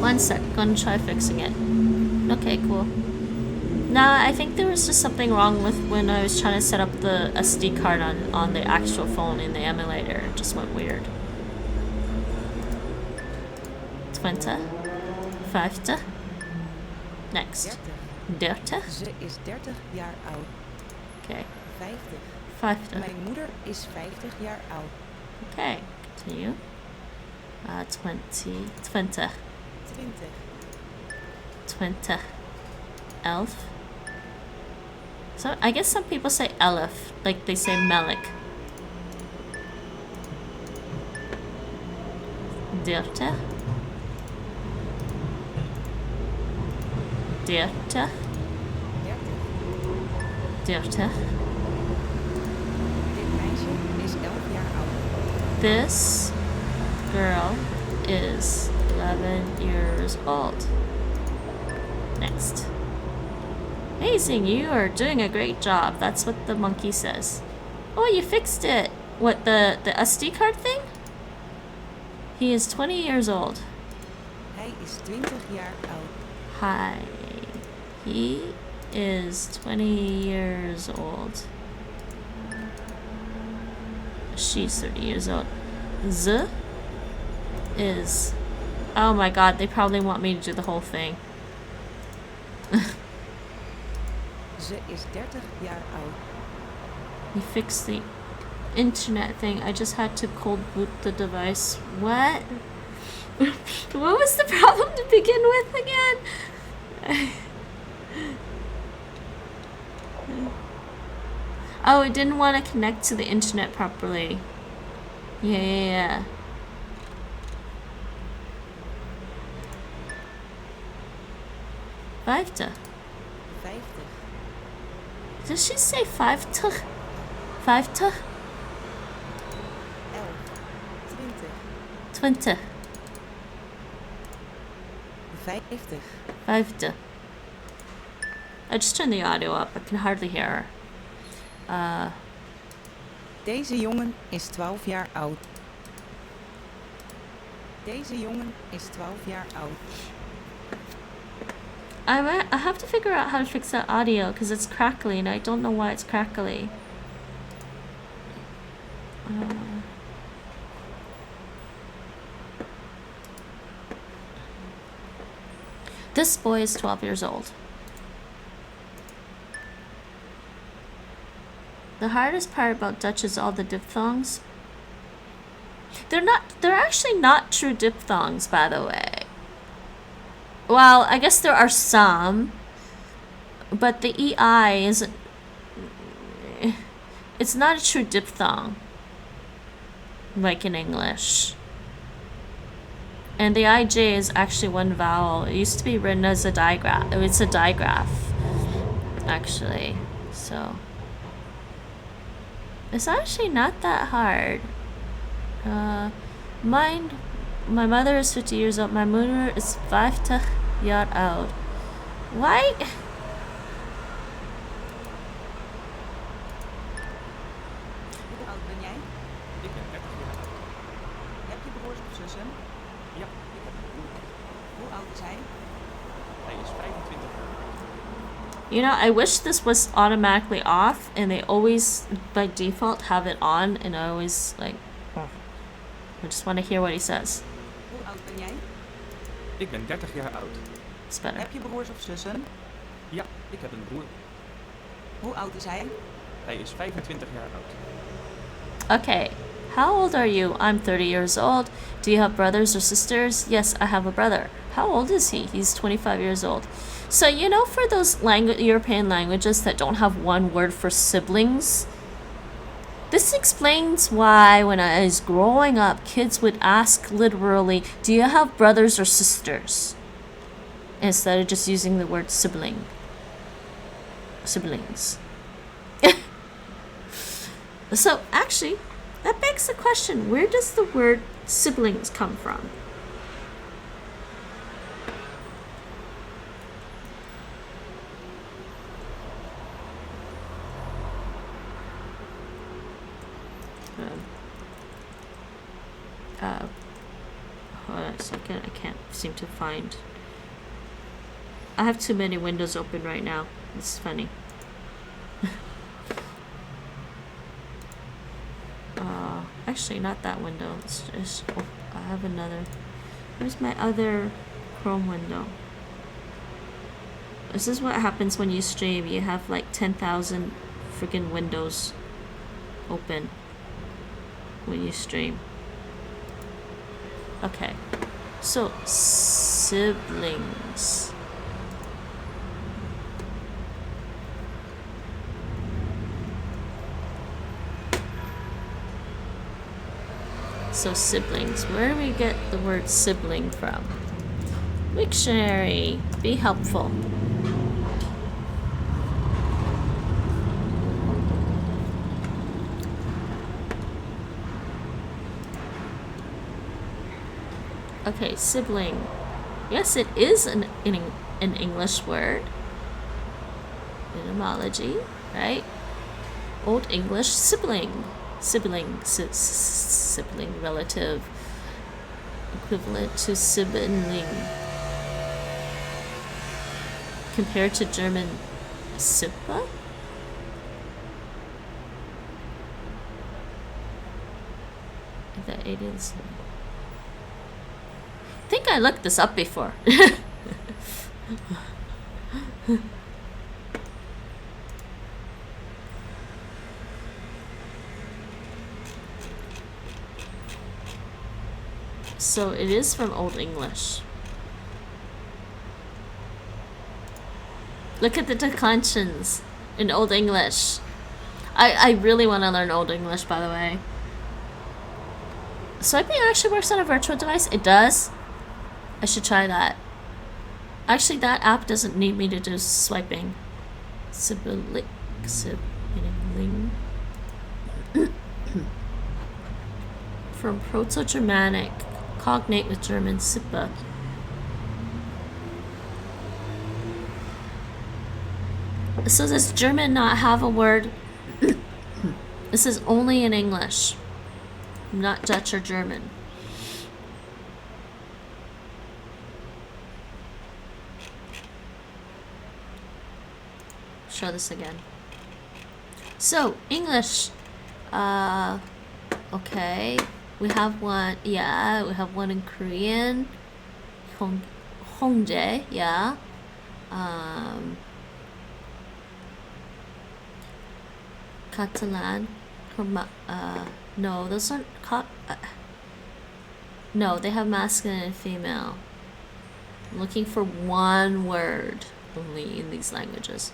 One sec, gonna try fixing it. Okay, cool. Nah, I think there was just something wrong with when I was trying to set up the SD card on the actual phone in the emulator. It just went weird. 20. 50. Next. 30. Ze is 30 jaar oud. Okay. 50. 50. Mijn moeder is 50 jaar oud. Okay, continue. 20. 20. 20. 20. Elf. So I guess some people say elf, like they say melik. 30. 30. 30. Dit meisje is 11 jaar oud. This girl is 11 years old. Next. Amazing, you are doing a great job. That's what the monkey says. Oh, you fixed it. What, the SD card thing? He is 20 years old. Hij is 20 jaar oud. Hi. He is 20 years old. She's 30 years old. Z is... Oh my god, they probably want me to do the whole thing. Ze is 30 jaar oud. You fixed the internet thing. I just had to cold boot the device. What? What was the problem to begin with again? Oh, it didn't want to connect to the internet properly. Yeah. Vijfde. 50. Did she say 50? 50? 11. 20. 20. 50. 50. I just turned the audio up. I can hardly hear her. Deze jongen is 12 jaar oud. Deze jongen is 12 jaar oud. I have to figure out how to fix that audio because it's crackly and I don't know why it's crackly. This boy is 12 years old. The hardest part about Dutch is all the diphthongs. They're actually not true diphthongs, by the way. Well, I guess there are some, but the EI isn't... It's not a true diphthong, like in English. And the IJ is actually one vowel. It used to be written as a digraph. It's a digraph, actually. So it's actually not that hard. My mother is 50 years old. My mother is 50 jaar oud. Why? Hoe oud ben jij? Ik ben 30 jaar oud. Heb je broers of zussen? Ja, ik heb een broer. Hoe oud is hij? Hij is 25 jaar oud. You know, I wish this was automatically off and they always, by default, have it on and I always, like, I just want to hear what he says. Hoe oud ben jij? Ik ben 30 jaar oud. It's better. Heb je broers of zussen? Ja, ik heb een broer. Hoe oud is hij? Hij is 25 jaar oud. Okay. How old are you? I'm 30 years old. Do you have brothers or sisters? Yes, I have a brother. How old is he? He's 25 years old. So, you know, for those European languages that don't have one word for siblings, this explains why when I was growing up, kids would ask literally, do you have brothers or sisters? Instead of just using the word sibling. Siblings. So, actually, that begs the question, where does the word siblings come from? Hold on a second, I can't seem to find. I have too many windows open right now. It's funny. Actually, not that window. It's just, oh, I have another. Where's my other Chrome window? This is what happens when you stream. You have like 10,000 freaking windows open when you stream. Okay, so siblings. So siblings, where do we get the word sibling from? Wiktionary, be helpful. Okay, sibling. Yes, it is an English word. Etymology, right? Old English sibling. Sibling, sibling, relative, equivalent to sibling. Compared to German Sippe? The aliens. I think I looked this up before. So it is from Old English. Look at the declensions in Old English. I really want to learn Old English, by the way. Swiping actually works on a virtual device? It does? I should try that. Actually, that app doesn't need me to do swiping. Sibling. From Proto-Germanic. Cognate with German Sippe. So does German not have a word? This is only in English. Not Dutch or German. Show this again. So, English. Okay. We have one, yeah, we have one in Korean. Hongjae, yeah. Catalan. No, those aren't no, they have masculine and female. I'm looking for one word only in these languages.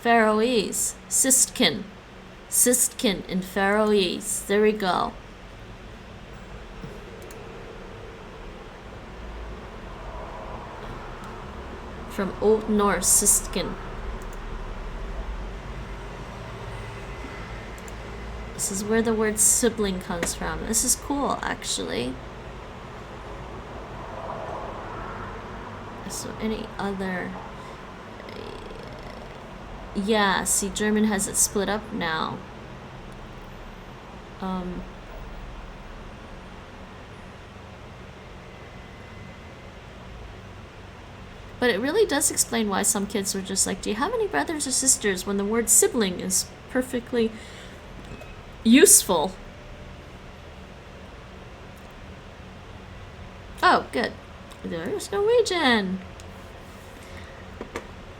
Faroese, Sistkin in Faroese. There we go. From Old Norse, Sistkin. This is where the word sibling comes from. This is cool, actually. So any other... Yeah, see, German has it split up now. But it really does explain why some kids are just like, do you have any brothers or sisters, when the word sibling is perfectly useful. Oh, good. There's Norwegian.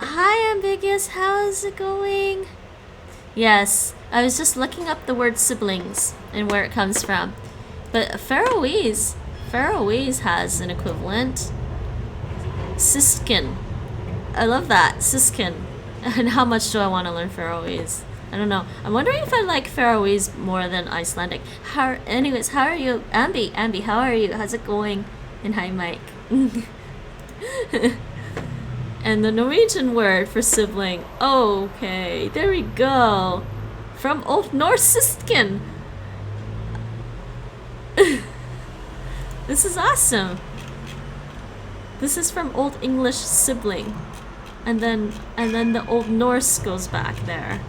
Hi, Ambiguous. How is it going? Yes, I was just looking up the word siblings and where it comes from. But Faroese has an equivalent. Siskin. I love that. Siskin. And how much do I want to learn Faroese? I don't know. I'm wondering if I like Faroese more than Icelandic. Anyways, how are you? Ambi, how are you? How's it going? And hi, Mike. And the Norwegian word for sibling. Okay, there we go. From Old Norse Sistkin. This is awesome. This is from Old English sibling. And then the Old Norse goes back there.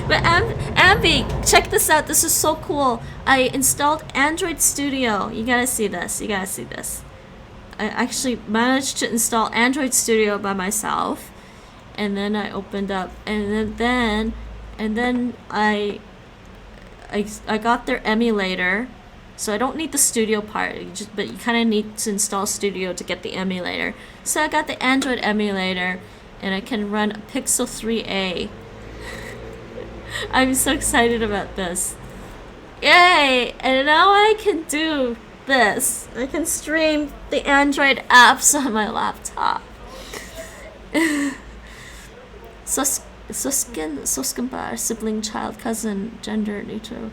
But Ambi, check this out. This is so cool. I installed Android Studio. You gotta see this. I actually managed to install Android Studio by myself, and then I opened up, and then I got their emulator. So I don't need the Studio part, but you kind of need to install Studio to get the emulator. So I got the Android emulator, and I can run Pixel 3a. I'm so excited about this. Yay! And now I can do this. I can stream the Android apps on my laptop. Soskenbar, sibling, child, cousin, gender neutral.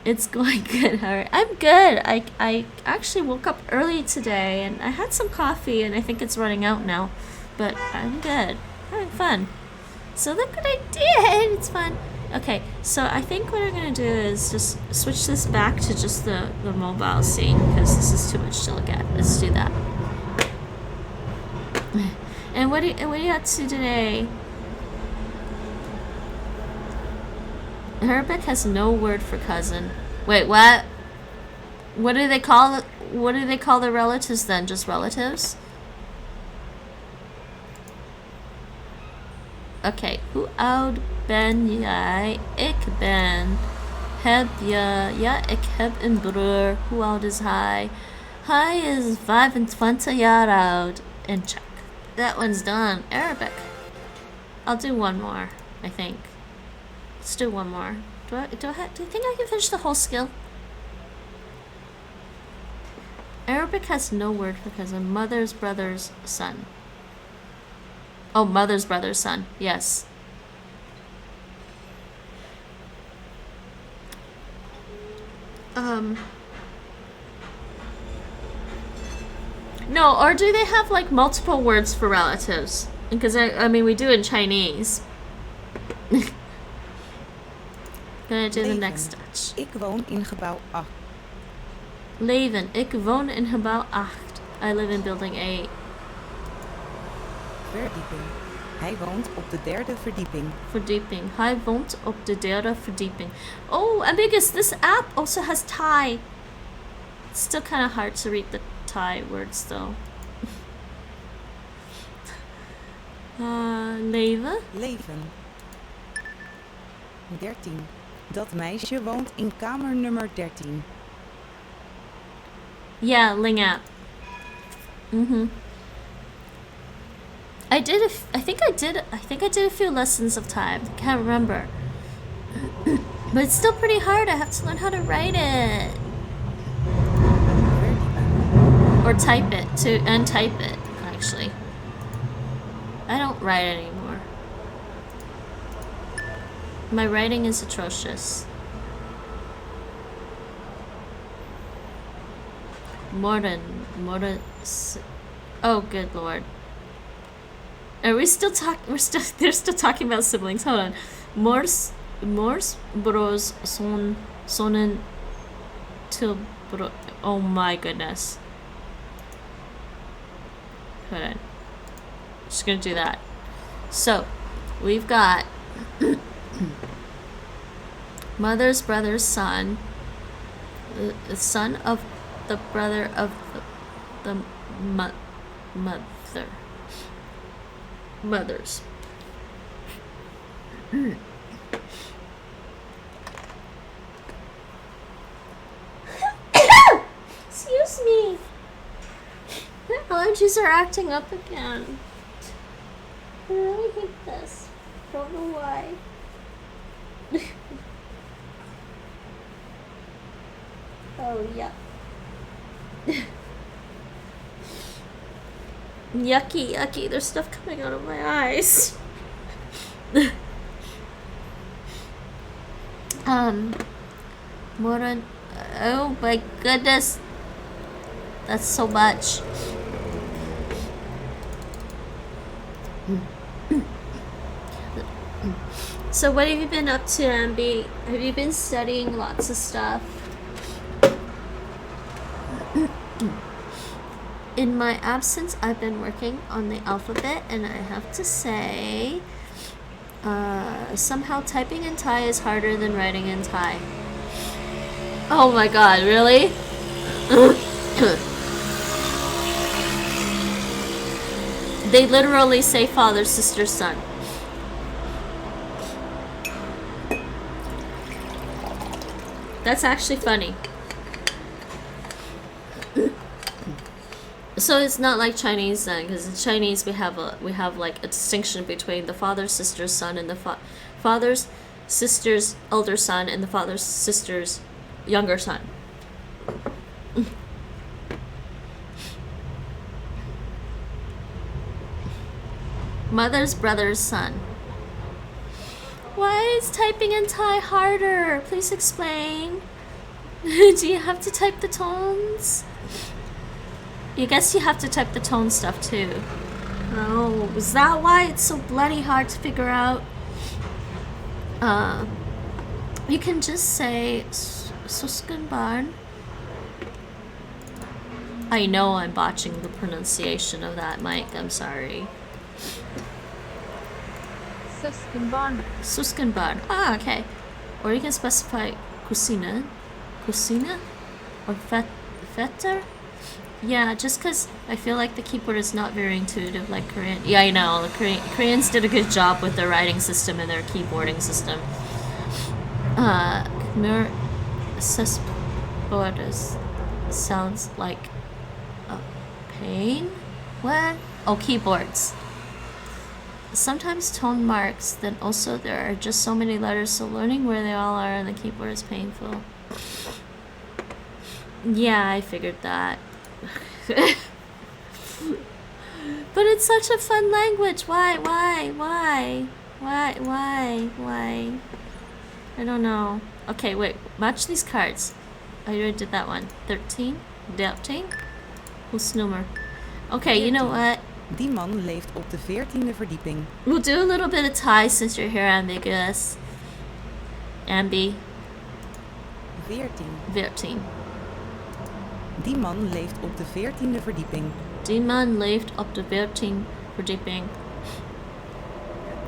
It's going good, Harry. I'm good. I actually woke up early today and I had some coffee and I think it's running out now. But I'm good. Having fun. So look what I did. It's fun. Okay, so I think what I'm going to do is just switch this back to just the mobile scene because this is too much to look at. Let's do that. And what are you up to today? Arabic has no word for cousin. Wait, what? What do they call it? What do they call their relatives then? Just relatives? Okay. Hoe oud ben jij? Ik ben. Heb je? Ja, ik heb een broer. Hoe oud is hij? Hij is 25 jaar oud. And check. That one's done. Arabic. I'll do one more, I think. Let's do one more. Do you think I can finish the whole skill? Arabic has no word for cousin. Mother's brother's son. Oh, mother's brother's son. Yes. No, or do they have like multiple words for relatives? Because I mean, we do in Chinese. Gonna do the next touch. Ik woon in gebouw 8. Leven. Ik woon in gebouw 8. I live in building 8. Verdieping. Hij woont op de 3e verdieping. Verdieping. Hij woont op de 3e verdieping. Oh, and because this app also has Thai. It's still kind of hard to read the Thai words though. Leven. Leven. 13. Dat meisje woont in kamer nummer 13. Yeah, Ling App. I think I did a few lessons of Thai. I can't remember. But it's still pretty hard. I have to learn how to write it. Or type it too, and type it actually. I don't write anymore. My writing is atrocious. Morden. Oh, good lord. Are we still they're still talking about siblings. Hold on. Mors bros sonen till bro. Oh my goodness. Hold on. Just gonna do that. So, we've got mother's brother's son, the son of the brother of the mother. Mothers. Excuse me. The allergies are acting up again. I really hate this. Don't know why. Oh, yeah. Yucky, yucky. There's stuff coming out of my eyes. More than... Oh my goodness. That's so much. So what have you been up to, Ambi? Have you been studying lots of stuff? In my absence, I've been working on the alphabet, and I have to say, somehow typing in Thai is harder than writing in Thai. Oh my god, really? They literally say father, sister, son. That's actually funny. So it's not like Chinese then, because in Chinese we have like a distinction between the father's sister's son and the father's sister's elder son and the father's sister's younger son. Mother's brother's son. Why is typing in Thai harder? Please explain. Do you have to type the tones? I guess you have to type the tone stuff too. Oh, is that why it's so bloody hard to figure out? You can just say Suskenbarn. I know I'm botching the pronunciation of that, Mike. I'm sorry. Suskenbarn. Suskenbarn. Ah, okay. Or you can specify kusina. Kusina? Or fetter? Yeah, just because I feel like the keyboard is not very intuitive like Korean. Yeah, I know. The Koreans did a good job with their writing system and their keyboarding system. Khmer Susboarders sounds like a pain? What? Oh, keyboards. Sometimes tone marks, then also there are just so many letters, so learning where they all are on the keyboard is painful. Yeah, I figured that. But it's such a fun language. Why? I don't know. Okay, wait. Match these cards. I already did that one. 13. 13. Hoesnummer. Okay, you know what? Die man leeft op de 14e verdieping. We'll do a little bit of Thai since you're here, ambiguous. Ambi. 14. 14. Die man leeft op de 14e verdieping. Die man leeft op de 14e verdieping.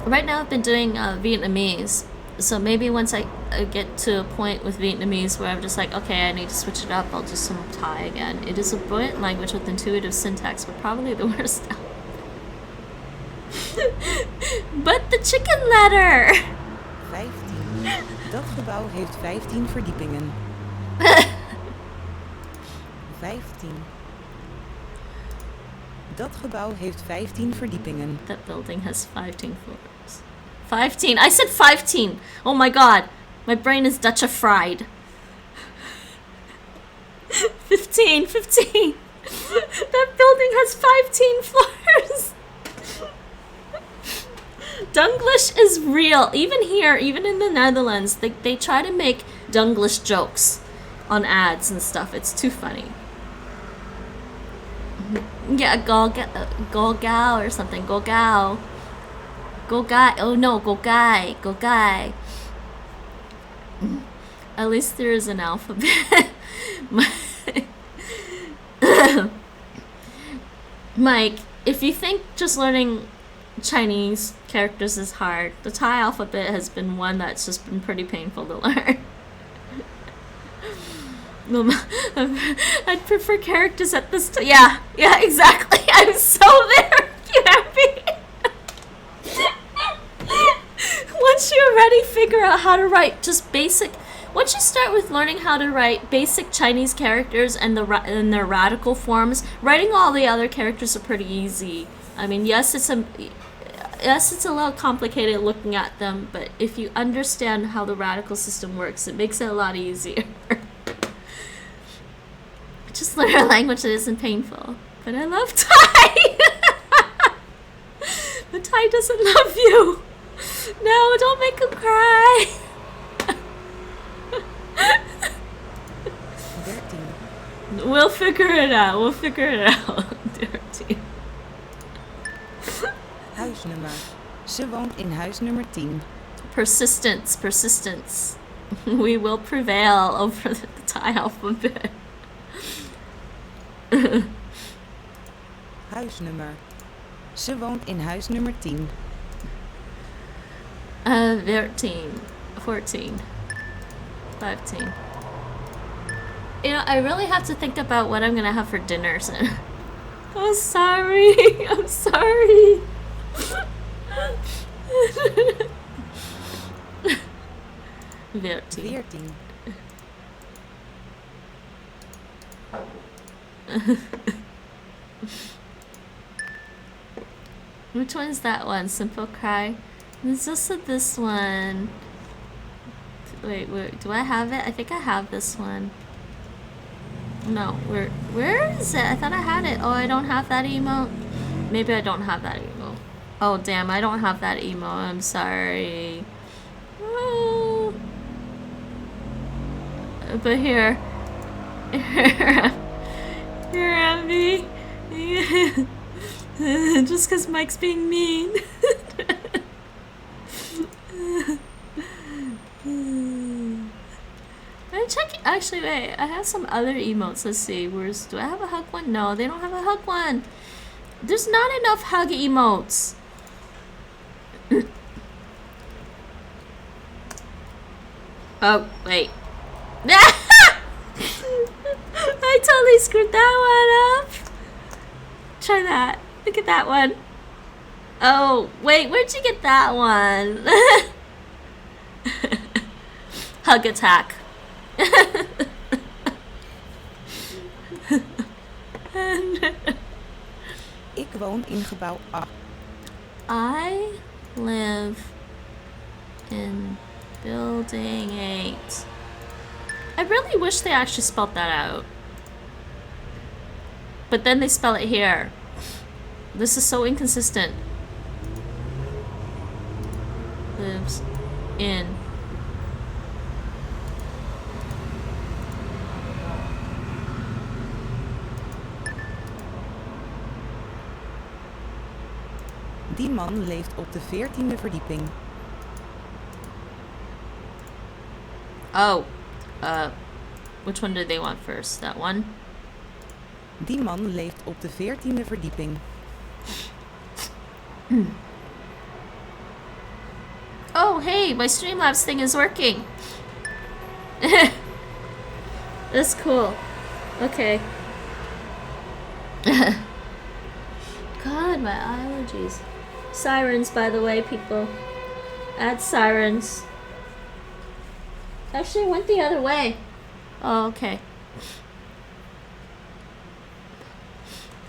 Right now I've been doing Vietnamese. So maybe once I get to a point with Vietnamese where I'm just like, okay, I need to switch it up, I'll do some Thai again. It is a brilliant language with intuitive syntax, but probably the worst now. But the chicken letter! 15. Dat gebouw heeft 15 verdiepingen. 15. Dat gebouw heeft 15 verdiepingen. That building has 15 floors. 15! I said 15! Oh my god! My brain is Dutch fried. 15! That building has 15 floors! Dunglish is real. Even here, even in the Netherlands, they try to make Dunglish jokes on ads and stuff. It's too funny. Yeah, Golgao or something. Golgao. Golgai. Oh no, Golgai. Golgai. At least there is an alphabet. Mike, if you think just learning Chinese characters is hard, the Thai alphabet has been one that's just been pretty painful to learn. I'd prefer characters at this time. Yeah, exactly. I'm so there. You happy? Once you already figure out how to write just basic, once you start with learning how to write basic Chinese characters and their radical forms, writing all the other characters are pretty easy. I mean, yes, yes, it's a little complicated looking at them, but if you understand how the radical system works, it makes it a lot easier. Just learn a language that isn't painful. But I love Thai! But Thai doesn't love you! No, don't make him cry! 13. We'll figure it out. We'll figure it out. 13. Huisnummer. Ze woont in huis nummer 10. Persistence, persistence. We will prevail over the Thai alphabet. Huisnummer. Ze woont in huis nummer 10. 13, 14, 15. You know, I really have to think about what I'm gonna have for dinner soon. Oh, sorry. I'm sorry. 13. 14. Which one's that one? Simple Cry? There's also this one. Wait, do I have it? I think I have this one. No, where is it? I thought I had it. Oh, I don't have that emote? Maybe I don't have that emote. Oh, damn, I don't have that emote. I'm sorry. Oh. But here. Here, Ambi. Just because Mike's being mean. I'm checking. Actually, wait. I have some other emotes. Let's see. Do I have a hug one? No, they don't have a hug one. There's not enough hug emotes. Oh, wait. I totally screwed that one up. Try that. Look at that one. Oh, wait. Where'd you get that one? Hug attack. Ik woon in gebouw 8. I live in building 8. I really wish they actually spelled that out. But then they spell it here. This is so inconsistent. Lives in. Die man leeft op de 14e verdieping. Oh. Which one did they want first? That one? Die man leeft op de 14e verdieping. Oh, hey, my Streamlabs thing is working. That's cool. Okay. God, my allergies. Sirens, by the way, people. Add sirens. Actually, it went the other way. Oh, okay.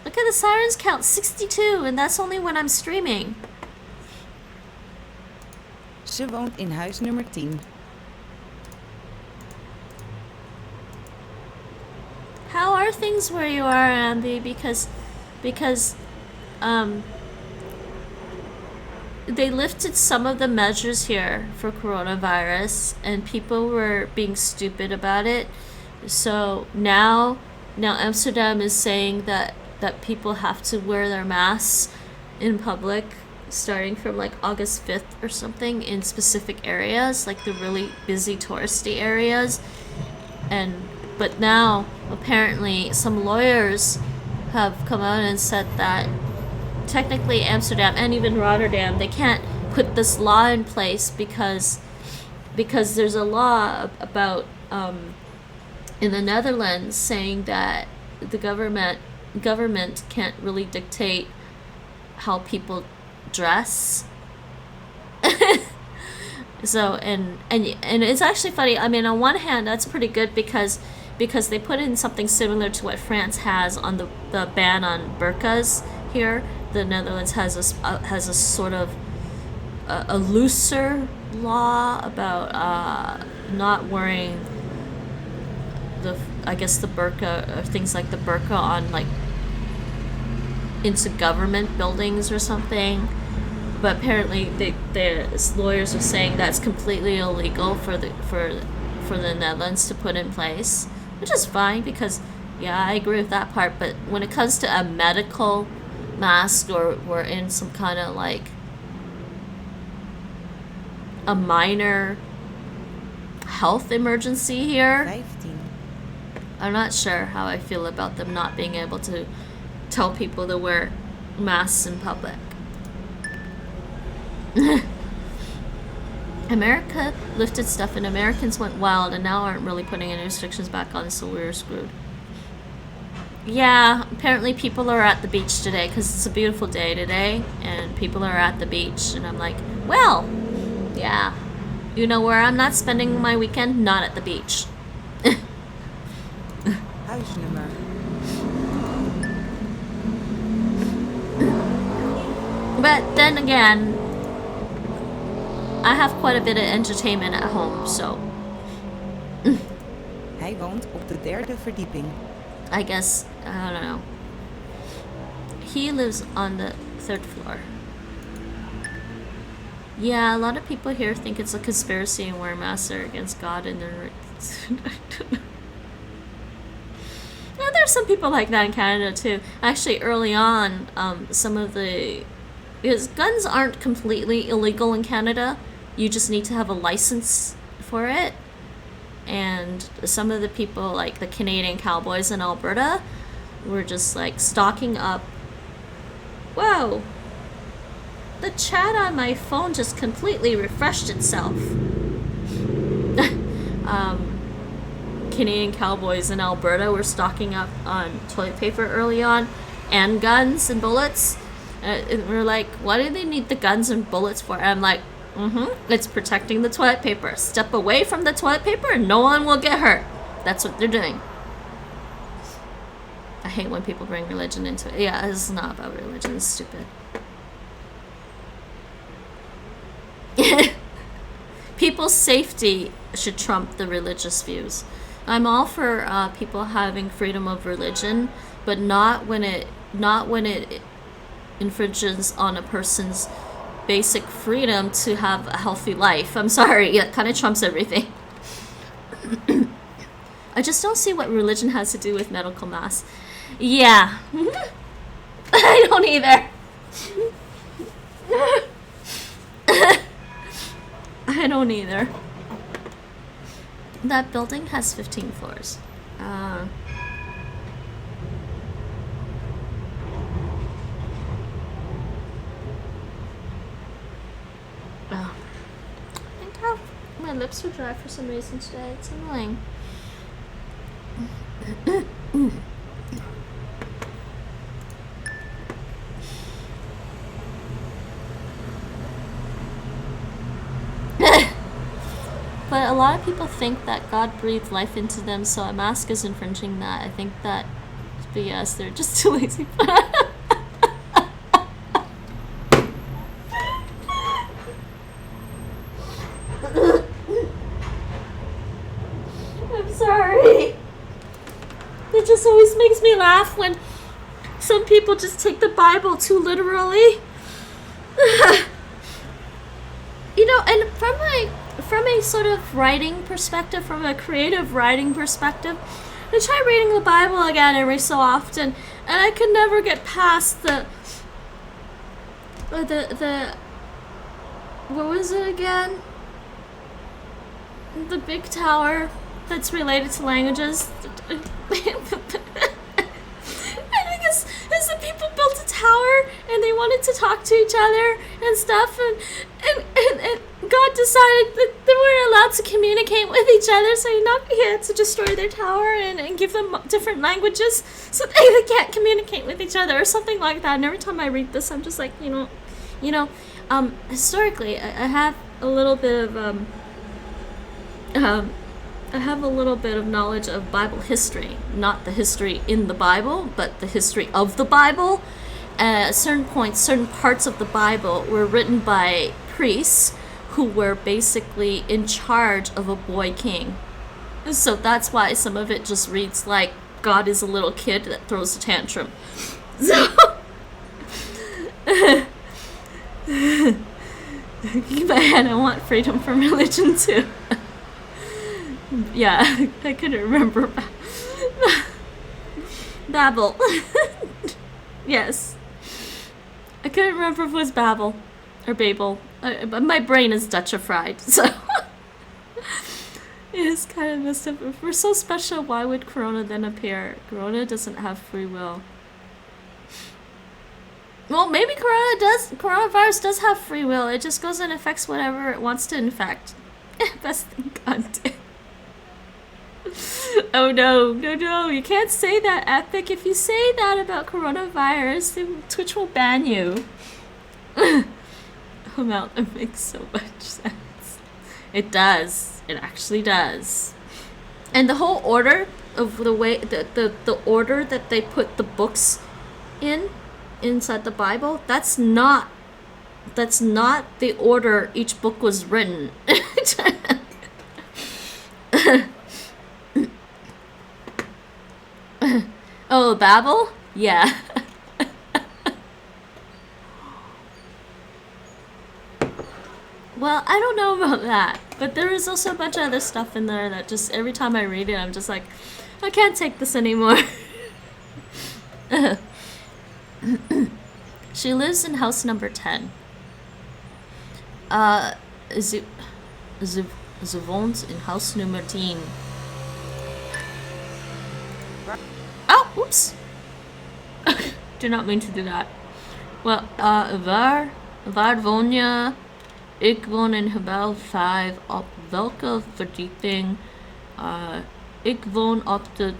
Look at the sirens count, 62, and that's only when I'm streaming. Ze woont in huis nummer 10. How are things where you are, Ambi? Because they lifted some of the measures here for coronavirus, and people were being stupid about it. So now Amsterdam is saying that people have to wear their masks in public starting from like August 5th or something in specific areas, like the really busy touristy areas. But now apparently some lawyers have come out and said that technically Amsterdam and even Rotterdam, they can't put this law in place because there's a law about in the Netherlands saying that the government can't really dictate how people dress. So and it's actually funny. I mean, on one hand, that's pretty good because they put in something similar to what France has on the ban on burqas here, the Netherlands has a sort of a looser law about not wearing the burqa or things like the burqa on like into government buildings or something. But apparently their lawyers are saying that's completely illegal for the Netherlands to put in place, which is fine because yeah, I agree with that part. But when it comes to a medical mask, or we're in some kind of like a minor health emergency here, 15. I'm not sure how I feel about them not being able to tell people to wear masks in public. America lifted stuff and Americans went wild and now aren't really putting any restrictions back on, so we're screwed. Yeah, apparently people are at the beach today because it's a beautiful day today and people are at the beach, and I'm like, well, yeah, you know where I'm not spending my weekend? Not at the beach. Huisnummer. But then again, I have quite a bit of entertainment at home, so Hij woont op de 3e verdieping. I guess, I don't know. He lives on the 3rd floor. Yeah, a lot of people here think it's a conspiracy and wear masks are against God and they're... Yeah, there's some people like that in Canada too. Actually, early on, some of the... Because guns aren't completely illegal in Canada. You just need to have a license for it. And some of the people, like the Canadian cowboys in Alberta, were just like stocking up. Whoa! The chat on my phone just completely refreshed itself. Canadian cowboys in Alberta were stocking up on toilet paper early on, and guns and bullets. And we're like, why do they need the guns and bullets for? And I'm like, it's protecting the toilet paper. Step away from the toilet paper and no one will get hurt. That's what they're doing. I hate when people bring religion into it. Yeah, this is not about religion. It's stupid. People's safety should trump the religious views. I'm all for people having freedom of religion, but not when it infringes on a person's basic freedom to have a healthy life. I'm sorry, that kind of trumps everything. I just don't see what religion has to do with medical masks. Yeah. I don't either. I don't either. That building has 15 floors. Oh. I think my lips are dry for some reason today. It's annoying. But a lot of people think that God breathed life into them, so a mask is infringing that. I think that BS. They're just too lazy. I'm sorry. It just always makes me laugh when some people just take the Bible too literally. You know, and from a sort of writing perspective, from a creative writing perspective, I try reading the Bible again every so often, and I could never get past the what was it again? The big tower that's related to languages. I guess as the people built a tower and they wanted to talk to each other and stuff, and God decided that they weren't allowed to communicate with each other, so he had to destroy their tower and give them different languages so they can't communicate with each other or something like that. And every time I read this, I'm just like, historically, I have a little bit of knowledge of Bible history, not the history in the Bible, but the history of the Bible. at certain points, certain parts of the Bible were written by priests who were basically in charge of a boy king. So that's why some of it just reads like God is a little kid that throws a tantrum. So keep my head, I want freedom from religion too. Yeah, I couldn't remember. Babel. Yes. I couldn't remember if it was Babel or Babel. But my brain is Dutchified, so it is kind of messed up. If we're so special, why would Corona then appear? Corona doesn't have free will. Well, maybe coronavirus does have free will. It just goes and affects whatever it wants to infect. Best thing God did. Oh no, you can't say that, Epic. If you say that about coronavirus, then Twitch will ban you. Oh, well, it makes so much sense. It does. It actually does. And the whole order of the way, the order that they put the books inside the Bible, that's not the order each book was written. Oh, Babel? Yeah. Well, I don't know about that, but there is also a bunch of other stuff in there that just every time I read it, I'm just like, I can't take this anymore. She lives in house number 10. Ze woont in huis nummer 10. Oh, oops. Did not mean to do that. Well, waar woon je? Ik woon in gebouw 5. Op welke verdieping? Ik woon op de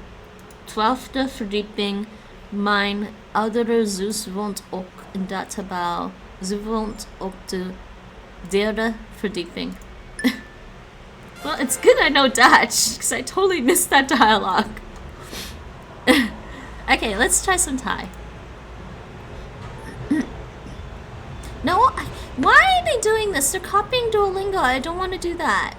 12e verdieping. Mijn oudere zus woont ook in dat gebouw. Ze woont op de 3e verdieping. Well, it's good I know Dutch, because I totally missed that dialogue. Okay, let's try some Thai. No, why are they doing this? They're copying Duolingo. I don't want to do that.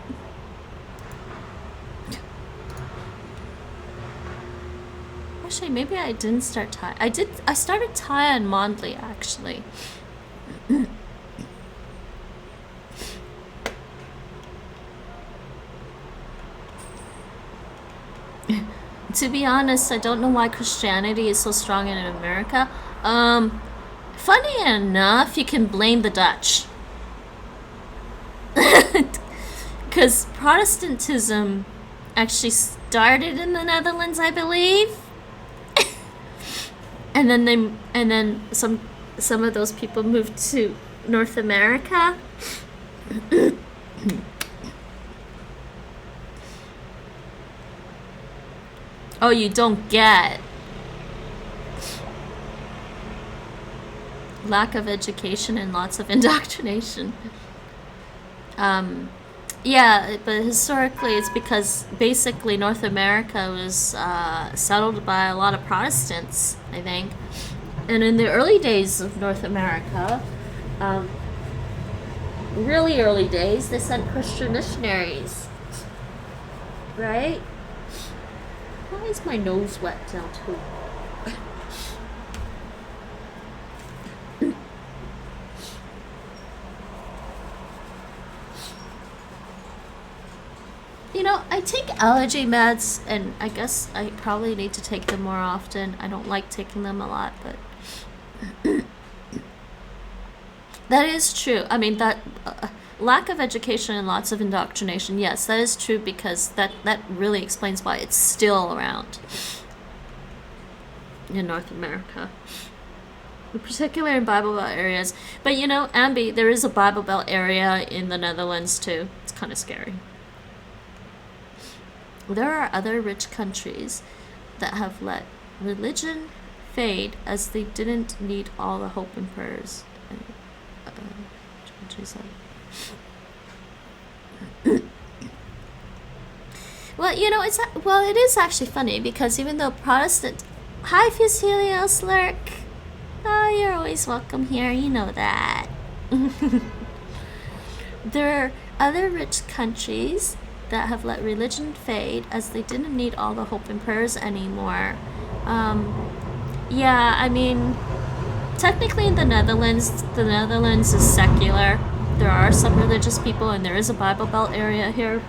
Actually, maybe I didn't start Thai. I started Thai on Mondly, actually. To be honest, I don't know why Christianity is so strong in America. Funny enough, you can blame the Dutch. Because Protestantism actually started in the Netherlands, I believe. and then some of those people moved to North America. Oh, you don't get. Lack of education and lots of indoctrination. Yeah, but historically it's because basically North America was settled by a lot of Protestants, I think. And in the early days of North America, really early days, they sent Christian missionaries. Right? Why is my nose wet now too? You know, I take allergy meds, and I guess I probably need to take them more often. I don't like taking them a lot, but that is true. I mean, that lack of education and lots of indoctrination, yes, that is true, because that really explains why it's still around in North America, particularly in Bible Belt areas. But you know, Ambi, there is a Bible Belt area in the Netherlands too. It's kind of scary. There are other rich countries that have let religion fade as they didn't need all the hope and prayers. Well, you know, it is actually funny, because even though Protestant... Hi, Fusilios Lurk! Oh, you're always welcome here, you know that. There are other rich countries that have let religion fade as they didn't need all the hope and prayers anymore. Yeah, I mean, technically in the Netherlands is secular. There are some religious people and there is a Bible Belt area here,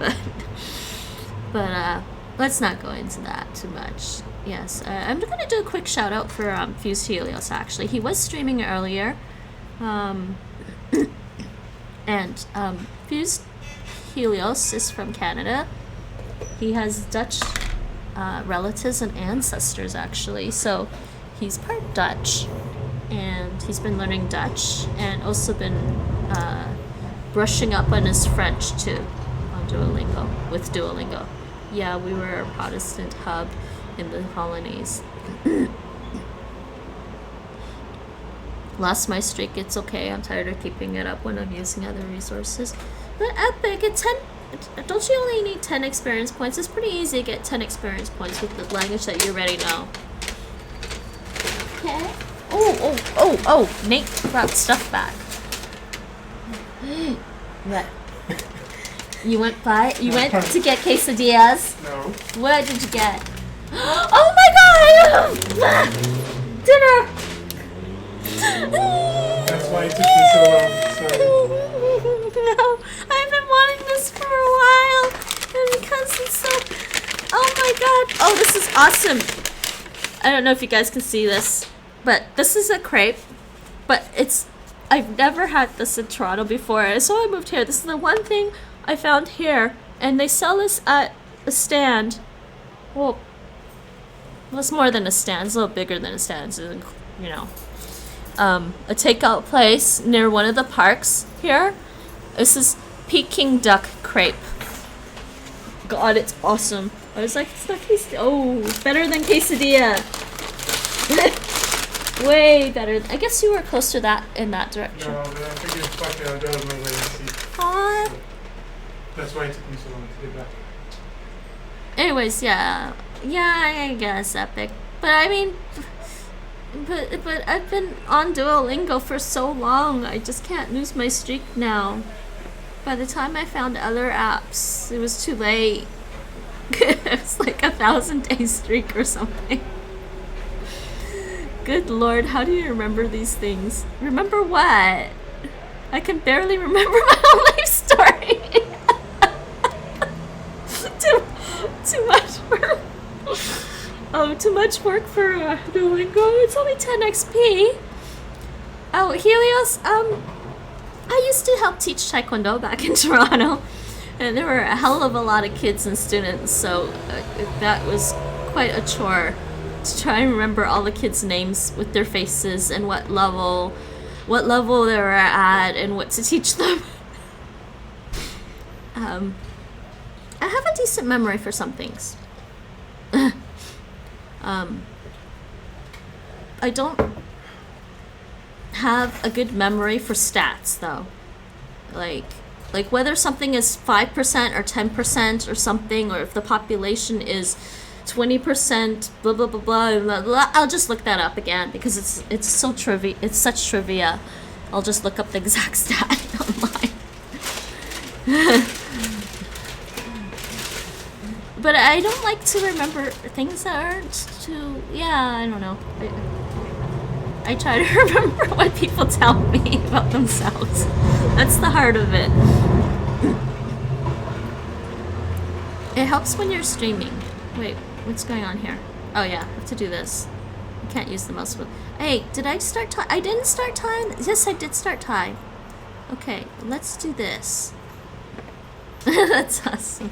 but let's not go into that too much. Yes, I'm gonna do a quick shout out for Fused Helios actually. He was streaming earlier. And Fused Helios is from Canada. He has Dutch relatives and ancestors actually, so he's part Dutch, and he's been learning Dutch and also been brushing up on his French too on Duolingo. Yeah, we were a Protestant hub in the colonies. Lost my streak, it's okay. I'm tired of keeping it up when I'm using other resources. But Epic, don't you only need 10 experience points? It's pretty easy to get 10 experience points with the language that you already know. Okay. Oh, Nate brought stuff back. What? You went to get quesadillas? No. What did you get? Oh my god! Dinner! That's why it took me so long. Sorry. No, I've been wanting this for a while, and because it's so... Oh my god! Oh, this is awesome! I don't know if you guys can see this, but this is a crepe, but I've never had this in Toronto before, so I moved here. This is the one thing I found here, and they sell this at a stand. Well, it's more than a stand. It's a little bigger than a stand, so, you know. A takeout place near one of the parks here. This is Peking duck crepe. God, it's awesome. I was like, it's not quesadilla. Oh, better than quesadilla. Way better. I guess you were close to that in that direction. No, but I figured fuck it, I'll go to my way and see. Aww. So that's why it took me so long to get back. Anyways, yeah, I guess Epic. But I mean, but I've been on Duolingo for so long, I just can't lose my streak now. By the time I found other apps, it was too late. It was like 1,000-day streak or something. Good lord, how do you remember these things? Remember what? I can barely remember my own life story. Too much work. Oh, too much work for Duolingo. It's only 10 XP. Oh, Helios, I used to help teach Taekwondo back in Toronto, and there were a hell of a lot of kids and students, so that was quite a chore to try and remember all the kids' names with their faces and what level they were at and what to teach them. I have a decent memory for some things. I don't have a good memory for stats though. Like whether something is 5% or 10% or something, or if the population is 20%, blah blah blah blah blah blah. I'll just look that up again because it's so trivia. It's such trivia. I'll just look up the exact stat online. But I don't like to remember things that aren't too... Yeah, I don't know. I try to remember what people tell me about themselves. That's the heart of it. It helps when you're streaming. Wait, what's going on here? Oh yeah, I have to do this. I can't use the mouse. Hey, did I start time? I didn't start time? Yes, I did start time. Okay, let's do this. That's awesome.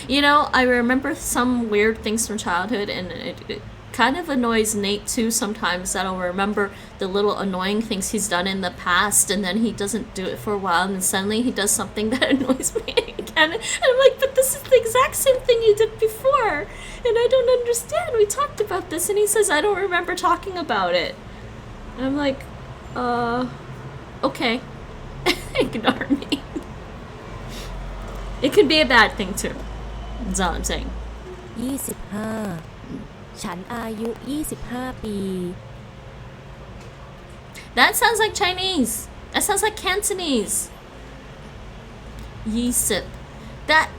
You know, I remember some weird things from childhood, and it kind of annoys Nate too sometimes that I'll remember the little annoying things he's done in the past, and then he doesn't do it for a while, and then suddenly he does something that annoys me again. And I'm like, but this is the exact same thing you did before, and I don't understand. We talked about this, and he says, I don't remember talking about it. And I'm like, okay. Ignore me. It could be a bad thing too. That's all I'm saying. 25 ฉันอายุ 25 ปี That sounds like Chinese. That sounds like Cantonese. Yisip. That,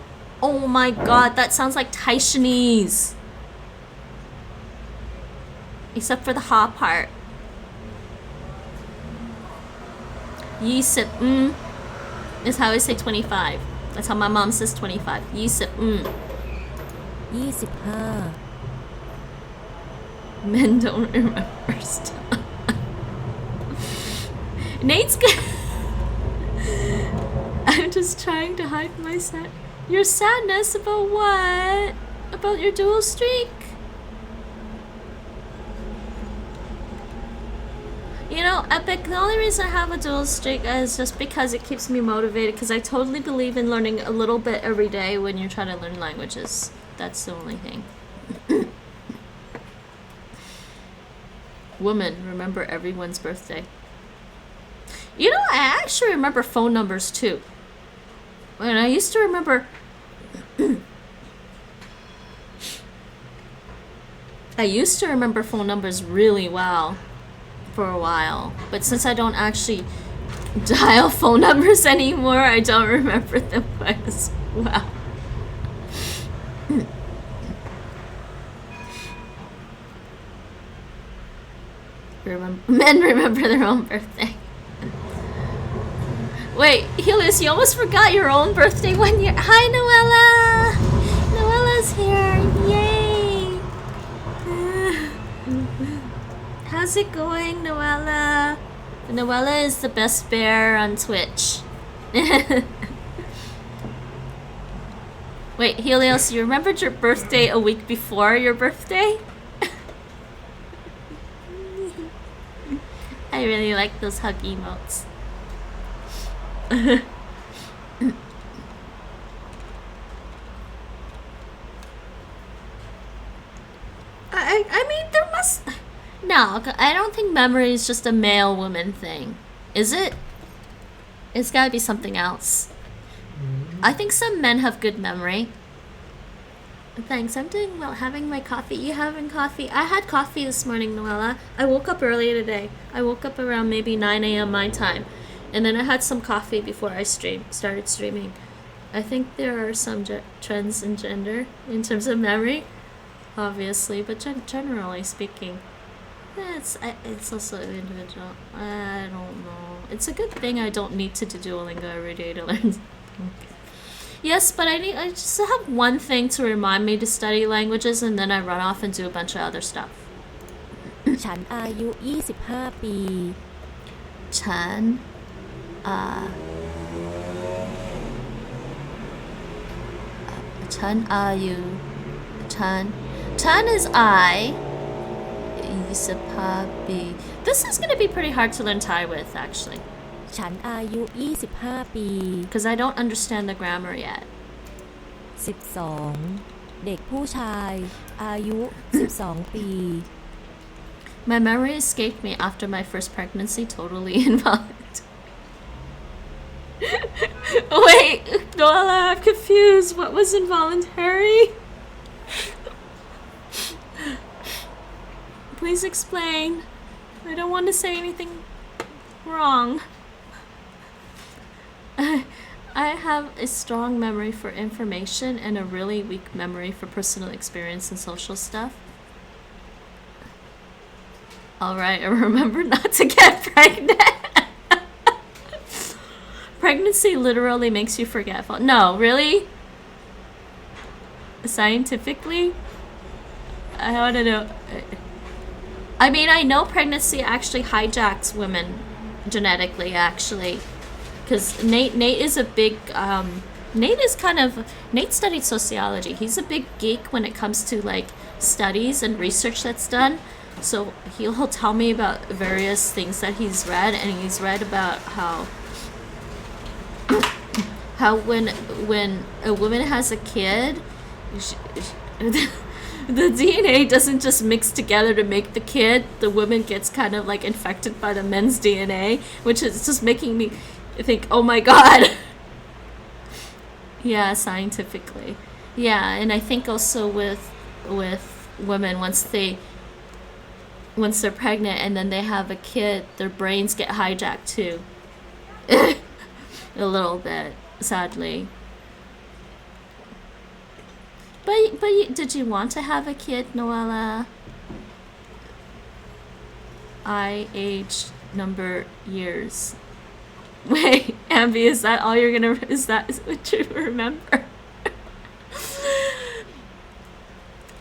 oh my god, that sounds like Taishanese. Except for the ha part. Yisip, is how I say 25. That's how my mom says 25. Yisip, 25 Men don't remember stuff. Nate's good. I'm just trying to hide my your sadness about what? About your dual streak? You know, Epic, the only reason I have a dual streak is just because it keeps me motivated, because I totally believe in learning a little bit every day when you're trying to learn languages. That's the only thing. Woman, remember everyone's birthday. You know, I actually remember phone numbers too. And I used to remember... I used to remember phone numbers really well for a while. But since I don't actually dial phone numbers anymore, I don't remember them quite as well. Men remember their own birthday. Wait, Helios, you almost forgot your own birthday 1 year. Hi, Noella! Noella's here. Yay! How's it going, Noella? Noella is the best bear on Twitch. Wait, Helios, you remembered your birthday a week before your birthday? I really like those hug emotes. I mean, there must... No, I don't think memory is just a male woman thing. Is it? It's gotta be something else. I think some men have good memory. Thanks, I'm doing well. Having my coffee. You having coffee? I had coffee this morning, Noella. I woke up early today. I woke up around maybe 9 a.m. my time. And then I had some coffee before I started streaming. I think there are some trends in gender in terms of memory, obviously, but generally speaking, it's also individual. I don't know. It's a good thing I don't need to do Duolingo every day to learn. Yes, but I just have one thing to remind me to study languages, and then I run off and do a bunch of other stuff. ฉันอายุ25 ปี ฉัน ฉันอายุฉัน is I 25 ปี This is gonna be pretty hard to learn Thai with, actually. ฉันอายุ25 ปี Because I don't understand the grammar yet. 12 เด็กผู้ชายอายุ12 ปี My memory escaped me after my first pregnancy, totally invalid. Wait, Noella, I'm confused. What was involuntary? Please explain. I don't want to say anything wrong. I have a strong memory for information and a really weak memory for personal experience and social stuff. Alright, I remember not to get pregnant. Pregnancy literally makes you forgetful. No, really? Scientifically? I want to know. I mean, I know pregnancy actually hijacks women genetically, actually. Because Nate is a big, Nate studied sociology. He's a big geek when it comes to like studies and research that's done. So he'll tell me about various things that he's read, and he's read about how when a woman has a kid, the DNA doesn't just mix together to make the kid. The woman gets kind of like infected by the men's DNA, which is just making me think, oh my god. Yeah, scientifically. Yeah, and I think also with women, once they're pregnant and then they have a kid, their brains get hijacked too. A little bit, sadly. But did you want to have a kid, Noella? I age number years. Wait, Ambi, is that all you're gonna? Is that what you remember?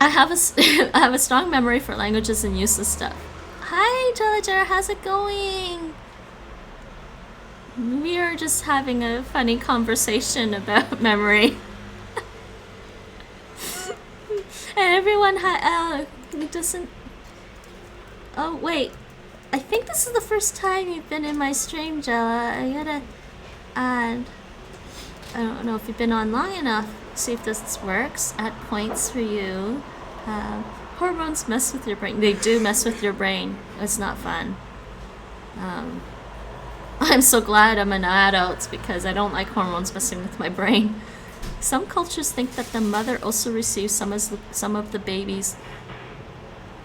I have a strong memory for languages and useless stuff. Hi, Jolager, how's it going? We are just having a funny conversation about memory. And everyone doesn't. Oh wait, I think this is the first time you've been in my stream, Jella. I gotta add. I don't know if you've been on long enough. See if this works. Add points for you. Hormones mess with your brain. They do mess with your brain. It's not fun. I'm so glad I'm an adult because I don't like hormones messing with my brain. Some cultures think that the mother also receives some of the babies.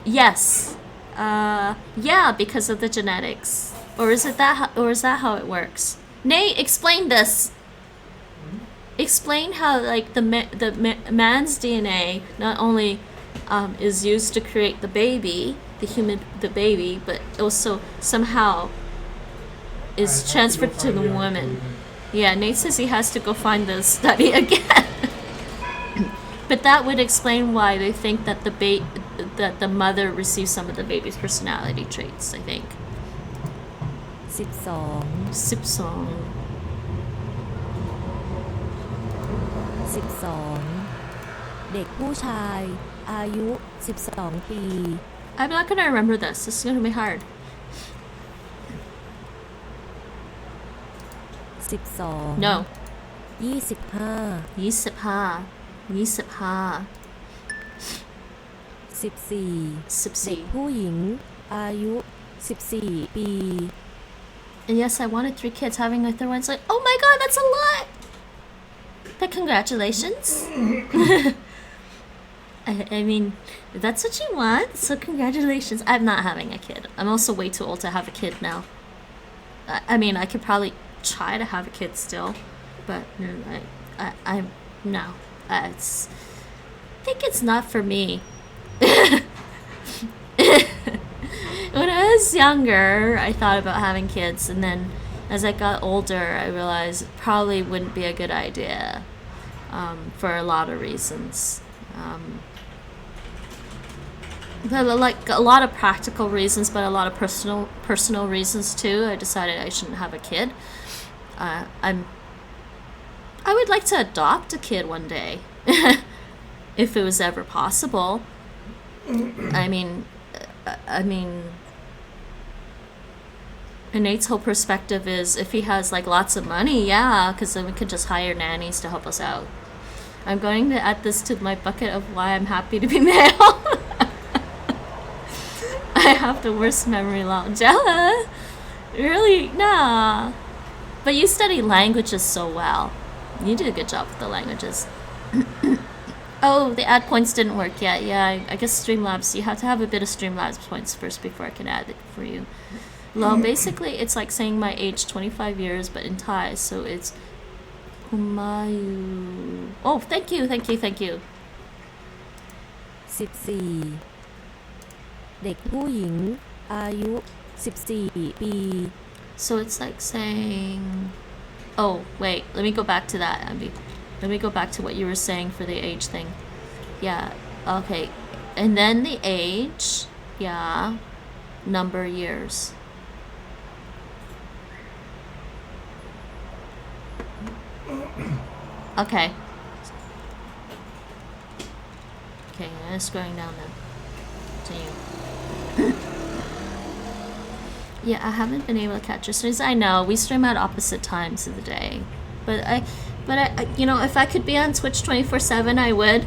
Yes. Yeah, because of the genetics. Or is that how it works? Nate, explain this. Explain how like the man's DNA not only is used to create the baby, the baby, but also somehow is transferred to the woman. Yeah, Nate says he has to go find the study again. But that would explain why they think that that the mother receives some of the baby's personality traits, I think. เด็กผู้ชายอายุ12 ปี I'm not gonna remember this. This is gonna be hard. 12 No. 25 25 14 เด็กผู้หญิงอายุ14 ปี And yes, I wanted 3 kids. Having a third one's like, oh my god, that's a lot! But congratulations. I mean, if that's what you want, so congratulations. I'm not having a kid. I'm also way too old to have a kid now. I mean, I could probably try to have a kid still, but no. I think it's not for me. When I was younger, I thought about having kids, and then as I got older, I realized it probably wouldn't be a good idea for a lot of reasons. But like a lot of practical reasons, but a lot of personal reasons too. I decided I shouldn't have a kid. I would like to adopt a kid one day, if it was ever possible. I mean, and Nate's whole perspective is if he has like lots of money, yeah, because then we could just hire nannies to help us out. I'm going to add this to my bucket of why I'm happy to be male. I have the worst memory loss. Jella? Really? Nah. But you study languages so well. You did a good job with the languages. Oh, the add points didn't work yet. Yeah, I guess Streamlabs, you have to have a bit of Streamlabs points first before I can add it for you. Well, basically, it's like saying my age 25 years, but in Thai, so it's Humayu. Oh, thank you. 14 เด็กผู้หญิงอายุ14 ปี So it's like saying... Oh, wait, let me go back to that, Abby. Let me go back to what you were saying for the age thing. Yeah, okay. And then the age, yeah, number years. Okay. Okay, I'm scrolling down now. Continue. Yeah, I haven't been able to catch your streams. I know, we stream at opposite times of the day. But I you know, if I could be on Twitch 24/7, I would.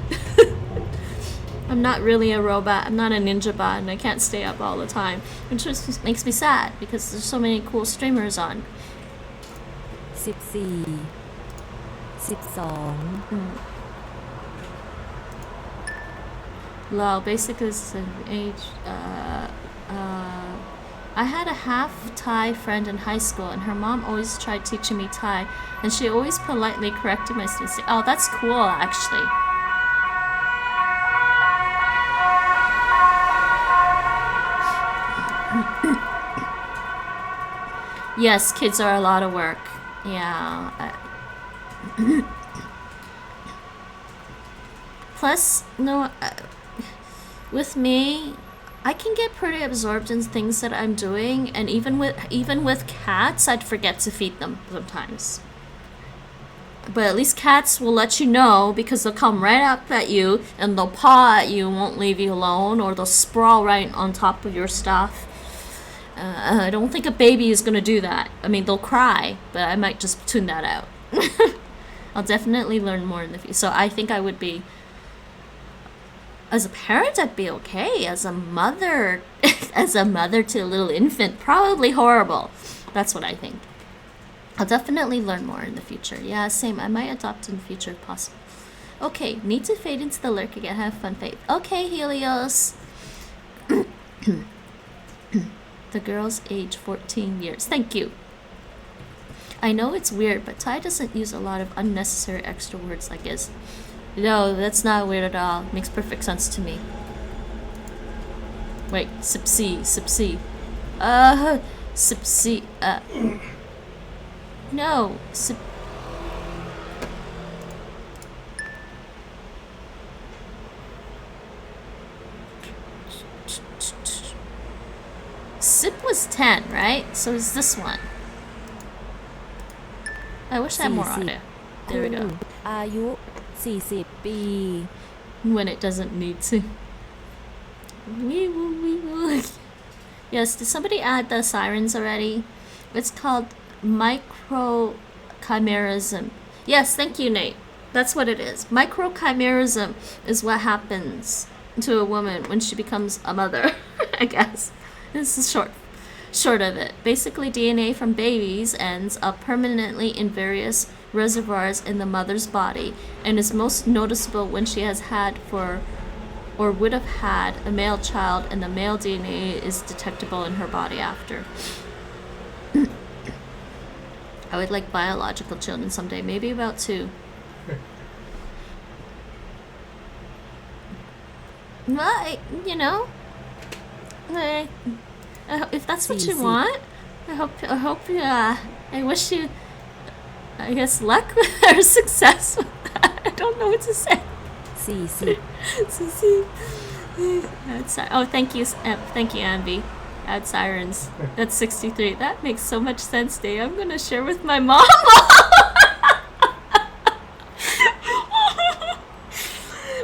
I'm not really a robot. I'm not a ninja bot, and I can't stay up all the time. Which just makes me sad, because there's so many cool streamers on. 14 12 Lol, basically it's an age. I had a half Thai friend in high school, and her mom always tried teaching me Thai, and she always politely corrected my mistakes. Oh, that's cool, actually. Yes, kids are a lot of work. Yeah. Plus, no, with me, I can get pretty absorbed in things that I'm doing, and even with cats, I'd forget to feed them sometimes. But at least cats will let you know, because they'll come right up at you and they'll paw at you and won't leave you alone, or they'll sprawl right on top of your stuff. I don't think a baby is gonna do that. I mean, they'll cry, but I might just tune that out. I'll definitely learn more in the future. So I think I would be, as a parent, I'd be okay. As a mother, as a mother to a little infant, probably horrible. That's what I think. I'll definitely learn more in the future. Yeah, same. I might adopt in the future if possible. Okay, need to fade into the lurk again. Have fun, Faith. Okay, Helios. The girl's age 14 years. Thank you. I know it's weird, but Thai doesn't use a lot of unnecessary extra words like this. No, that's not weird at all. Makes perfect sense to me. Wait, sipsi. Sipsi, no, Sip was 10, right? So is this one. I wish I had more on it. There we go. อายุ40 ปี When it doesn't need to. Yes, did somebody add the sirens already? It's called microchimerism. Yes, thank you, Nate. That's what it is. Microchimerism is what happens to a woman when she becomes a mother, I guess. This is short of it. Basically, DNA from babies ends up permanently in various reservoirs in the mother's body, and is most noticeable when she has had or would have had a male child, and the male DNA is detectable in her body after. I would like biological children someday, maybe about 2. Well, if that's what you want, I wish you, I guess, luck or success with that. I don't know what to say. 40 Oh, thank you, Ambi. Add sirens. That's 63. That makes so much sense, Dave. I'm gonna share with my mom.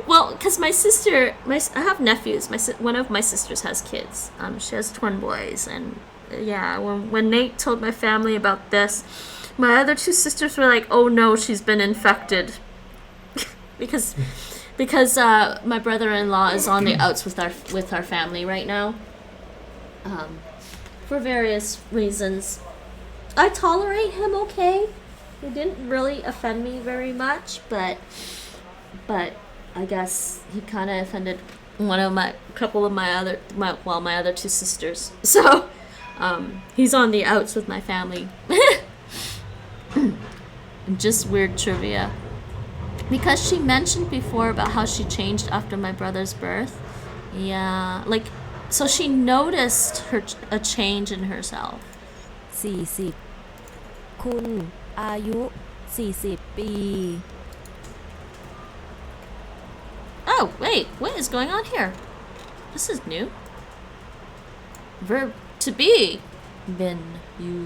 Well, because my sister, I have nephews. One of my sisters has kids. She has twin boys, and yeah, when Nate told my family about this, my other 2 sisters were like, "Oh no, she's been infected," because my brother-in-law is on the outs with our family right now, for various reasons. I tolerate him okay. He didn't really offend me very much, but I guess he kind of offended my other 2 sisters. So, he's on the outs with my family. Just weird trivia. Because she mentioned before about how she changed after my brother's birth. Yeah, like, so she noticed a change in herself. 40 คุณอายุ40 ปี Oh, wait, what is going on here? This is new. Verb to be. Bin, you,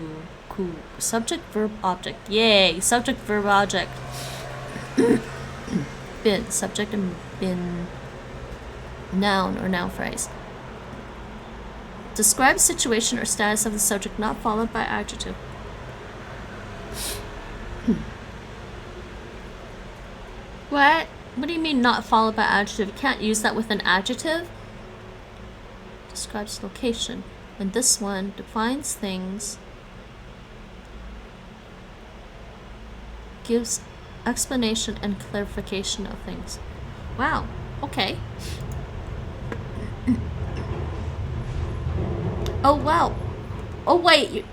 ku. Subject, verb, object. Yay, subject, verb, object. Bin, subject, and bin, noun or noun phrase. Describe situation or status of the subject not followed by adjective. What? What do you mean not followed by adjective? You can't use that with an adjective. Describes location. And this one defines things. Gives explanation and clarification of things. Wow. Okay. Oh wow. Oh wait,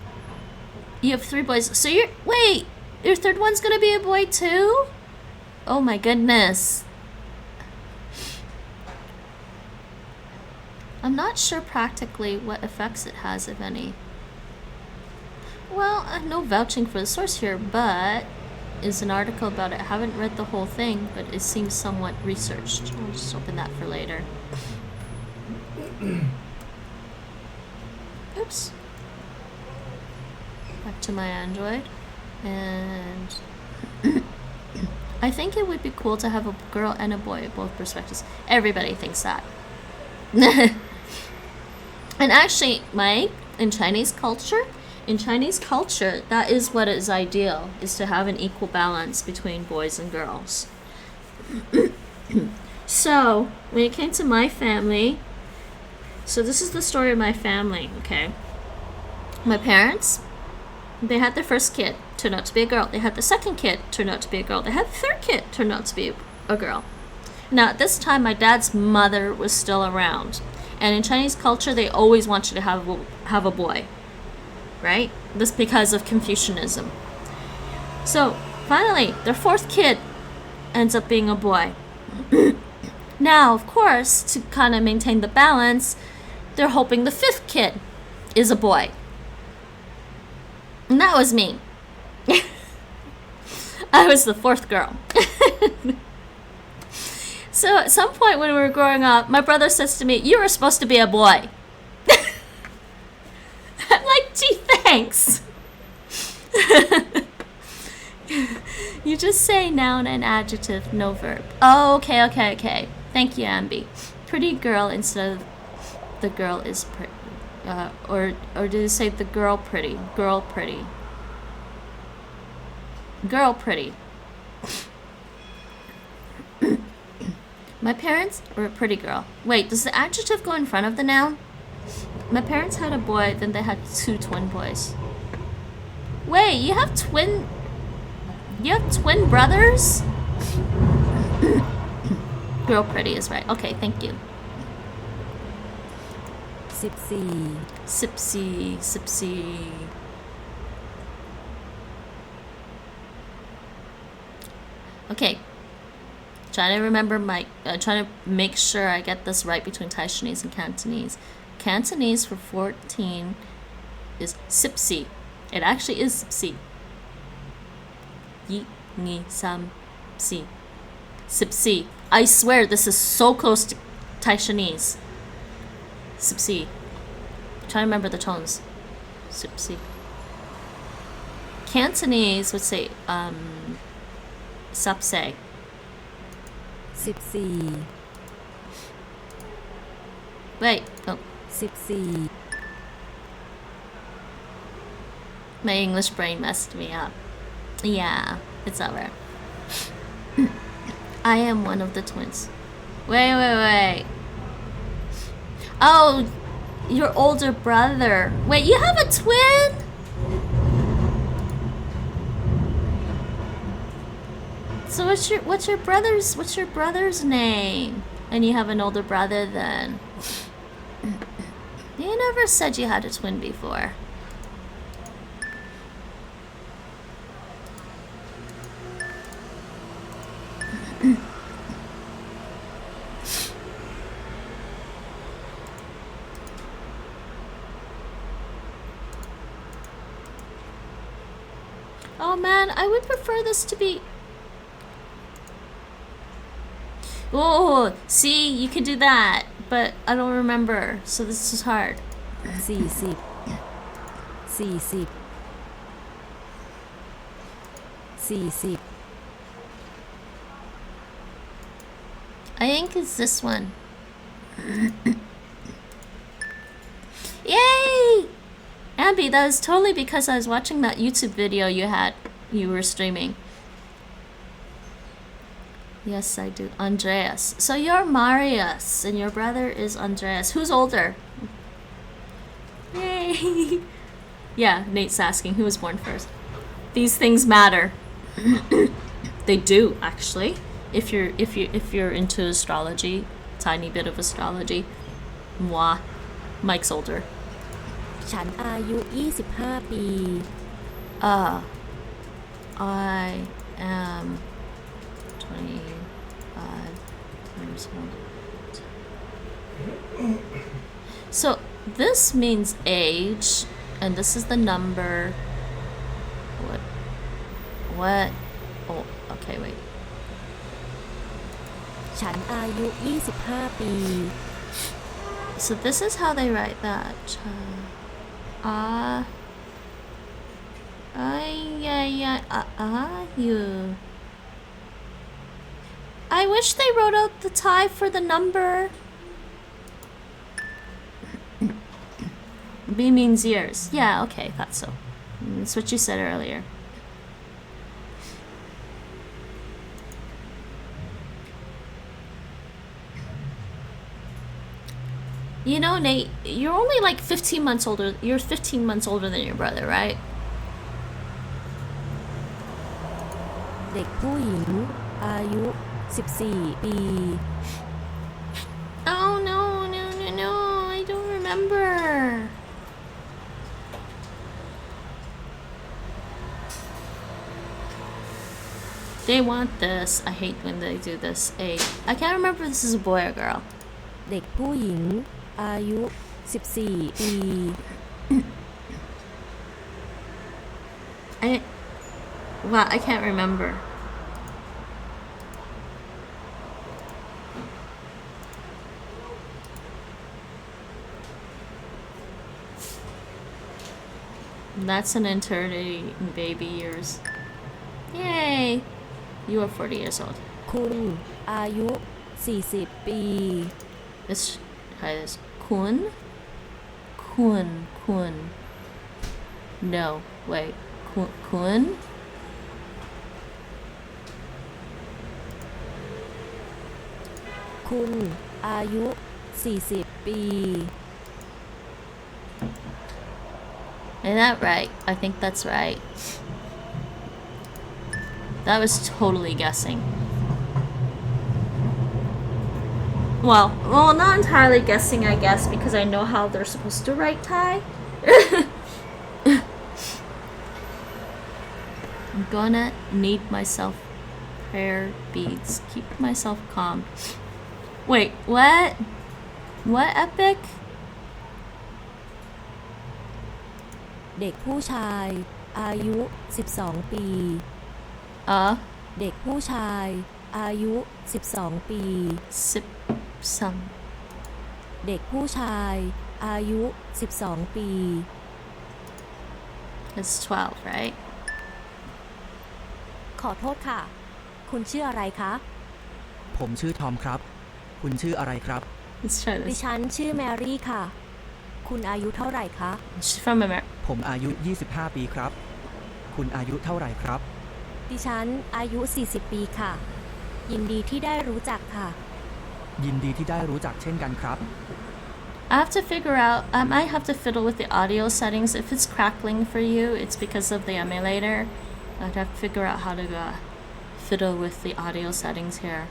you have 3 boys. So wait, your third one's gonna be a boy too? Oh my goodness. I'm not sure practically what effects it has, if any. Well, no vouching for the source here, but is an article about it. I haven't read the whole thing, but it seems somewhat researched. I'll just open that for later. Oops. Back to my Android. And I think it would be cool to have a girl and a boy at both perspectives. Everybody thinks that. And actually, Mike, in Chinese culture, that is what is ideal, is to have an equal balance between boys and girls. So, when it came to my family, so this is the story of my family, okay? My parents, they had their first kid, turned out to be a girl. They had the second kid, turned out to be a girl. They had the third kid, turned out to be a girl. Now, at this time, my dad's mother was still around. And in Chinese culture, they always want you to have a boy, right? This because of Confucianism. So, finally, their fourth kid ends up being a boy. Now, of course, to kind of maintain the balance, they're hoping the fifth kid is a boy. And that was me. I was the fourth girl. So at some point when we were growing up, my brother says to me, "You were supposed to be a boy." I'm like, gee, thanks. You just say noun and adjective, no verb. Oh, okay. Thank you, Ambi. Pretty girl instead of the girl is pretty. Or did it say the girl pretty? Girl pretty. Girl pretty. My parents were a pretty girl. Wait, does the adjective go in front of the noun? My parents had a boy, then they had 2 twin boys. Wait, you have twin brothers? Girl pretty is right. Okay, thank you. Sipsy. Okay. Trying to remember trying to make sure I get this right between Taishanese and Cantonese. Cantonese for 14 is sipsi. It actually is sipsi. Yi, ni, sam, si. Sipsi. I swear this is so close to Taishanese. Sipsi. Try to remember the tones. Sipsi. Cantonese would say sapse. Sipsi. Wait. Oh. Sipsi. My English brain messed me up. Yeah, it's over. I am one of the twins. Wait. Oh, your older brother. Wait, you have a twin? So what's your brother's name? And you have an older brother then. You never said you had a twin before. Oh man, I would prefer this to be... Oh, see, you could do that, but I don't remember, so this is hard. Si. I think it's this one. Yay! Abby, that was totally because I was watching that YouTube video you were streaming. Yes, I do. Andreas. So you're Marius, and your brother is Andreas. Who's older? Yay! Yeah, Nate's asking who was born first. These things matter. They do, actually. If you're into astrology, tiny bit of astrology. Moi. Mike's older. ฉันอายุ25 ปี I am 25 years old. So this means age, and this is the number. What? Oh, okay, wait. ฉันอายุ25 ปี So this is how they write that. You. I wish they wrote out the tie for the number. B means years. Yeah, okay, thought so. That's what you said earlier. You know, Nate, you're only like 15 months older. You're 15 months older than your brother, right? เด็กผู้หญิงอายุ14 ปี Oh no, I don't remember. They want this. I hate when they do this. I can't remember if this is a boy or girl. เด็กผู้หญิงอายุ14 ปี I can't remember. That's an eternity in baby years. Yay! You are 40 years old. คุณอายุ40 ปี Let's try this. Kun. No, wait. Kun.คุณอายุ40 ปี Is that right? I think that's right. That was totally guessing. Well, not entirely guessing, I guess, because I know how they're supposed to write Thai. I'm gonna need myself prayer beads. Keep myself calm. Wait, what? What epic? เด็กผู้ชายอายุ12 ปี เด็กผู้ชายอายุ12 ปี เด็กผู้ชายอายุ12 ปี It's 12, right? ขอโทษค่ะ คุณชื่ออะไรคะ ผมชื่อทอมครับ คุณชื่ออะไรครับ Let's try ดิ this. ฉันชื่อแมรี่ค่ะ คุณอายุเท่าไหร่คะ She's from America. ผมอายุ 25 ปีครับ คุณอายุเท่าไหร่ครับ ดิฉันอายุ40 ปีค่ะ ยินดีที่ได้รู้จักค่ะ ยินดีที่ได้รู้จักเช่นกันครับ I have to figure out, I might have to fiddle with the audio settings. If it's crackling for you, it's because of the emulator. I'd have to figure out how to fiddle with the audio settings here.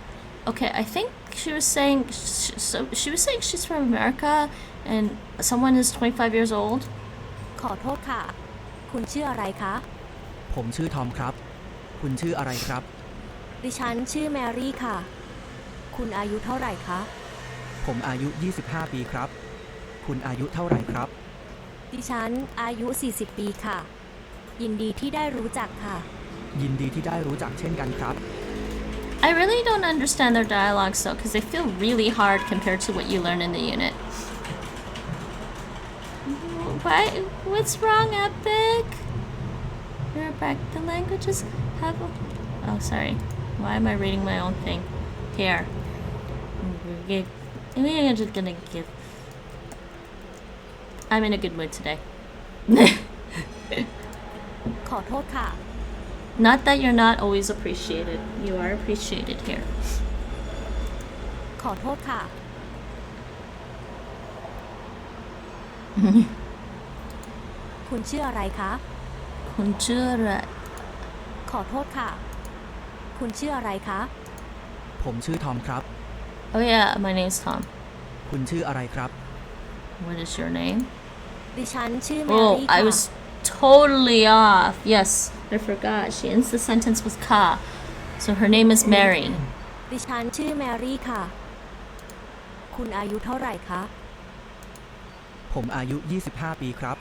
Okay, I think she was saying, she was saying she's from America and someone is 25 years old. ขอโทษค่ะ คุณชื่ออะไรคะ ผมชื่อทอมครับ คุณชื่ออะไรครับ ดิฉันชื่อแมรี่ค่ะ คุณอายุเท่าไหร่คะ ผมอายุ 25 ปีครับ คุณอายุเท่าไหร่ครับ ดิฉันอายุ40 ปีค่ะ ยินดีที่ได้รู้จักค่ะ ยินดีที่ได้รู้จักเช่นกันครับ I really don't understand their dialogues though, because they feel really hard compared to what you learn in the unit. What's wrong, Epic? You're back. The languages have a... Oh, sorry. Why am I reading my own thing? Here. I'm just gonna give... I'm in a good mood today. ขอโทษค่ะ Not that you're not always appreciated. You are appreciated here. ขอโทษค่ะ คุณชื่ออะไรคะ คุณชื่ออะไร ขอโทษค่ะ คุณชื่ออะไรคะ ผมชื่อทอมครับ Oh yeah, my name's Tom. คุณชื่ออะไรครับ What is your name? ดิฉันชื่อแม Oh, รี่ I ค่ะ was totally off. Yes, I forgot. She ends the sentence with ka. So her name is Mary. ดิฉันชื่อแมรี่ค่ะ คุณอายุเท่าไหร่คะ ผมอายุ 25 ปีครับ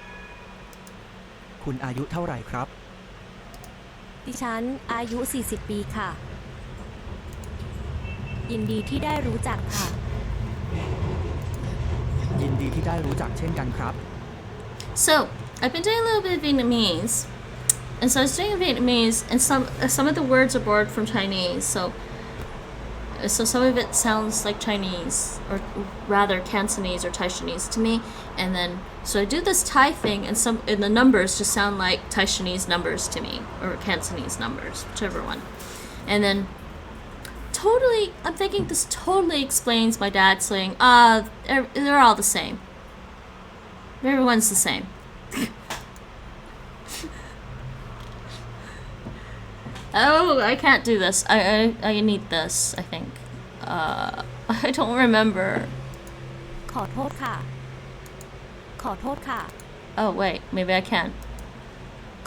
คุณอายุเท่าไหร่ครับ ดิฉันอายุ 40 ปีค่ะ ยินดีที่ได้รู้จักค่ะ ยินดีที่ได้รู้จักเช่นกันครับ So, I've been doing a little bit of Vietnamese. And so I was doing Vietnamese, and some of the words are borrowed from Chinese. So some of it sounds like Chinese, or rather Cantonese or Taishanese to me. And then, so I do this Thai thing, and the numbers just sound like Taishanese numbers to me, or Cantonese numbers, whichever one. And then, I'm thinking this totally explains my dad saying, they're all the same. Everyone's the same. Oh, I can't do this. I need this, I think. I don't remember. ขอโทษค่ะ ขอโทษค่ะ Oh, wait, maybe I can.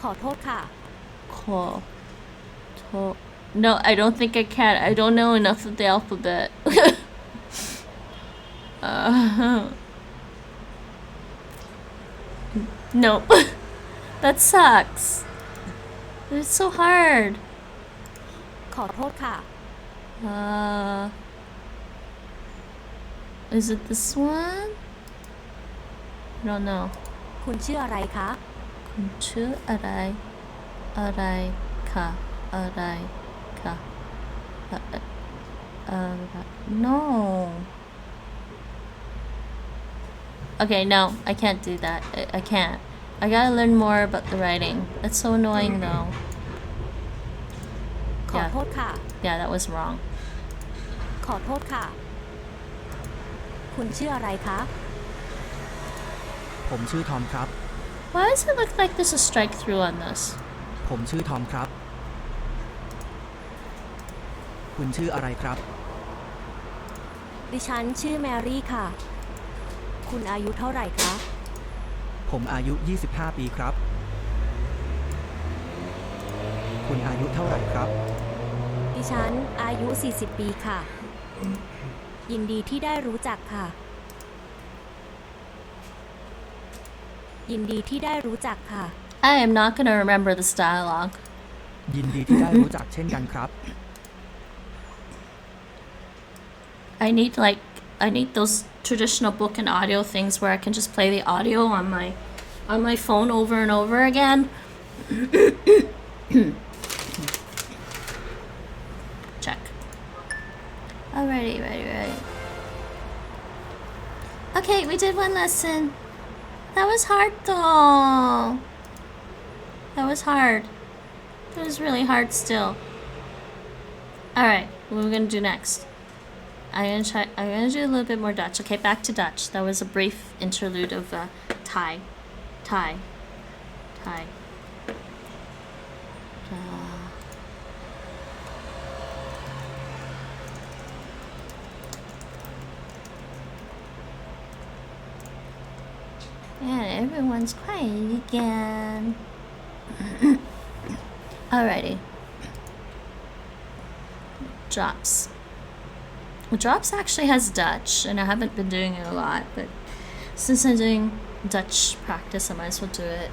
ขอโทษค่ะ No, I don't think I can. I don't know enough of the alphabet. Nope. That sucks. It's so hard. ขอโทษค่ะ Is it this one? I don't know. คุณชื่ออะไรคะ คุณชื่ออะไร อะไรคะอะไรคะ No. Okay, no, I can't do that. I can't. I gotta learn more about the writing. That's so annoying though. ขอโทษค่ะ Yeah, that was wrong. ขอโทษค่ะ คุณชื่ออะไรคะ ผมชื่อทอมครับ Why does it look like there's a strike through on this? ผมชื่อทอมครับ คุณชื่ออะไรครับ ดิฉันชื่อแมรี่ค่ะ คุณอายุเท่าไหร่คะ ผมอายุ 25 ปีครับ คุณอายุเท่าไหร่ครับ ดิฉันอายุ 40 ปีค่ะ ยินดีที่ได้รู้จักค่ะ ยินดีที่ได้รู้จักค่ะ I am not gonna remember this dialogue. ยินดีที่ได้รู้จักเช่นกันครับ I need those traditional book and audio things where I can just play the audio on my phone over and over again. Check. Alrighty, ready. Okay, we did one lesson. That was hard though. That was hard. That was really hard still. Alright, what are we gonna do next? I'm gonna do a little bit more Dutch. Okay, back to Dutch. That was a brief interlude of Thai. And everyone's quiet again. Alrighty. Drops. Drops actually has Dutch, and I haven't been doing it a lot, but since I'm doing Dutch practice, I might as well do it.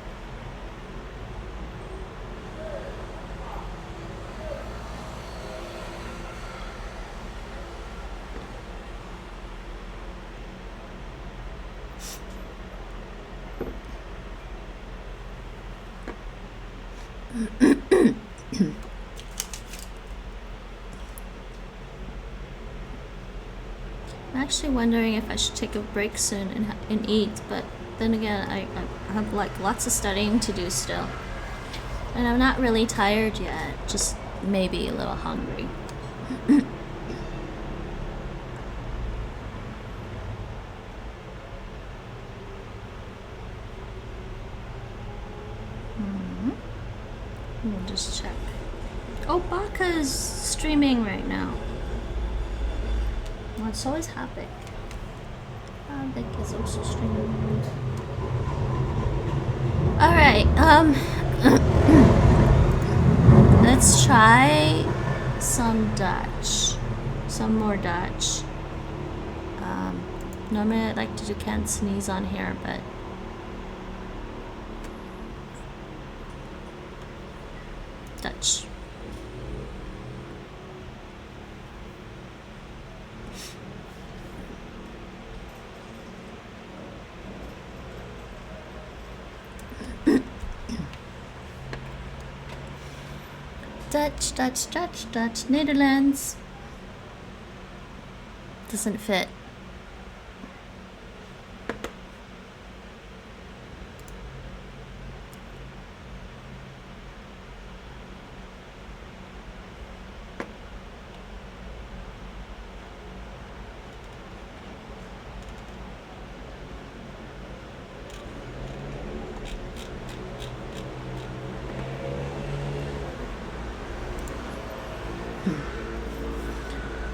I'm actually wondering if I should take a break soon and eat, but then again, I have like lots of studying to do still. And I'm not really tired yet, just maybe a little hungry. Let me just check. Oh, Baka's streaming right now. Well, it's always happening. big is also streaming. Alright, let's try some Dutch. Some more Dutch. Normally I'd like to do Cantonese on here, but Dutch. Dutch, Dutch, Dutch, Dutch, Netherlands. Doesn't fit.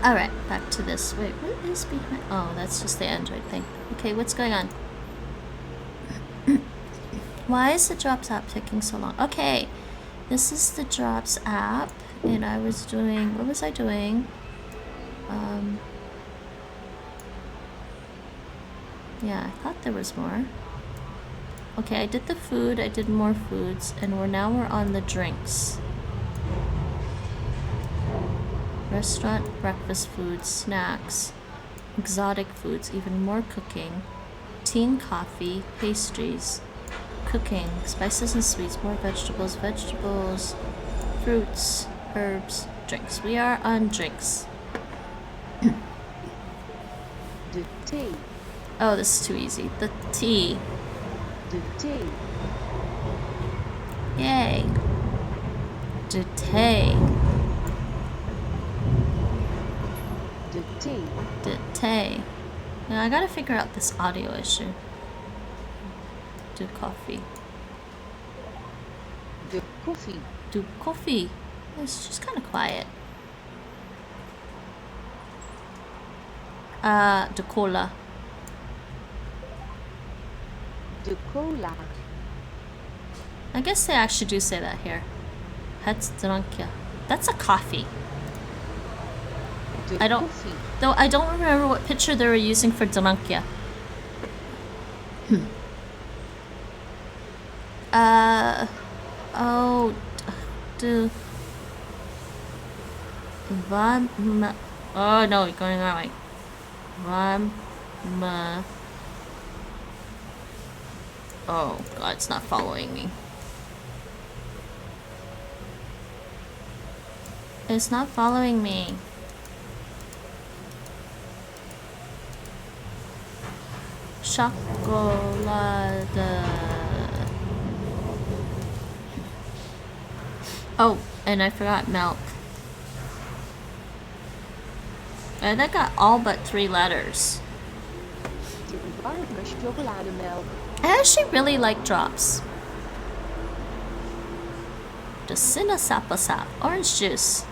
Alright, back to this. Wait, what is behind? Oh, that's just the Android thing. Okay, what's going on? Why is the Drops app taking so long? Okay, this is the Drops app, and I was doing... What was I doing? Yeah, I thought there was more. Okay, I did the food, I did more foods, and now we're on the drinks. Restaurant, breakfast foods, snacks, exotic foods, even more cooking, tea and coffee, pastries, cooking, spices and sweets, more vegetables, fruits, herbs, drinks. We are on drinks. The tea. Oh, this is too easy. The tea. The tea. Yay. The tea. The tea. The tea. Now I gotta figure out this audio issue. Do coffee. The coffee. Do coffee. It's just kind of quiet. The cola. The cola. I guess they actually do say that here. Het drankje. That's a coffee. The I don't, coffee. though I don't remember what picture they were using for drankje. Oh, do. Oh no, going that way. Oh god, it's not following me. It's not following me. Chocolade. Oh, and I forgot milk. And that got all but 3 letters. I actually really like Drops. The sinaasappelsap, orange juice.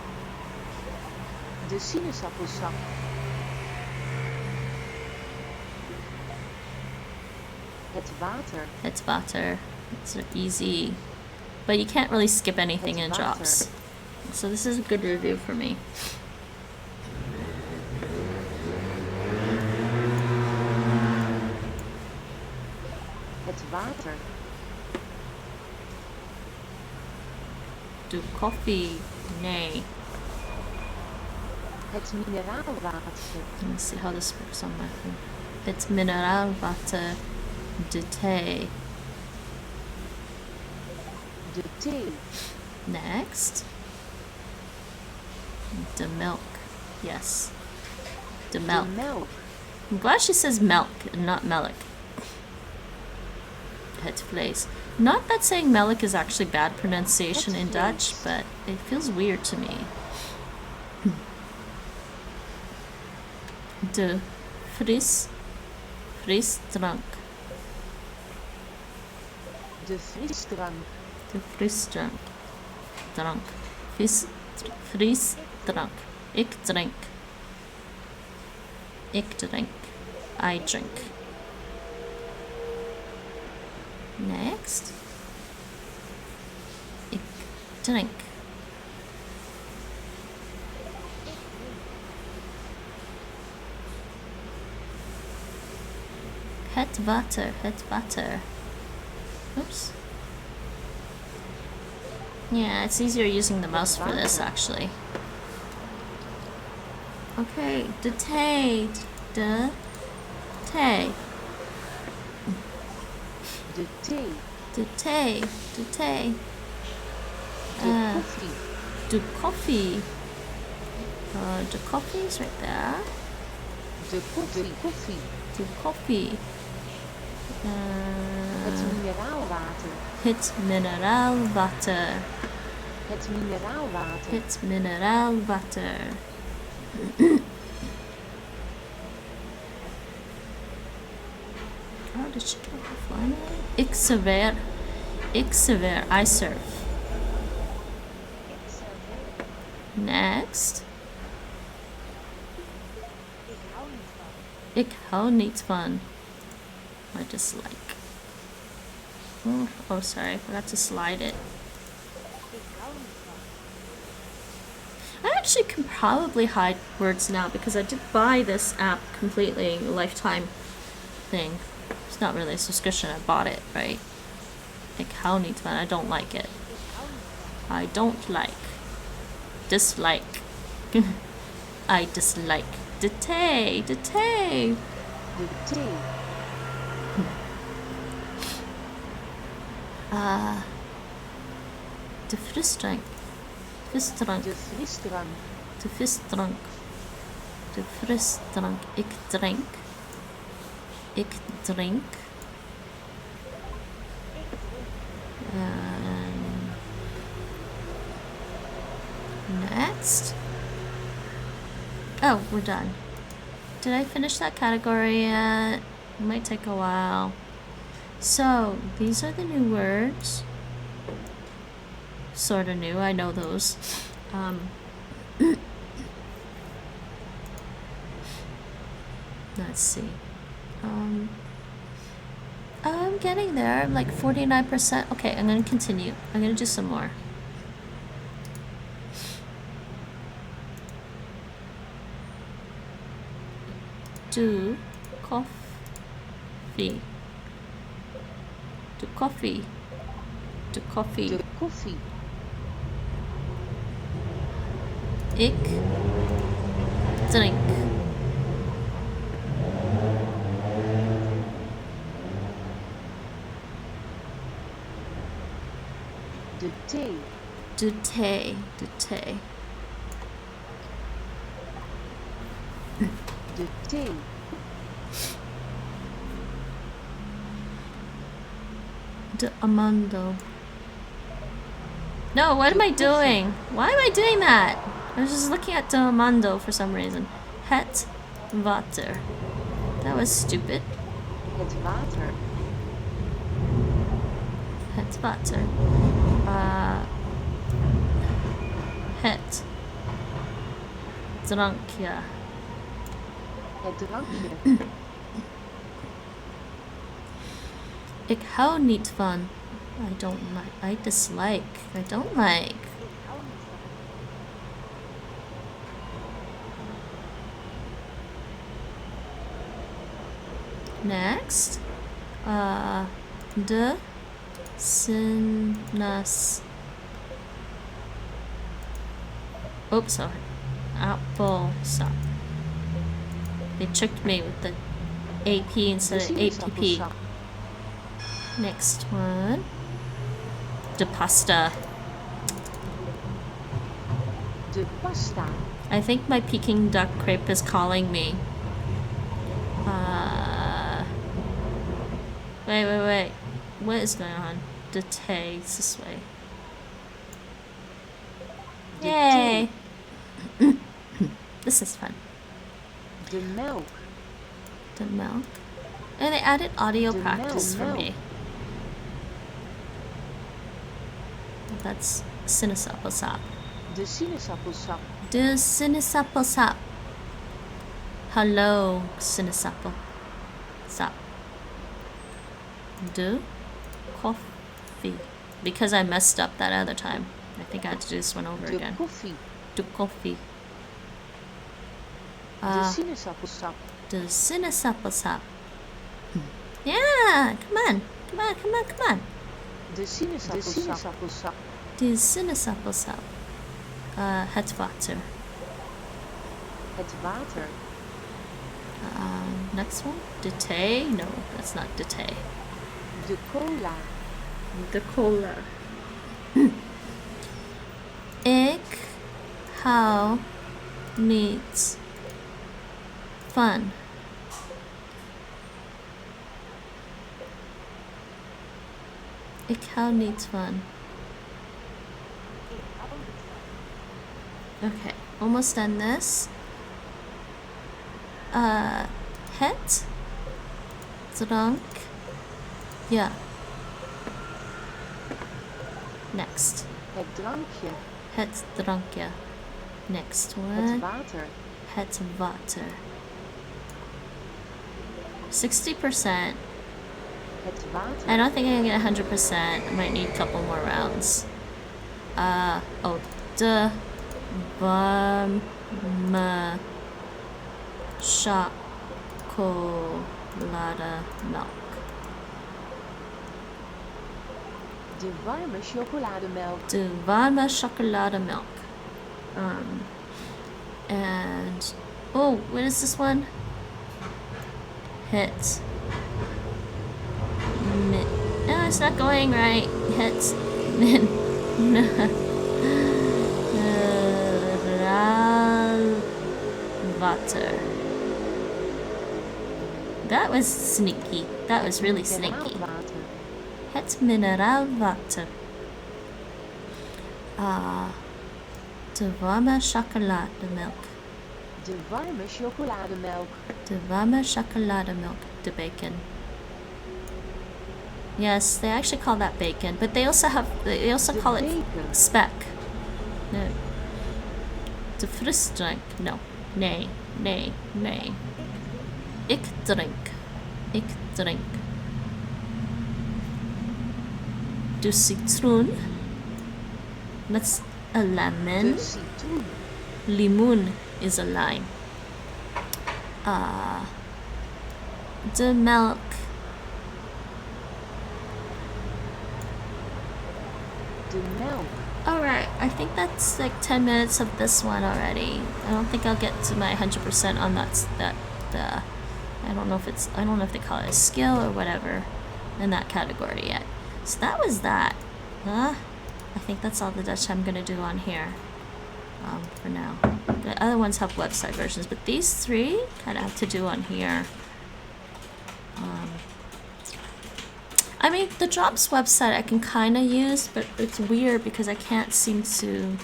De sinaasappelsap. Het water. It's water. It's easy. But you can't really skip anything in Drops. So this is a good review for me. Het water. Do coffee. Nay. Het mineraalwater. Let me see how this works on my phone. It's mineraalwater. De thee. De thee. Next. The milk. Yes. The milk. De melk. I'm glad she says milk and not melk. Het vlees. Not that saying melk is actually bad pronunciation in Dutch, but it feels weird to me. De frisdrank. De frisdrank. De frisdrank. Drank. Frisdrank. Ik drink. Ik drink. I drink. Next. Ik drink. Het water, het water. Oops. Yeah, it's easier using the mouse for this actually. Okay, de thee, de thee. De thee. De thee, de thee. De koffie. De coffee. The coffee is right there. De koffie. De coffee. Het mineraalwater. Het mineraalwater. Het mineraalwater. Het mineraalwater. Oh, did she drop the finally? Ik serveer. Ik serveer. I serve. Next. Ik hou niet van. I dislike. Oh, sorry, I forgot to slide it. I actually can probably hide words now because I did buy this app completely, a lifetime thing. It's not really a subscription, I bought it, right? Ik hou niet van, I don't like it. I don't like. Dislike. I dislike. De thee, de thee. De thee. De frisdrank. Frisdrank. De frisdrank. De frisdrank. De frisdrank. Ik drink. Ik drink. Next. Oh, we're done. Did I finish that category yet? It might take a while. So, these are the new words. Sorta new, I know those. Let's see. I'm getting there. I'm like 49%. Okay, I'm gonna continue. I'm gonna do some more. Do coffee. Do coffee. Do coffee. De koffie. Ik drink. De thee. De thee. De thee. De thee. De amando. No, what am I doing? Why am I doing that? I was just looking at de amando for some reason. Het water. That was stupid. Het water. Het water. Het drankje. Het drankje. Ik hou niet van. I don't like. I dislike. I don't like. Next. De sinas. Oops, sorry. Apple sap. They tricked me with the AP instead of APP. Next one. De pasta. De pasta. I think my Peking duck crepe is calling me. Wait. What is going on? De thee. It's this way. Yay! This is fun. De melk. The milk. And they added audio De practice for milk. me. That's sinaasappelsap. De sinaasappelsap. De sinaasappelsap. Hallo, sinaasappelsap. De Coffee. Because I messed up that other time. I think I had to do this one over again. Koffie. De coffee. De sinaasappelsap. De sinaasappelsap. Yeah, come on. Come on, come on, come on. De sinaasappelsap. De sinaasappelsap. Het water. Het water. Next one. De thee? No, that's not de thee. De cola. De cola. Ik hou niet van ik hou niet van. Okay, almost done this. Het drank. Yeah. Next. Het drankje. Het drankje. Next one. Het water. Het water. 60%. Het water. I don't think I can get 100%. I might need a couple more rounds. Oh, de warme chocolademelk. De warme chocolademelk. De warme chocolademelk. And oh, what is this one? Hit. No, it's not going right. Hit. Water. That was sneaky. That was really sneaky. Het mineraalwater. De warme chocolademelk. De warme chocolademelk. De warme chocolademelk. De bacon. Yes, they actually call that bacon, but they also call it speck. No. De frisdrank. No. Nee. Nee. Nee. Ik drink. Ik drink. De citroen. That's a lemon. De citroen. Limoen is a lime. De melk. De melk. Alright, I think that's like 10 minutes of this one already. I don't think I'll get to my 100% on I don't know if they call it a skill or whatever in that category yet. So that was that. I think that's all the Dutch I'm gonna do on here. For now. The other ones have website versions, but these three kind of have to do on here. I mean, the Drops website I can kind of use, but it's weird because I can't seem to...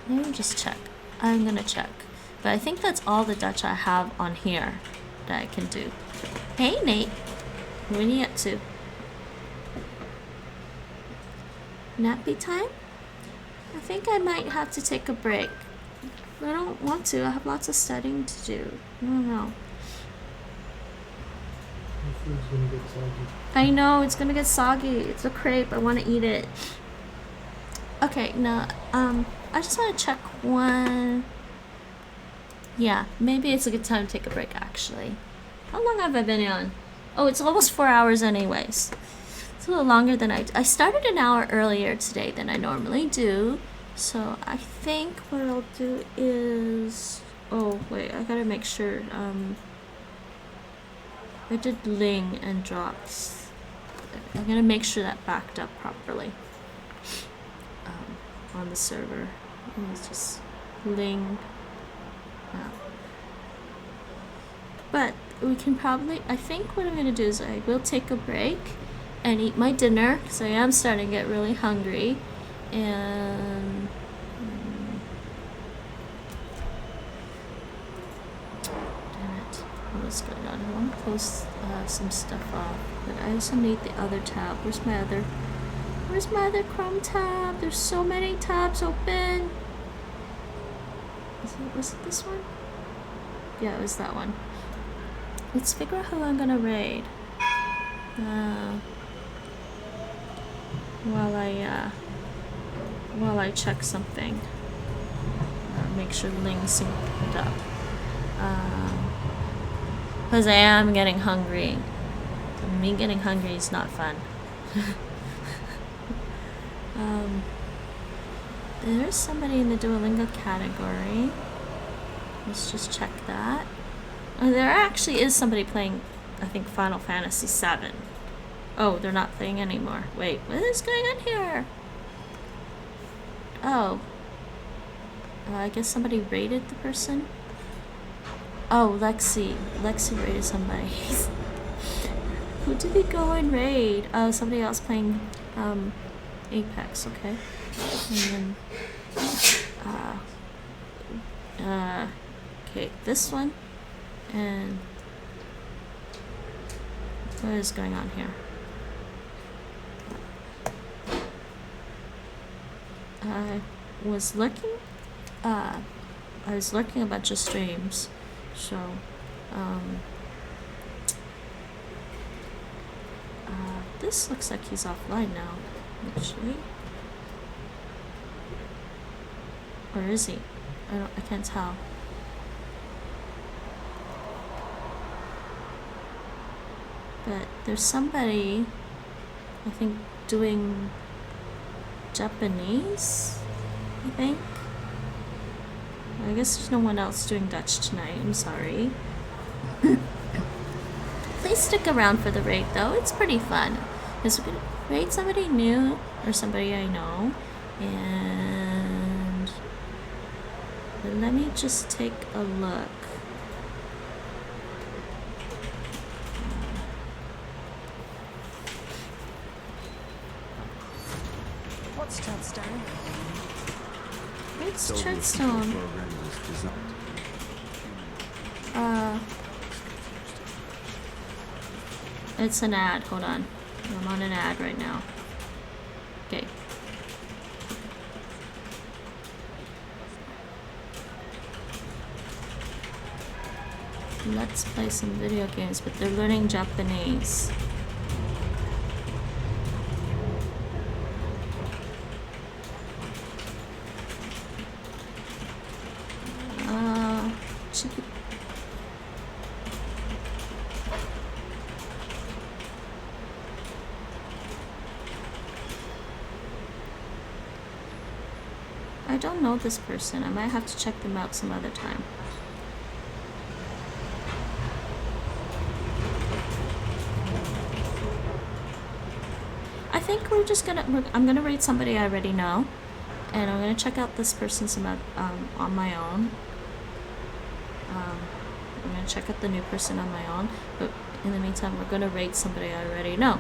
Let me just check. I'm gonna check. But I think that's all the Dutch I have on here that I can do. Hey, Nate. What are you up to? Nappy time? I think I might have to take a break. I don't want to. I have lots of studying to do. I don't know. The food's gonna get soggy. I know, it's gonna get soggy. It's a crepe. I want to eat it. Okay, now, I just want to check one. Yeah, maybe it's a good time to take a break, actually. How long have I been on? Oh, it's almost 4 hours anyways. It's a little longer than I started an hour earlier today than I normally do. So I think what I'll do is... Oh, wait, I gotta make sure. I did Ling and Drops. I'm gonna make sure that backed up properly on the server. It's just Ling. But we can probably, I think what I'm gonna do is I will take a break and eat my dinner because I am starting to get really hungry. And damn it, what is going on? I want to close some stuff off, but I also need the other tab. Where's my other Chrome tab? There's so many tabs open. Was it this one? Yeah, it was that one. Let's figure out who I'm gonna raid. While I check something. Make sure Ling's synced up. Because I am getting hungry. Me getting hungry is not fun. There's somebody in the Duolingo category. Let's just check that. Oh, there actually is somebody playing, I think, Final Fantasy VII. Oh, they're not playing anymore. Wait, what is going on here? Oh. I guess somebody raided the person? Oh, Lexi. Lexi raided somebody. Who did he go and raid? Oh, somebody else playing Apex, okay. And then, okay, this one. And what is going on here? I was looking a bunch of streams, so this looks like he's offline now, actually. Or is he? I can't tell. But there's somebody, I think, doing Japanese, I think. I guess there's no one else doing Dutch tonight, I'm sorry. Please stick around for the raid though, it's pretty fun. Because we're gonna raid somebody new, or somebody I know, and let me just take a look. What's Treadstone? It's Treadstone. It's an ad, hold on. I'm on an ad right now. Okay. Let's play some video games, but they're learning Japanese. I don't know this person. I might have to check them out some other time. I think we're just gonna. I'm gonna rate somebody I already know, and I'm gonna check out this person some on my own. I'm gonna check out the new person on my own, but in the meantime, we're gonna rate somebody I already know.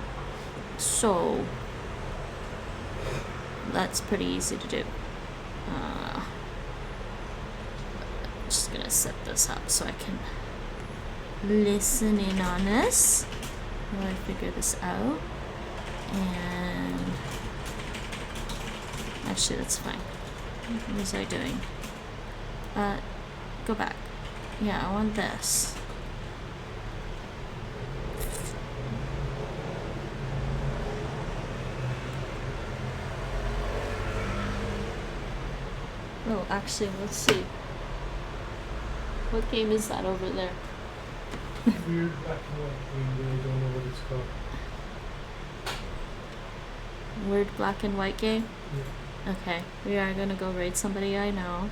So that's pretty easy to do. Just gonna set this up so I can listen in on this while I figure this out. And actually, that's fine. What was I doing? Go back. Yeah, I want this. Oh, actually, let's see. What game is that over there? Weird black and white game, I don't know what it's called. Weird black and white game? Yeah. Okay, we are gonna go raid somebody I know.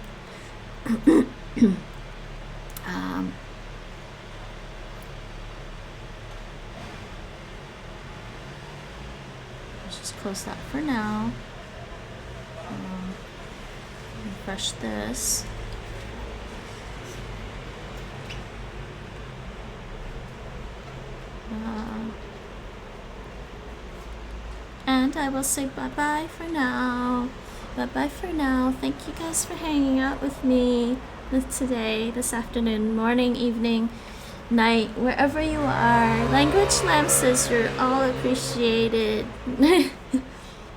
Let's just close that for now. Refresh this. And I will say bye-bye for now. Bye-bye for now. Thank you guys for hanging out with me today, this afternoon, morning, evening, night, wherever you are. Language Slam says you're all appreciated.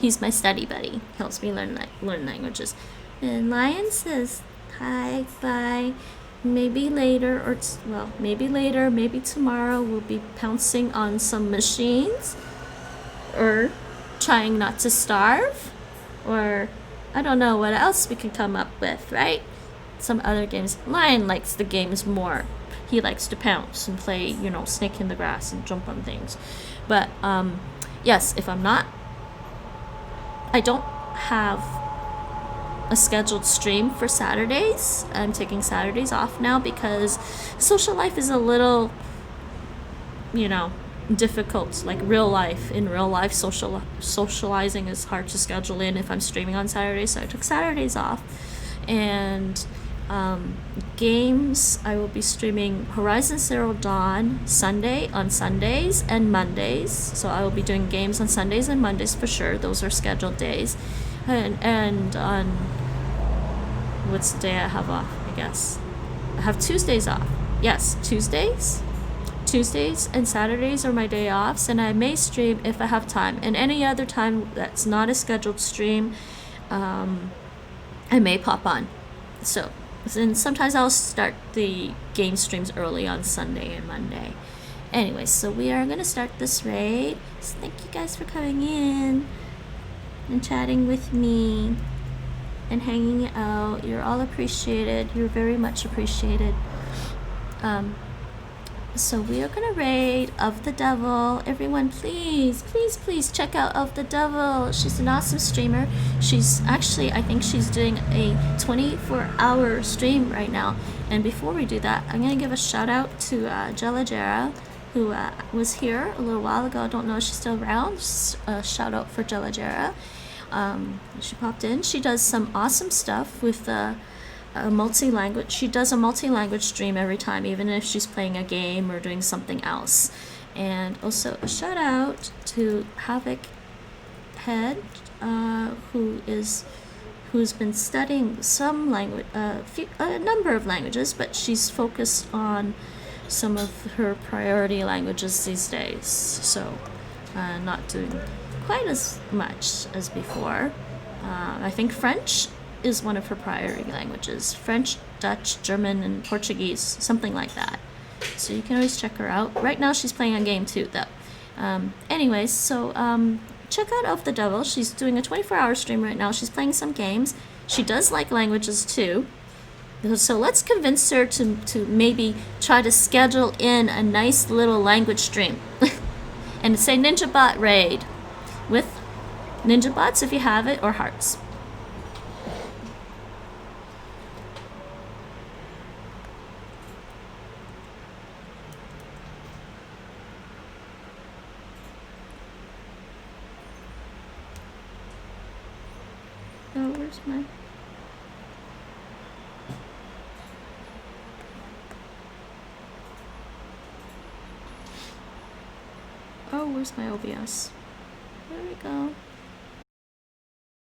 He's my study buddy. He helps me learn languages. And Lion says hi, bye. maybe later, maybe later, maybe tomorrow, we'll be pouncing on some machines, or trying not to starve, or I don't know what else we can come up with, right? Some other games. Lion likes the games more. He likes to pounce and play, snake in the grass and jump on things. But yes, if I'm not, I don't have a scheduled stream for Saturdays. I'm taking Saturdays off now because social life is a little, difficult. Like real life, socializing is hard to schedule in if I'm streaming on Saturdays. So I took Saturdays off. And games, I will be streaming Horizon Zero Dawn on Sundays and Mondays. So I will be doing games on Sundays and Mondays for sure. Those are scheduled days. And on what's the day I have off? I guess I have Tuesdays off. Yes, Tuesdays and Saturdays are my day offs, and I may stream if I have time. And any other time that's not a scheduled stream, I may pop on. So, and sometimes I'll start the game streams early on Sunday and Monday. Anyway, so we are going to start this raid. So thank you guys for coming in and chatting with me and hanging out. You're all appreciated. You're very much appreciated. So we are going to raid Of the Devil. Everyone, please check out Of the Devil. She's an awesome streamer. She's actually, I think she's doing a 24-hour stream right now. And before we do that, I'm going to give a shout out to Jelajera, who was here a little while ago. I don't know if she's still around. Just a shout out for Jelajera. She popped in. She does some awesome stuff with a multi-language. She does a multi-language stream every time, even if she's playing a game or doing something else. And also a shout out to Havoc Head, who's been studying some language, a number of languages, but she's focused on some of her priority languages these days. So not doing quite as much as before. I think French is one of her priority languages. French, Dutch, German, and Portuguese, something like that. So you can always check her out. Right now she's playing a game too, though. Anyways, so check out Of the Devil. She's doing a 24-hour stream right now. She's playing some games. She does like languages too. So let's convince her to maybe try to schedule in a nice little language stream. And say NinjaBot raid with NinjaBots if you have it, or hearts. Oh, where's my... Oh, where's my OBS? There we go.